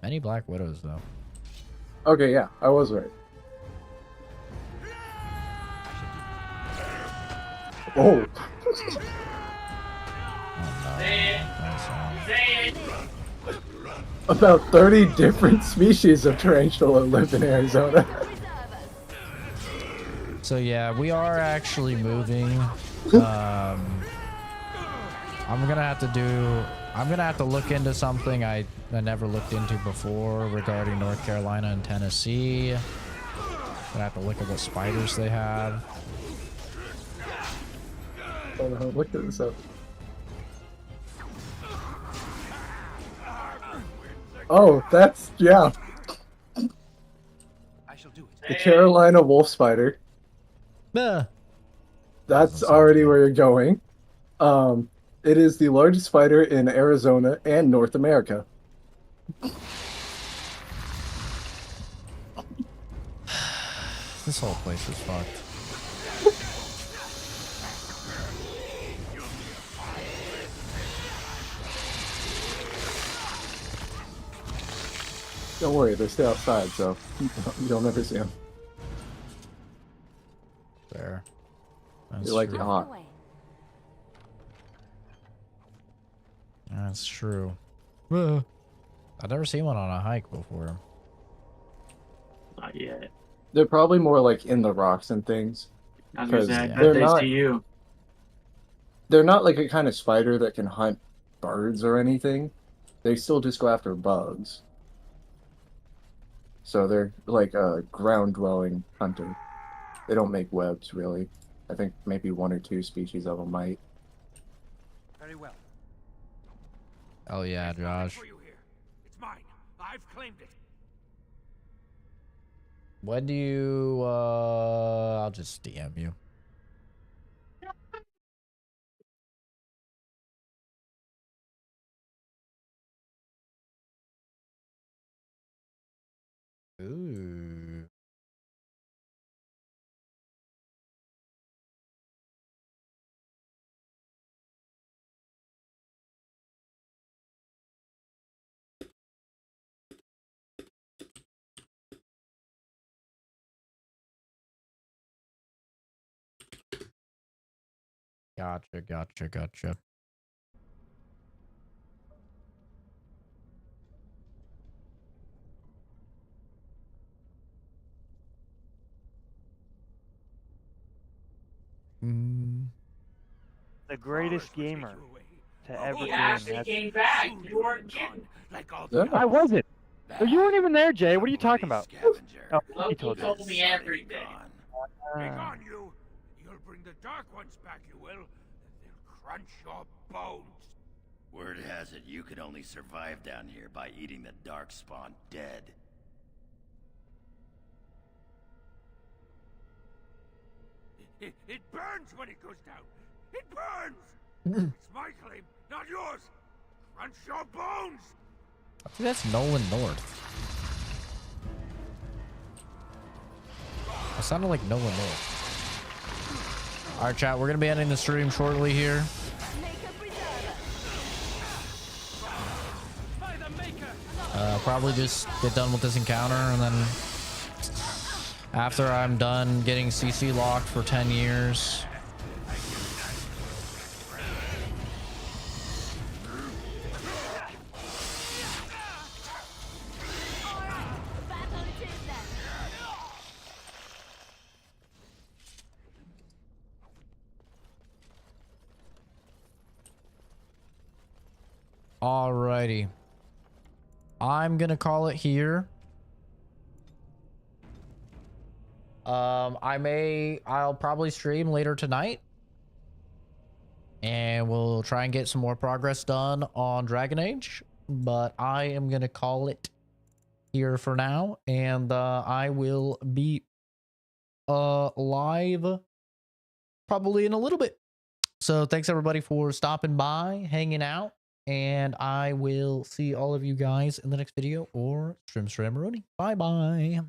Many Black Widows, though. Okay, yeah, I was right. Oh. About 30 different species of tarantula live in Arizona. So yeah, we are actually moving. I'm gonna have to look into something I never looked into before regarding North Carolina and Tennessee. Gonna have to look at what spiders they have. Hold on, look at this up. Oh, that's, yeah. The Carolina wolf spider. That's already where you're going. It is the largest spider in Arizona and North America. This whole place is fucked. Don't worry, they stay outside, so you'll never see them. There. That's They like true. it hot. That's true. I've never seen one on a hike before. Not yet. They're probably more like in the rocks and things. I was gonna Because say, I bet they're they not, see you. they're not like a kind of spider that can hunt birds or anything. They still just go after bugs. So they're like a ground-dwelling hunter. They don't make webs, really. I think maybe one or two species of them might. Very well. Oh yeah, Josh. It's mine. I've claimed it. When do you, I'll just DM you. Ooh. Gotcha. The greatest gamer to ever He game. actually came back. You weren't kidding. I wasn't. So you weren't even there, Jay. What are you talking about? Oh, Loki he told you. me everything. Begone you! You'll bring the Dark Ones back, you will. And they'll crunch your bones. Word has it you can only survive down here by eating the darkspawn dead. It burns when it goes down. It burns. It's my claim, not yours. Crunch your bones. I think that's Nolan North. It sounded like Nolan North. All right, chat. We're gonna be ending the stream shortly here. Probably just get done with this encounter, and then after I'm done getting CC locked for 10 years. Alrighty. I'm gonna call it here. I'll probably stream later tonight. And we'll try and get some more progress done on Dragon Age. But I am gonna call it here for now. And I will be live probably in a little bit. So thanks everybody for stopping by, hanging out. And I will see all of you guys in the next video or stream Rooney. Bye bye.